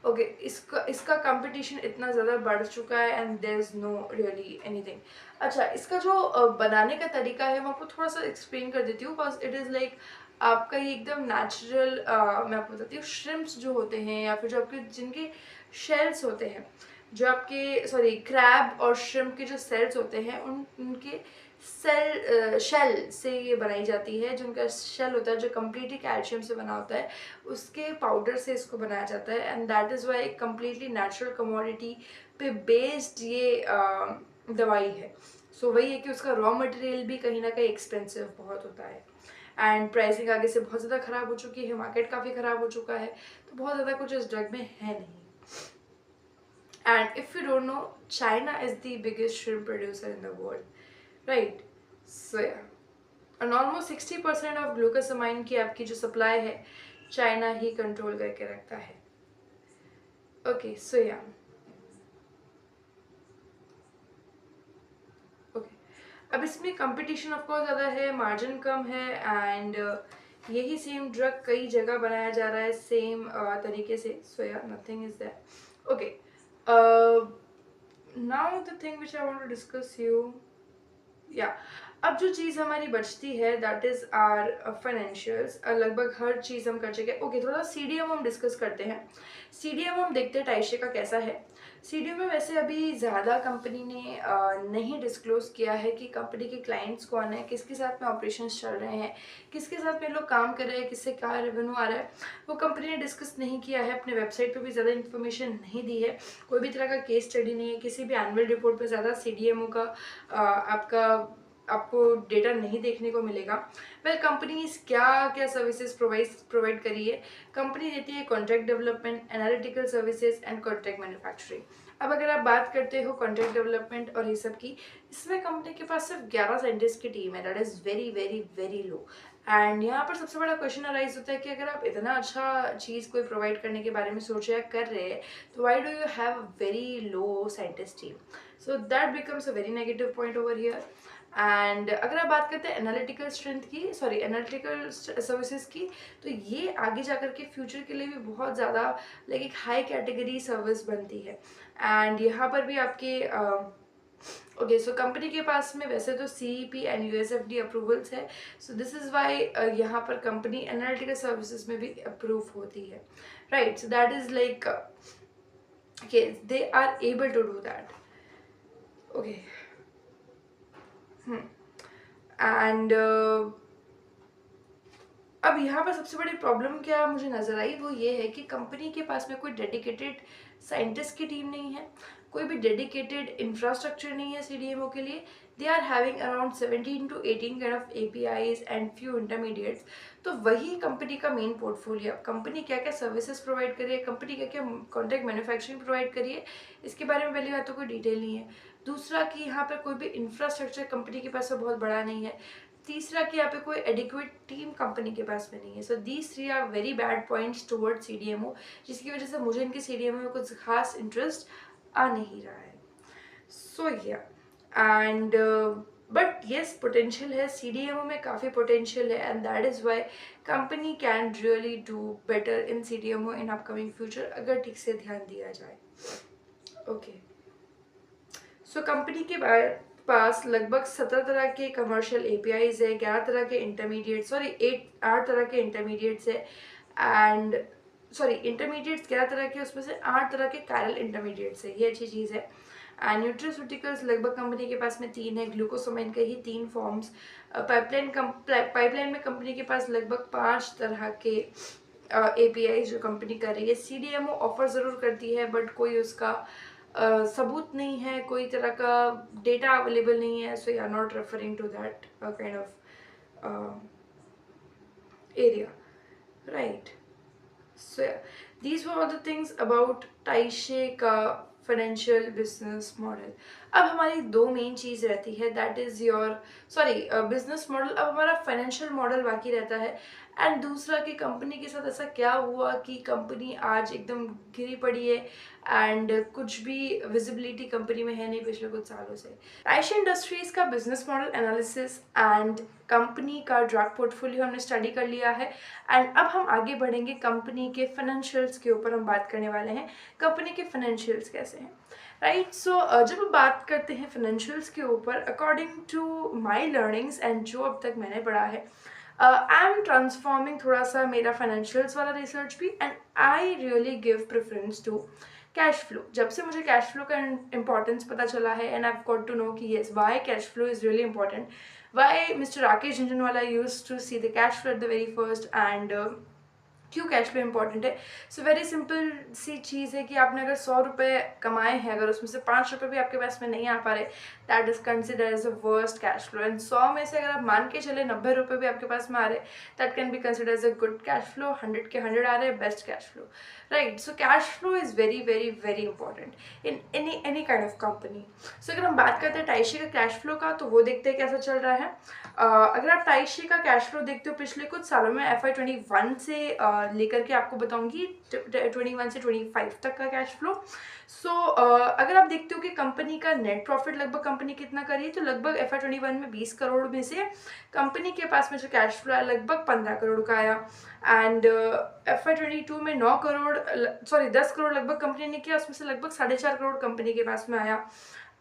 Speaker 1: ओके इसका कंपटीशन इतना ज़्यादा बढ़ चुका है and there is no really anything. अच्छा, इसका जो बनाने का तरीका है मैं आपको थोड़ा सा एक्सप्लेन कर देती हूँ, बिकॉज इट इज़ लाइक आपका ये एकदम नेचुरल, मैं आपको बताती हूँ। श्रिम्प्स जो होते हैं या फिर जो आपके जिनके शेल्स होते हैं, जो आपके सॉरी क्रैब और श्रिम्प के जो सेल्स होते हैं उनके शेल से ये बनाई जाती है। जो उनका शेल होता है जो कम्प्लीटली कैल्शियम से बना होता है, उसके पाउडर से इसको बनाया जाता है एंड दैट इज़ वाई एक कम्प्लीटली नेचुरल कमोडिटी पे बेस्ड ये दवाई है। सो वही है कि उसका रॉ मटेरियल भी कहीं ना कहीं एक्सपेंसिव बहुत होता है एंड प्राइसिंग आगे से बहुत ज़्यादा ख़राब हो चुकी है, मार्केट काफ़ी ख़राब हो चुका है, तो बहुत ज़्यादा कुछ इस ड्रग में है नहीं। And if you don't know, China is the biggest shrimp producer in the world, right? So yeah, and almost 60% of glucosamine की आपकी जो सप्लाई है चाइना ही कंट्रोल करके रखता है। ओके, सो या ओके, अब इसमें कंपटीशन ऑफ कोर्स ज़्यादा है, मार्जिन कम है एंड यही सेम ड्रग कई जगह बनाया जा रहा है सेम तरीके से। सो या nothing is that. Okay, now the thing which I want to discuss you, अब जो चीज़ हमारी बचती है दैट इज़ आर फाइनेंशियल्स। लगभग हर चीज़ हम कर चुके हैं। ओके, थोड़ा सीडीएम हम डिस्कस करते हैं। सीडीएम हम देखते हैं टाइशे का कैसा है। सीडीएम में वैसे अभी ज़्यादा कंपनी ने नहीं डिस्क्लोज किया है कि कंपनी के क्लाइंट्स कौन है, किसके साथ में ऑपरेशंस चल रहे हैं, किसके साथ में लोग काम कर रहे हैं, किससे क्या रेवेन्यू आ रहा है, वो कंपनी ने डिस्कस नहीं किया है। अपने वेबसाइट पे भी ज़्यादा इन्फॉर्मेशन नहीं दी है, कोई भी तरह का केस स्टडी नहीं है, किसी भी एनुअल रिपोर्ट पे ज़्यादा सीडीएमओ का आपको डेटा नहीं देखने को मिलेगा। वेल, कंपनीज क्या क्या सर्विसेज प्रोवाइड करी है। कंपनी देती है contract development, analytical services and contract manufacturing. अब अगर आप बात करते हो कॉन्ट्रैक्ट डेवलपमेंट और ये सब की, इसमें कंपनी के पास सिर्फ 11 साइंटिस्ट की टीम है, that is very very very low. And यहाँ पर सबसे बड़ा क्वेश्चन अराइज होता है कि अगर आप इतना अच्छा चीज़ कोई प्रोवाइड करने के बारे में सोच रहे हैं, कर रहे हैं, तो why do you have a very low scientist team? So that becomes a very negative point over here. And अगर आप बात करते हैं एनालिटिकल स्ट्रेंथ की, सॉरी एनालिटिकल सर्विसेज की, तो ये आगे जाकर के फ्यूचर के लिए भी बहुत ज़्यादा लाइक एक हाई कैटेगरी सर्विस बनती है। एंड यहाँ पर भी आपके ओके, सो कंपनी के पास में वैसे तो CEP एंड USFD अप्रूवल्स है, सो दिस इज़ वाई यहाँ पर कंपनी एनालिटिकल सर्विसेज में भी अप्रूव होती है, right. So that is like okay, they are able to do that, okay। And अब यहाँ पर सबसे बड़ी प्रॉब्लम क्या मुझे नज़र आई, वो ये है कि कंपनी के पास में कोई डेडिकेटेड साइंटिस्ट की टीम नहीं है, कोई भी डेडिकेटेड इंफ्रास्ट्रक्चर नहीं है CDMO के लिए। They are having around 17 to 18 kind of APIs and few intermediates. तो वही कंपनी का मेन पोर्टफोलियो, कंपनी क्या क्या सर्विसेज प्रोवाइड करिए, कंपनी क्या क्या कॉन्ट्रैक्ट मैन्युफैक्चरिंग प्रोवाइड करिए, इसके बारे में पहली बात तो कोई डिटेल नहीं है। दूसरा कि यहाँ पर कोई भी इंफ्रास्ट्रक्चर कंपनी के पास में बहुत बड़ा नहीं है। तीसरा कि यहाँ पे कोई एडिक्वेट टीम कंपनी के पास में नहीं है। So these three are very bad points towards CDMO, जिसकी वजह से मुझे इनके CDMO में कुछ खास इंटरेस्ट आ नहीं रहा है। सो या एंड बट येस, पोटेंशियल है CDMO में, काफ़ी पोटेंशियल है, and that is Y company can really do better in CDMO in upcoming future, अगर ठीक से ध्यान दिया जाए, ओके। सो कंपनी के पास लगभग 17 तरह के कमर्शियल APIs है, 11 तरह के इंटरमीडिएट, सॉरी 8 तरह के इंटरमीडिएट्स है, एंड सॉरी इंटरमीडिएट्स 11 तरह के, उसमें से 8 तरह के कायरल इंटरमीडिएट्स है, ये अच्छी चीज़ है। एंड न्यूट्रास्यूटिकल्स लगभग कंपनी के पास में 3 है, ग्लूकोसामाइन के ही 3 फॉर्म्स। पाइपलाइन में कंपनी के पास लगभग 5 तरह के APIs जो कंपनी कर रही है। CDMO ऑफर ज़रूर करती है, बट कोई उसका सबूत नहीं है, कोई तरह का डेटा अवेलेबल नहीं है, so you are not referring to that kind of area, right. So these were all the things about Tyche का फाइनेंशियल बिजनेस मॉडल। अब हमारी दो मेन चीज़ रहती है, that is your sorry business model. अब हमारा फाइनेंशियल मॉडल बाकी रहता है, एंड दूसरा कि कंपनी के साथ ऐसा क्या हुआ कि कंपनी आज एकदम गिरी पड़ी है, एंड कुछ भी विजिबिलिटी कंपनी में है नहीं पिछले कुछ सालों से। ताइशे इंडस्ट्रीज का business model analysis and company का ड्रग पोर्टफोलियो हमने स्टडी कर लिया है, एंड अब हम आगे बढ़ेंगे कंपनी के फाइनेंशियल्स के ऊपर। हम बात करने वाले हैं कंपनी के फाइनेंशियल्स कैसे हैं, राइट। सो जब हम बात करते हैं फाइनेंशियल्स के ऊपर, according to my learnings and जो अब तक मैंने पढ़ा है, आई एम ट्रांसफॉर्मिंग थोड़ा सा मेरा फाइनेंशियल्स वाला रिसर्च भी, and I really give preference to cash flow. जब से मुझे कैश फ्लो का इंपॉर्टेंस पता चला है, and I have got to know कि yes why cash flow is really important, why mister Rakesh Jhunjhunwala used to see the cash flow at the very first, and क्यों कैश फ्लो इंपॉर्टेंट है। सो वेरी सिंपल सी चीज़ है कि आपने अगर 100 रुपये कमाए हैं, अगर उसमें से 5 रुपये भी आपके पास में नहीं आ पा रहे, that is consider as a worst cash flow. And 100 में से अगर आप मान के चले 90 रुपये भी आपके पास में आ रहे, that can be consider as a good cash flow. 100 के 100 आ रहे, best cash flow, right. So cash flow is very very very important in any kind of company. So अगर हम बात करते हैं ताइशे का कैश फ्लो का, तो वो देखते हैं कैसा चल रहा है। अगर आप ताइशे का कैश फ्लो देखते हो पिछले कुछ सालों में, FY21 से लेकर के आपको बताऊंगी 21 से 25 तक का कैश फ्लो। सो अगर आप देखते हो कि कंपनी का नेट प्रॉफिट लगभग कंपनी कितना करी है, तो लगभग FY21 में 20 करोड़ में से कंपनी के पास में जो कैश फ्लो है लगभग 15 करोड़ का आया, एंड FY22 में 9 करोड़ सॉरी 10 करोड़ लगभग कंपनी ने किया, उसमें से लगभग 4.5 करोड़ कंपनी के पास में आया।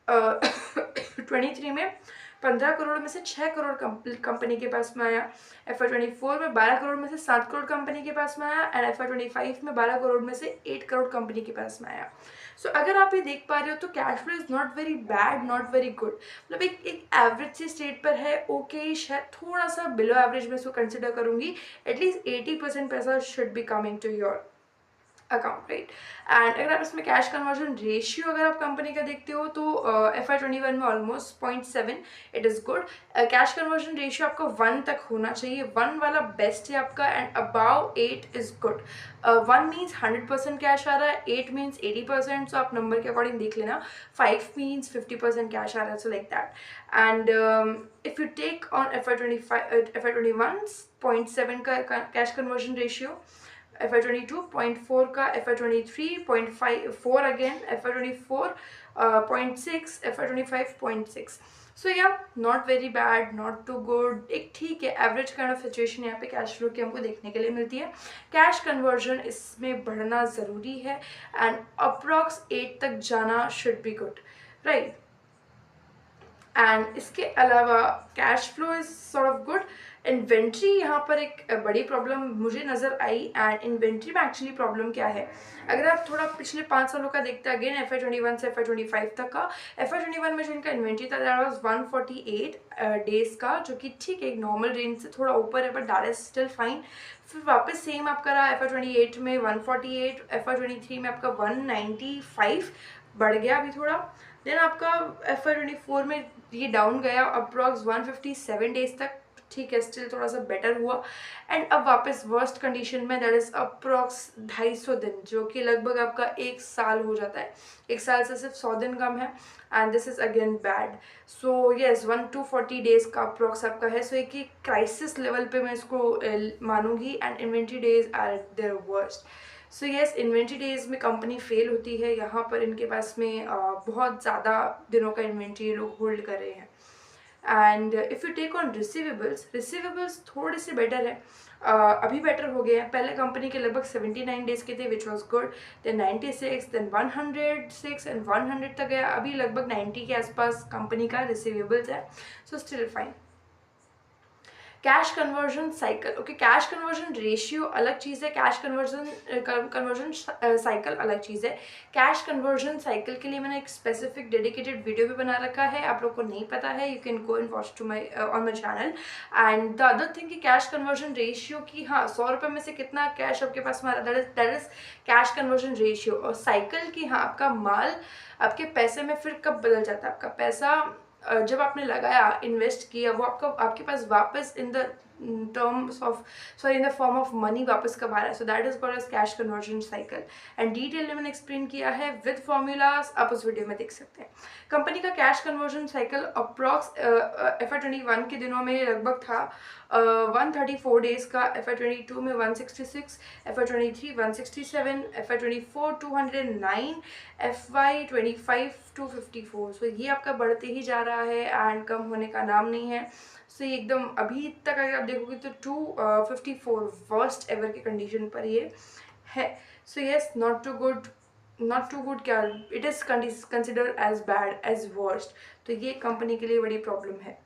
Speaker 1: 23 में 15 करोड़ में से 6 करोड़ कंपनी के पास में आया। FY24 में 12 करोड़ में से 7 करोड़ कंपनी के पास में आया, एंड FY25 में 12 करोड़ में से 8 करोड़ कंपनी के पास में आया। सो अगर आप ये देख पा रहे हो तो cash flow is not very bad, not very good, मतलब एक एवरेज से स्टेट पर है, ओके है, थोड़ा सा बिलो एवरेज में इसको कंसिडर करूँगी। एटलीस्ट 80% पैसा should be coming to your account, right. And अगर आप इसमें कैश कन्वर्जन रेशियो अगर आप कंपनी का देखते हो, तो FY21 में almost 0.7, it is good. Cash conversion ratio आपका 1 तक होना चाहिए, 1 वाला बेस्ट है आपका, and about 8 is good. 1 means 100% cash आ रहा है, 8 मीन्स 80%, सो आप नंबर के अकॉर्डिंग देख लेना। 5 मीन्स 50% कैश आ रहा है, so like that. And if you take on FY21 0.7 का कैश कन्वर्जन रेशियो, FY22 0.4 का, FY23 0.4 again, FY24 0.6, FY25 0.6। So या not very bad, not too good, एक ठीक है एवरेज काइंड ऑफ सिचुएशन यहाँ पे कैश फ्लो की हमको देखने के लिए मिलती है। कैश कन्वर्जन इसमें बढ़ना ज़रूरी है एंड अप्रॉक्स 8 तक जाना should be good, right. And इसके अलावा cash flow is sort of good. Inventory यहाँ पर एक बड़ी प्रॉब्लम मुझे नज़र आई। एंड इन्वेंट्री में एक्चुअली प्रॉब्लम क्या है, अगर आप थोड़ा पिछले 5 सालों का देखते हैं, अगेन FY21 से FY25 तक का, FY21 में जो इनका इन्वेंट्री था दैट वाज 148 डेज का, जो कि ठीक है एक नॉर्मल रेंज से थोड़ा ऊपर है, but that is still fine. फिर वापस सेम आपका रहा FY28 में 148, FY23 में आपका 195, बढ़ गया अभी थोड़ा। देन आपका FY24 में ये डाउन गया अप्रॉक्स 157 डेज तक, ठीक है स्टिल थोड़ा सा बेटर हुआ। एंड अब वापस वर्स्ट कंडीशन में दैट इज अप्रॉक्स 250 दिन, जो कि लगभग आपका 1 साल हो जाता है, 1 साल से सिर्फ 100 दिन कम है। And this is again bad. So yes 1 to 40 days का अप्रॉक्स आपका है। सो एक ही क्राइसिस लेवल पे मैं इसको मानूंगी। And inventory days are there worst. So yes inventory days में कंपनी फेल होती है, यहाँ पर इनके पास में बहुत ज़्यादा दिनों का इन्वेंट्री लोग होल्ड कर रहे हैं। And if you take on receivables थोड़े से बेटर है, अभी बेटर हो गए हैं। पहले कंपनी के लगभग 79 डेज के थे which was good, then 96, then 106 and 100 तक गया। अभी लगभग 90 के आसपास कंपनी का रिसीवेबल्स है, so still fine. Cash conversion cycle, okay cash conversion ratio अलग चीज़ है, कैश कन्वर्जन साइकिल अलग चीज़ है। कैश कन्वर्जन साइकिल के लिए मैंने एक स्पेसिफिक डेडिकेटेड वीडियो भी बना रखा है, आप लोग को नहीं पता है you can go and watch to my on my channel. And the other thing कि कैश कन्वर्जन रेशियो की, हाँ 100 रुपये में से कितना कैश आपके पास में आ रहा है, that is cash conversion ratio. और साइकिल की, हाँ आपका माल आपके पैसे में फिर कब बदल जाता है, आपका पैसा जब आपने लगाया, इन्वेस्ट किया, वो आपका आपके पास वापस in the terms of in the form of money वापस कब आ रहा है। So that is called as cash conversion cycle. And detail में मैंने एक्सप्लेन किया है विद फॉर्मूलाज, आप उस वीडियो में देख सकते हैं। कंपनी का cash conversion cycle approx FY21 के दिनों में लगभग था 134 डेज का, FY22 में 166, FY23 167, FY24 209, FY25 254। सो ये आपका बढ़ते ही जा रहा है एंड कम होने का नाम नहीं है। सो ये एकदम अभी तक अगर आप देखोगे तो 254 वर्स्ट एवर की कंडीशन पर ये है। So yes not too good क्या, it is consider as bad as worst. तो ये कंपनी के लिए बड़ी प्रॉब्लम है।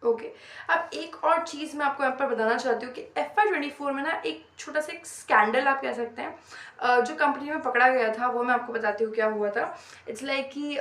Speaker 1: ओके अब एक और चीज़ मैं आपको यहाँ पर बताना चाहती हूँ कि FY24 में ना एक छोटा सा एक स्कैंडल आप कह सकते हैं जो कंपनी में पकड़ा गया था, वो मैं आपको बताती हूँ क्या हुआ था। इट्स लाइक कि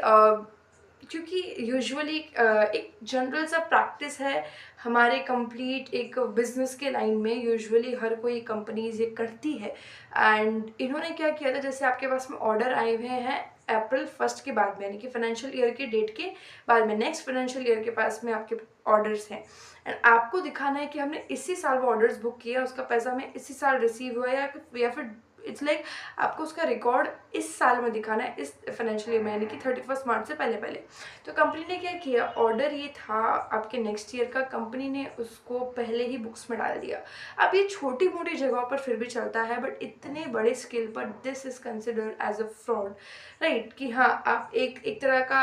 Speaker 1: क्योंकि यूजुअली एक जनरल सा प्रैक्टिस है हमारे कंप्लीट एक बिजनेस के लाइन में, यूजुअली हर कोई कंपनीज ये करती है। एंड इन्होंने क्या किया था, जैसे आपके पास में ऑर्डर आए हुए हैं April 1 के बाद में, यानी कि फाइनेंशियल ईयर के डेट के बाद में, नेक्स्ट फाइनेंशियल ईयर के पास में आपके ऑर्डर्स हैं एंड आपको दिखाना है कि हमने इसी साल वो ऑर्डर्स बुक किया, उसका पैसा हमें इसी साल रिसीव हुआ या फिर इट्स लाइक आपको उसका रिकॉर्ड इस साल में दिखाना है, इस फाइनेंशियल ईयर में, यानी कि 31 मार्च से पहले पहले। तो कंपनी ने क्या किया, ऑर्डर ये था आपके नेक्स्ट ईयर का, कंपनी ने उसको पहले ही बुक्स में डाल दिया। अब ये छोटी मोटी जगहों पर फिर भी चलता है, बट इतने बड़े स्केल पर this is considered as a fraud, right. कि हाँ आप एक तरह का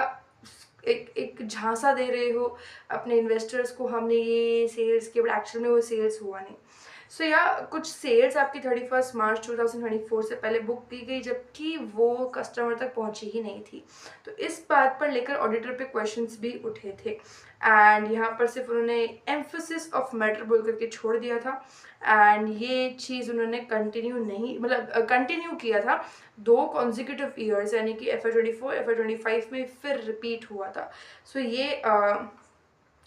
Speaker 1: एक झांसा दे रहे हो अपने इन्वेस्टर्स को, हमने ये सेल्स किया, बट एक्चुअल में वो सेल्स हुआ नहीं। सो या कुछ सेल्स आपकी 31 मार्च 2024 से पहले बुक की गई, जबकि वो कस्टमर तक पहुंची ही नहीं थी। तो इस बात पर लेकर ऑडिटर पे क्वेश्चंस भी उठे थे एंड यहाँ पर सिर्फ उन्होंने एम्फोसिस ऑफ मैटर बोल करके छोड़ दिया था। एंड ये चीज़ उन्होंने कंटिन्यू किया था 2 कॉन्जिक्यूटिव ईयर्स, यानी कि FY24 FY25 में फिर रिपीट हुआ था। सो ये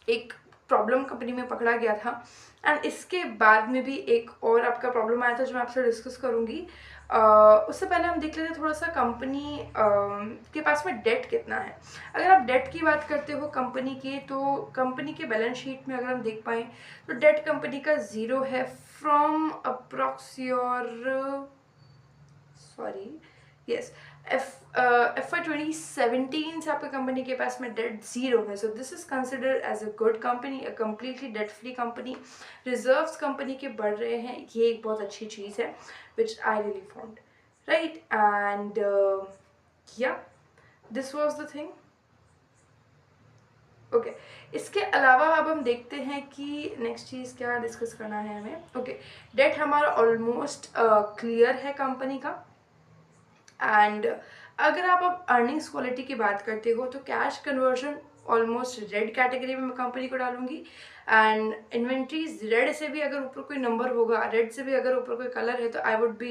Speaker 1: एक प्रॉब्लम कंपनी में पकड़ा गया था। एंड इसके बाद में भी एक और आपका प्रॉब्लम आया था जो मैं आपसे डिस्कस करूँगी। उससे पहले हम देख लेते थोड़ा सा कंपनी के पास में डेट कितना है। अगर आप डेट की बात करते हो कंपनी के, तो कंपनी के बैलेंस शीट में अगर हम देख पाएँ तो डेट कंपनी का 0 है फ्रॉम अप्रॉक्स योर FY2017 से आपके कंपनी के पास में डेट 0 है। So this is considered as a good company, a completely debt free company. Reserves company के बढ़ रहे हैं, ये एक बहुत अच्छी चीज़ है which I really found, right. And yeah this was the thing. Okay इसके अलावा अब हम देखते हैं कि नेक्स्ट चीज़ क्या डिस्कस करना है हमें। ओके डेट हमारा ऑलमोस्ट क्लियर है कंपनी का। एंड अगर आप अब अर्निंग्स क्वालिटी की बात करते हो तो cash conversion almost red category में मैं कंपनी को डालूंगी। एंड इन्वेंट्रीज रेड से भी अगर ऊपर कोई नंबर होगा, रेड से भी अगर ऊपर कोई कलर है तो I would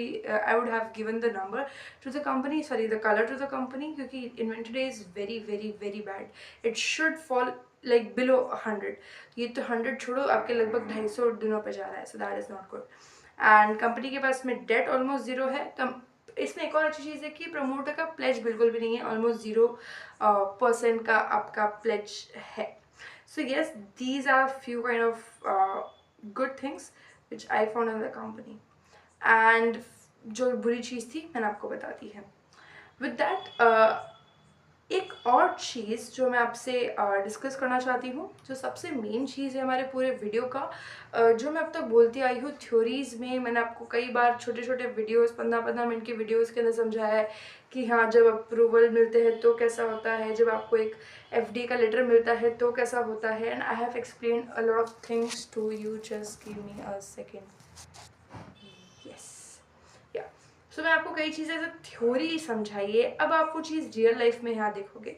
Speaker 1: have given the number to the company, sorry the colour to the company, क्योंकि inventory is very very very bad. It should fall like below 100। ये तो 100 छोड़ो, आपके लगभग 250 दिनों पे जा रहा है, so that is not good. And company के पास में डेट ऑलमोस्ट जीरो है। इसमें एक और अच्छी चीज़ है कि प्रमोटर का प्लेज बिल्कुल भी नहीं है, ऑलमोस्ट 0% का आपका प्लेज है। So yes these are few kind of good things which I found in the company. And जो बुरी चीज़ थी मैंने आपको बता दी है। विद दैट एक और चीज़ जो मैं आपसे डिस्कस करना चाहती हूँ, जो सबसे मेन चीज़ है हमारे पूरे वीडियो का, जो मैं अब तक बोलती आई हूँ थ्योरीज़ में, मैंने आपको कई बार छोटे छोटे वीडियोस 15-15 मिनट के वीडियोस के अंदर समझाया है कि हाँ जब अप्रूवल मिलते हैं तो कैसा होता है, जब आपको एक एफडी का लेटर मिलता है तो कैसा होता है। And I have explain a lot of things to you, just give me a second. Yes या सो मैं आपको कई चीज़ें ऐसे थ्योरी समझाइए, अब आप वो चीज़ रियल लाइफ में यहाँ देखोगे।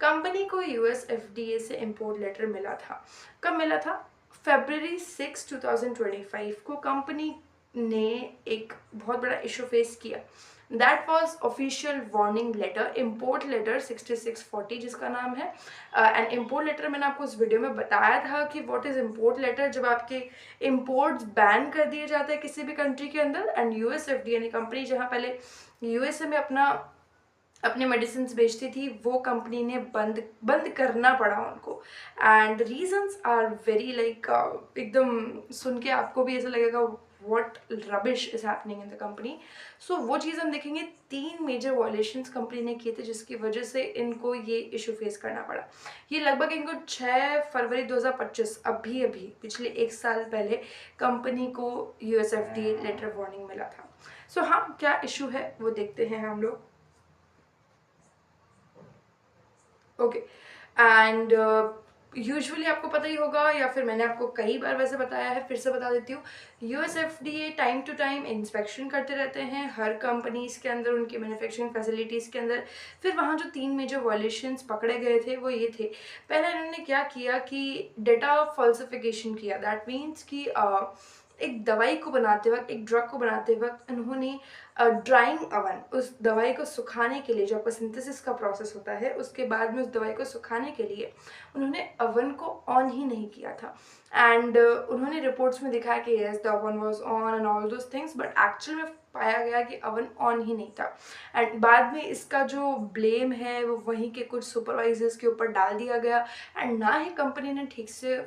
Speaker 1: कंपनी को यूएस एफडीए से इम्पोर्ट लेटर मिला था। कब मिला था? February 6, 2025 को कंपनी ने एक बहुत बड़ा इशू फेस किया। That was official warning letter, import letter 6640 जिसका नाम है। एंड इम्पोर्ट लेटर मैंने आपको उस वीडियो में बताया था कि व्हाट इज़ इम्पोर्ट लेटर, जब आपके इम्पोर्ट्स बैन कर दिए जाते हैं किसी भी कंट्री के अंदर। एंड यूएसएफडी यानी कंपनी जहाँ पहले यूएसए में अपने मेडिसिन बेचती थी, वो कंपनी ने बंद करना पड़ा उनको। And reasons are very like एकदम सुन के आपको भी ऐसा लगेगा what rubbish is happening in the company. So वो चीज़ हम देखेंगे। 3 मेजर वॉयलेशंस कंपनी ने किए थे जिसकी वजह से इनको ये इशू फेस करना पड़ा। ये लगभग इनको 6 फरवरी 2025 अभी पिछले 1 साल पहले कंपनी को यूएसएफडीए लेटर वार्निंग मिला था। सो हाँ क्या इशू है वो देखते हैं हम लोग। ओके एंड यूजुअली आपको पता ही होगा, या फिर मैंने आपको कई बार वैसे बताया है, फिर से बता देती हूँ। USFDA time to time inspection करते रहते हैं हर कंपनीज के अंदर, उनकी मैन्युफैक्चरिंग फैसिलिटीज़ के अंदर। फिर वहाँ जो 3 मेजर वॉयलेशंस पकड़े गए थे वो ये थे। पहले इन्होंने क्या किया कि डेटा फॉल्सिफिकेशन किया। दैट मीन्स कि एक दवाई को बनाते वक्त, एक ड्रग को बनाते वक्त उन्होंने ड्राइंग अवन, उस दवाई को सुखाने के लिए, जो आपका सिंथेसिस का प्रोसेस होता है, उसके बाद में उस दवाई को सुखाने के लिए उन्होंने अवन को ऑन ही नहीं किया था। एंड उन्होंने रिपोर्ट्स में दिखाया कि yes the oven was on and all those things, but actual में पाया गया कि अवन ऑन ही नहीं था। एंड बाद में इसका जो ब्लेम है वो वहीं के कुछ सुपरवाइजर्स के ऊपर डाल दिया गया। एंड ना ही कंपनी ने ठीक से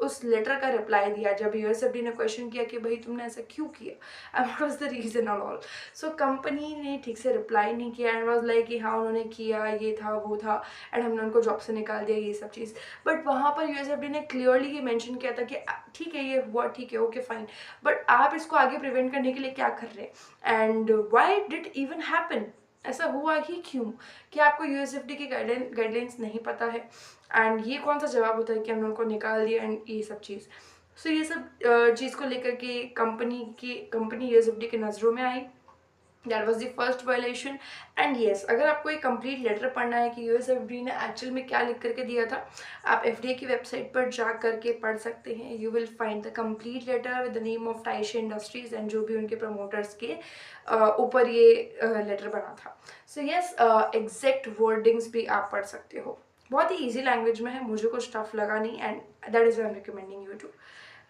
Speaker 1: उस लेटर का रिप्लाई दिया जब यूएसएफडी ने क्वेश्चन किया कि भाई तुमने ऐसा क्यों किया and what was the reason all all. So company ने ठीक से रिप्लाई नहीं किया एंड वाज लाइक कि हाँ उन्होंने किया, ये था वो था, एंड हमने उनको जॉब से निकाल दिया, ये सब चीज़। बट वहाँ पर यूएसएफडी ने क्लियरली ये मेंशन किया था कि ठीक है ये हुआ, ठीक है, ओके फाइन, बट आप इसको आगे प्रिवेंट करने के लिए क्या कर रहे हैं and why did even happen, ऐसा हुआ ही क्यों, कि आपको यूएसएफडी की गाइडलाइंस नहीं पता है। एंड ये कौन सा जवाब होता है कि हमने उनको निकाल दिया एंड ये सब चीज़। सो ये सब चीज़ को लेकर के कंपनी यूएसएफडी की नज़रों में आई। That was the first violation. And yes अगर आपको एक कंप्लीट लेटर पढ़ना है कि यूएसएफडी ने एक्चुअल में क्या लिख करके दिया था, आप एफडीए की वेबसाइट पर जा करके पढ़ सकते हैं। You will find the complete letter with the name of Tyche Industries and जो भी उनके प्रमोटर्स के ऊपर ये लेटर बना था। सो येस एग्जैक्ट वर्डिंग्स भी आप पढ़ सकते हो, बहुत ही ईजी लैंग्वेज में है, मुझे कुछ टफ लगा नहीं। And that is I am recommending you to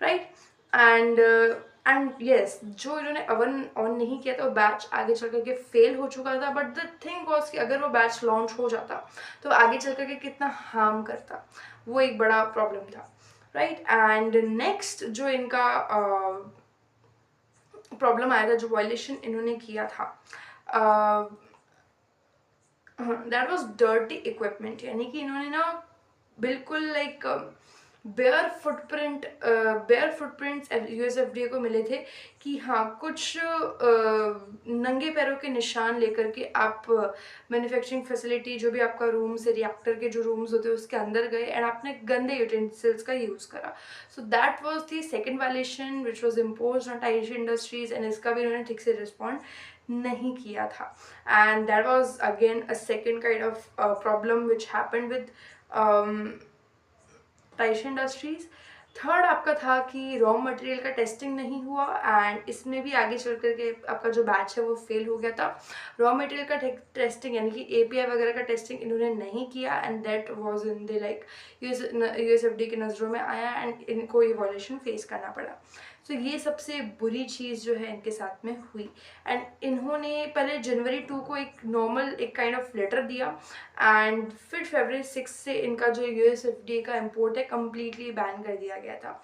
Speaker 1: right. And yes जो इन्होंने अवन ऑन नहीं किया था वो बैच आगे चल करके फेल हो चुका था। बट द थिंग वॉज कि अगर वो बैच लॉन्च हो जाता तो आगे चल करके कितना हार्म करता, वो एक बड़ा प्रॉब्लम था राइट। एंड नेक्स्ट जो इनका प्रॉब्लम आया था, जो वायलेशन इन्होंने किया था, दैट वॉज डर्टी इक्विपमेंट। यानी कि इन्होंने ना बिल्कुल लाइक बेयर फुटप्रिंट्स यूएसएफडीए को मिले थे कि हाँ कुछ नंगे पैरों के निशान लेकर के आप मैन्युफैक्चरिंग फैसिलिटी जो भी आपका रूम्स है, रिएक्टर के जो रूम्स होते हैं उसके अंदर गए एंड आपने गंदे यूटेंसिल्स का यूज़ करा. So that was the second violation which was imposed on Taishi industries and इसका भी उन्होंने ठीक से रिस्पॉन्ड नहीं किया था. And that was again a second kind of problem which happened with Taishi industries. Third आपका था कि रॉ मटेरियल का टेस्टिंग नहीं हुआ एंड इसमें भी आगे चल करके आपका जो बैच है वो फेल हो गया था. रॉ मटेरियल का टेस्टिंग यानी कि एपीआई वगैरह का टेस्टिंग इन्होंने नहीं किया and that was in they like USFD की नज़रों में आया एंड इनको ये वॉल्यूशन फेस करना पड़ा. सो ये सबसे बुरी चीज़ जो है इनके साथ में हुई. एंड इन्होंने पहले जनवरी 2 को एक नॉर्मल एक काइंड ऑफ लेटर दिया एंड फिर फरवरी 6 से इनका जो यूएसएफडीए का इम्पोर्ट है कम्प्लीटली बैन कर दिया गया था.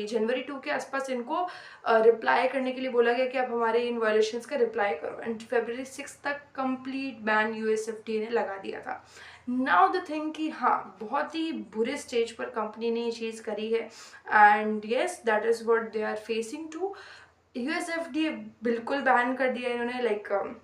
Speaker 1: जनवरी 2 के आसपास इनको रिप्लाई करने के लिए बोला गया कि आप हमारे इन वायलेशंस का रिप्लाई करो एंड फरवरी 6 तक कंप्लीट बैन यूएसएफडीए ने लगा दिया था. नाउ द थिंग कि हाँ बहुत ही बुरे स्टेज पर कंपनी ने ये चीज़ करी है and yes that is what they are facing too. USFDA बिल्कुल बैन कर दिया इन्होंने.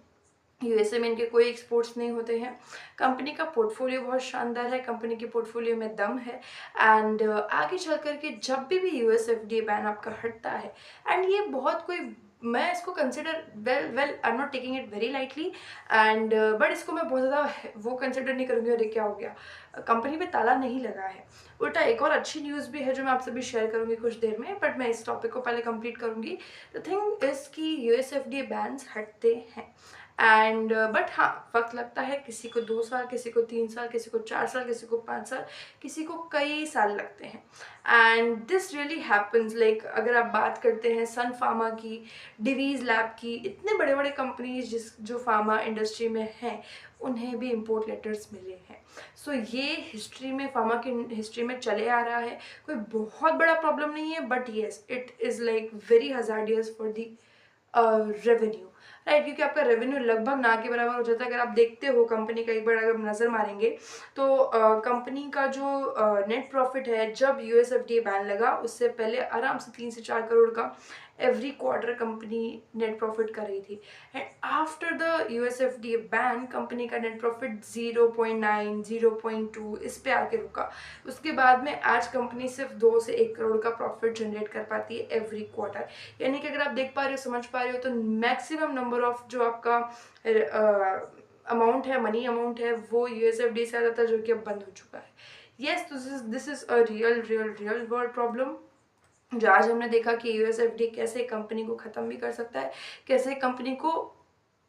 Speaker 1: यूएसए में इनके कोई एक्सपोर्ट्स नहीं होते हैं. कंपनी का पोर्टफोलियो बहुत शानदार है, कंपनी के पोर्टफोलियो में दम है एंड आगे चल कर के जब भी यूएसएफडीए बैन आपका हटता है एंड ये बहुत कोई मैं इसको consider well I am not taking it very lightly and but इसको मैं बहुत ज़्यादा वो कंसिडर नहीं करूँगी अरे क्या हो गया, कंपनी पे ताला नहीं लगा है. उल्टा एक और अच्छी न्यूज़ भी है जो मैं आपसे भी शेयर करूँगी कुछ देर में, बट मैं इस टॉपिक को पहले कंप्लीट करूँगी. द थिंग इज़ कि यूएसएफडीए बैन्स हटते हैं एंड बट हाँ वक्त लगता है. किसी को 2 साल, किसी को 3 साल, किसी को 4 साल, किसी को 5 साल, किसी को कई साल लगते हैं and this really happens. Like अगर आप बात करते हैं सन फार्मा की, डिवीज़ लैब की, इतने बड़े बड़े कंपनीज जो फार्मा इंडस्ट्री में हैं उन्हें भी इम्पोर्ट लेटर्स मिले हैं. सो ये हिस्ट्री में, फार्मा की हिस्ट्री में चले आ रहा है. कोई बहुत बड़ा प्रॉब्लम नहीं है but yes it is like very hazardous for the revenue, right. क्योंकि आपका रेवेन्यू लगभग ना के बराबर हो जाता है. अगर आप देखते हो कंपनी का एक बार अगर नज़र मारेंगे तो कंपनी का जो नेट प्रॉफिट है जब यूएसएफडीए बैन लगा उससे पहले आराम से 3 से 4 करोड़ का every quarter company net profit कर रही थी and after the USFDA ban company का नेट प्रॉफिट 0.9 0.2 इस पे आके रुका. उसके बाद में आज कंपनी सिर्फ 2 से 1 करोड़ का प्रॉफिट जनरेट कर पाती है एवरी क्वार्टर. यानी कि अगर आप देख पा रहे हो, समझ पा रहे हो, तो मैक्सिमम नंबर ऑफ जो आपका अमाउंट है, मनी अमाउंट है, वो यूएसएफडी से आता था जो कि अब बंद हो चुका है. Yes this is a real world problem जो आज हमने देखा कि यूएसएफडी कैसे कंपनी को ख़त्म भी कर सकता है, कैसे कंपनी को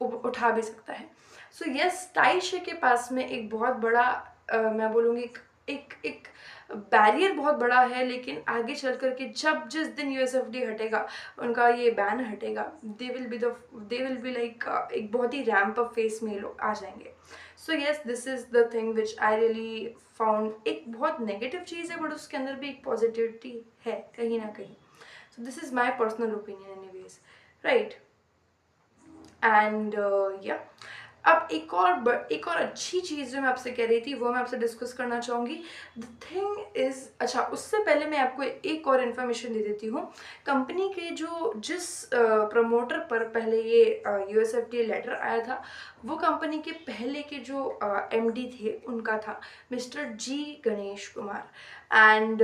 Speaker 1: उठा भी सकता है. सो येस टाइशे के पास में एक बहुत बड़ा मैं बोलूँगी एक बैरियर बहुत बड़ा है. लेकिन आगे चल कर के जिस दिन यूएसएफडी हटेगा, उनका ये बैन हटेगा, दे विल बी लाइक एक बहुत ही रैम्प अप फेस में लोग आ जाएंगे. So yes this is the thing which I really found. एक बहुत नेगेटिव चीज़ है बट उसके अंदर भी एक पॉजिटिविटी है कहीं ना कहीं. सो this is my personal opinion anyways, right. And या अब एक और अच्छी चीज़ जो मैं आपसे कह रही थी वो मैं आपसे डिस्कस करना चाहूँगी. द थिंग इज़, अच्छा उससे पहले मैं आपको एक और इन्फॉर्मेशन दे देती हूँ. कंपनी के जिस प्रमोटर पर पहले ये यूएसएफडीए लेटर आया था वो कंपनी के पहले के जो एमडी थे उनका था, mister G Ganesh Kumar. And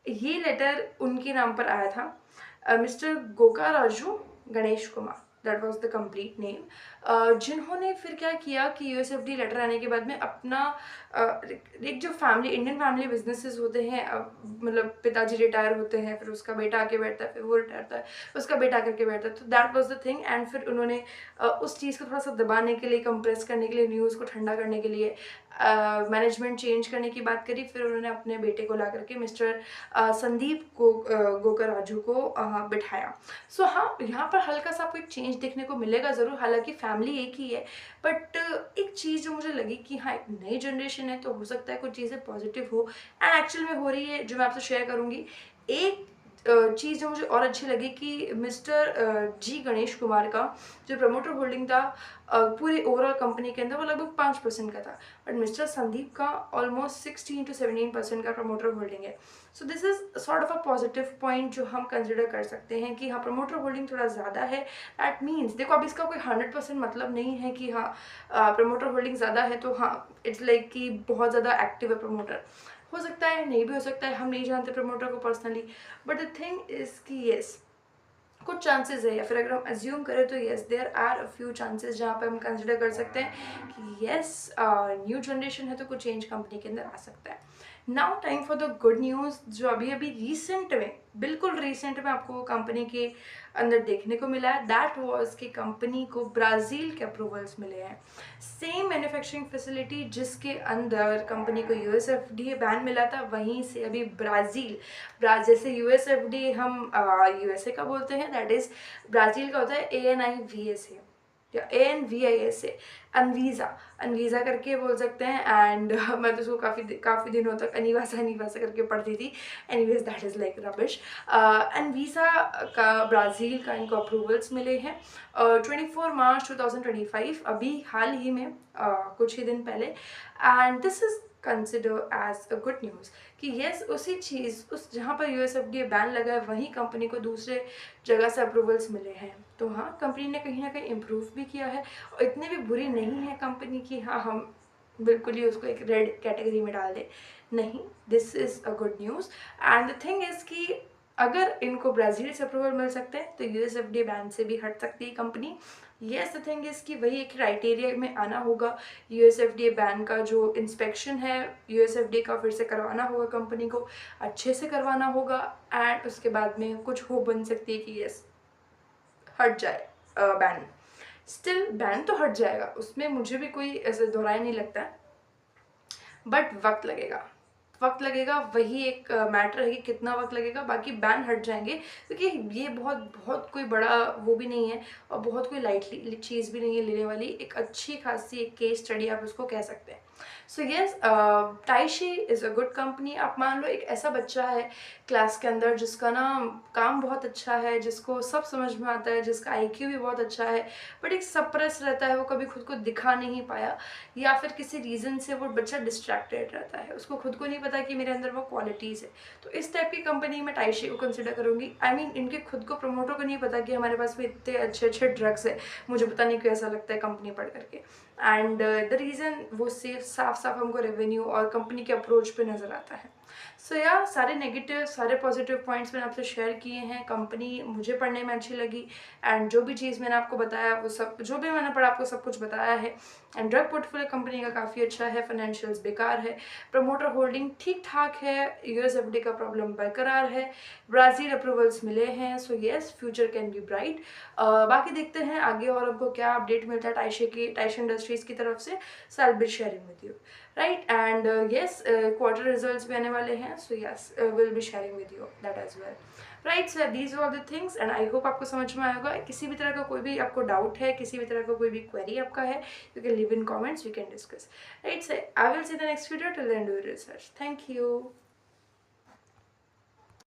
Speaker 1: ये लेटर उनके नाम पर आया था, mister Gokaraju Ganesh Kumar, that was the complete name. जिन्होंने फिर क्या किया कि यूएसएफडी लेटर आने के बाद में अपना एक जो इंडियन फैमिली बिजनेसेस होते हैं, मतलब पिताजी रिटायर होते हैं, फिर उसका बेटा आके बैठता है, फिर वो रिटायर होता है, उसका बेटा करके बैठता है, तो that was the thing. And फिर उन्होंने उस चीज़ को थोड़ा सा दबाने के लिए, कंप्रेस करने के लिए, न्यूज़ को ठंडा करने के लिए मैनेजमेंट चेंज करने की बात करी. फिर उन्होंने अपने बेटे को ला करके मिस्टर संदीप गोकराजू को बिठाया. सो हाँ यहाँ पर हल्का सा आपको एक चेंज देखने को मिलेगा ज़रूर, हालांकि फैमिली एक ही है. बट एक चीज़ जो मुझे लगी कि हाँ एक नई जनरेशन है तो हो सकता है कुछ चीज़ें पॉजिटिव हो एंड एक्चुअल में हो रही है, जो मैं आपसे शेयर करूँगी. एक चीज़ जो मुझे और अच्छी लगी कि मिस्टर जी गणेश कुमार का जो प्रमोटर होल्डिंग था पूरी ओवरऑल कंपनी के अंदर वो लगभग 5% का था, बट मिस्टर संदीप का ऑलमोस्ट 16 to 17% का प्रमोटर होल्डिंग है। So this is sort of a positive point जो हम कंसिडर कर सकते हैं कि हाँ प्रमोटर होल्डिंग थोड़ा ज़्यादा है। दैट मीन्स देखो अब इसका कोई 100% मतलब नहीं है कि हाँ प्रमोटर होल्डिंग ज़्यादा है तो हाँ इट्स लाइक कि बहुत ज़्यादा एक्टिव है प्रमोटर। हो सकता है, नहीं भी हो सकता है, हम नहीं जानते प्रमोटर को personally, but the thing is कि येस कुछ चांसेस है, या फिर अगर हम अज्यूम करें तो yes there are a few chances जहाँ पे हम कंसिडर कर सकते हैं कि येस न्यू जनरेशन है तो कुछ चेंज कंपनी के अंदर आ सकता है। Now time for the good news जो अभी अभी रिसेंट में, बिल्कुल रिसेंट में आपको कंपनी के अंदर देखने को मिला है, दैट वाज कि कंपनी को ब्राज़ील के अप्रूवल्स मिले हैं। सेम मैन्युफैक्चरिंग फैसिलिटी जिसके अंदर कंपनी को यूएसएफडीए बैन मिला था, वहीं से अभी ब्राज़ील जैसे यूएसएफडी हम यूएसए का बोलते हैं, दैट इज़ ब्राज़ील का होता है ANIVSA या ANVISA, अनवीज़ा, अनवीज़ा करके बोल सकते हैं। एंड मैं तो उसको काफ़ी दिनों तक अनिवासा करके पढ़ती थी। Anyways that is like rubbish. अनवीज़ा का ब्राज़ील का इनको अप्रूवल्स मिले हैं 24 मार्च 2025, अभी हाल ही में कुछ ही दिन पहले। And this is consider as a good news कि येस उसी चीज़ उस जहाँ पर यूएसएफडीए बैन लगा है वहीं कंपनी को दूसरे जगह से अप्रूवल्स मिले हैं। तो हाँ कंपनी ने कहीं ना कहीं इम्प्रूव भी किया है और इतनी भी बुरी नहीं है कंपनी की हाँ हम बिल्कुल ही उसको एक रेड कैटेगरी में डाल दें, नहीं, this is a good news. And the thing is कि अगर इनको ब्राज़ील से अप्रूवल मिल सकते हैं तो यूएसएफडीए बैन से भी हट सकती है company. Yes the thing is कि वही एक क्राइटेरिया में आना होगा, यूएसएफडीए बैन का जो इंस्पेक्शन है यूएसएफडीए का फिर से करवाना होगा, कंपनी को अच्छे से करवाना होगा। एंड उसके बाद में कुछ हो बन सकती है कि येस हट जाए बैन। स्टिल बैन तो हट जाएगा, उसमें मुझे भी कोई ऐसे दोहराया नहीं लगता है, बट वक्त लगेगा, वक्त लगेगा, वही एक मैटर है कि कितना वक्त लगेगा। बाकी बैन हट जाएंगे क्योंकि ये बहुत बहुत कोई बड़ा वो भी नहीं है और बहुत कोई लाइटली चीज़ भी नहीं है लेने वाली, एक अच्छी खासी एक केस स्टडी आप उसको कह सकते हैं। So yes Taishi is a good company. आप मान लो एक ऐसा बच्चा है क्लास के अंदर जिसका ना काम बहुत अच्छा है, जिसको सब समझ में आता है, जिसका IQ भी बहुत अच्छा है, बट एक सप्रेस रहता है, वो कभी खुद को दिखा नहीं पाया या फिर किसी रीज़न से वो बच्चा डिस्ट्रैक्टेड रहता है, उसको खुद को नहीं पता कि मेरे अंदर वो क्वालिटीज़ है। तो इस टाइप की कंपनी मैं टाइशी को कंसिडर करूँगी। आई मीन इनके खुद को प्रमोटर को नहीं पता कि हमारे पास भी इतने अच्छे अच्छे ड्रग्स है, मुझे पता नहीं क्यों ऐसा लगता है कंपनी पढ़ करके। एंड द रीज़न वो सिर्फ साफ साफ हमको रेवेन्यू और कंपनी के अप्रोच पे नज़र आता है। सो या सारे नेगेटिव सारे पॉजिटिव पॉइंट्स मैंने आपसे शेयर किए हैं। कंपनी मुझे पढ़ने में अच्छी लगी एंड जो भी चीज़ मैंने आपको बताया वो सब, जो भी मैंने पढ़ा आपको सब कुछ बताया है। एंड ड्रग पोर्टफोलियो कंपनी का काफ़ी अच्छा है, फाइनेंशियल्स बेकार है, प्रमोटर होल्डिंग ठीक ठाक है, यूएसएफडी का प्रॉब्लम बरकरार है, ब्राज़ील अप्रूवल्स मिले हैं। So yes future can be bright. बाकी देखते हैं आगे और हमको क्या अपडेट मिलता है टाइशी इंडस्ट्रीज़ की तरफ से। So I will be sharing with you, right. And yes quarter results भी आने वाले हैं, so yes will be sharing with you that as well, right. Sir these are the things and I hope आपको समझ में आएगा। किसी भी तरह का कोई भी आपको डाउट है, किसी भी तरह का कोई भी क्वेरी आपका है, you can leave in comments, we can discuss, right? So I will see the next video. Till then do your research. Thank you.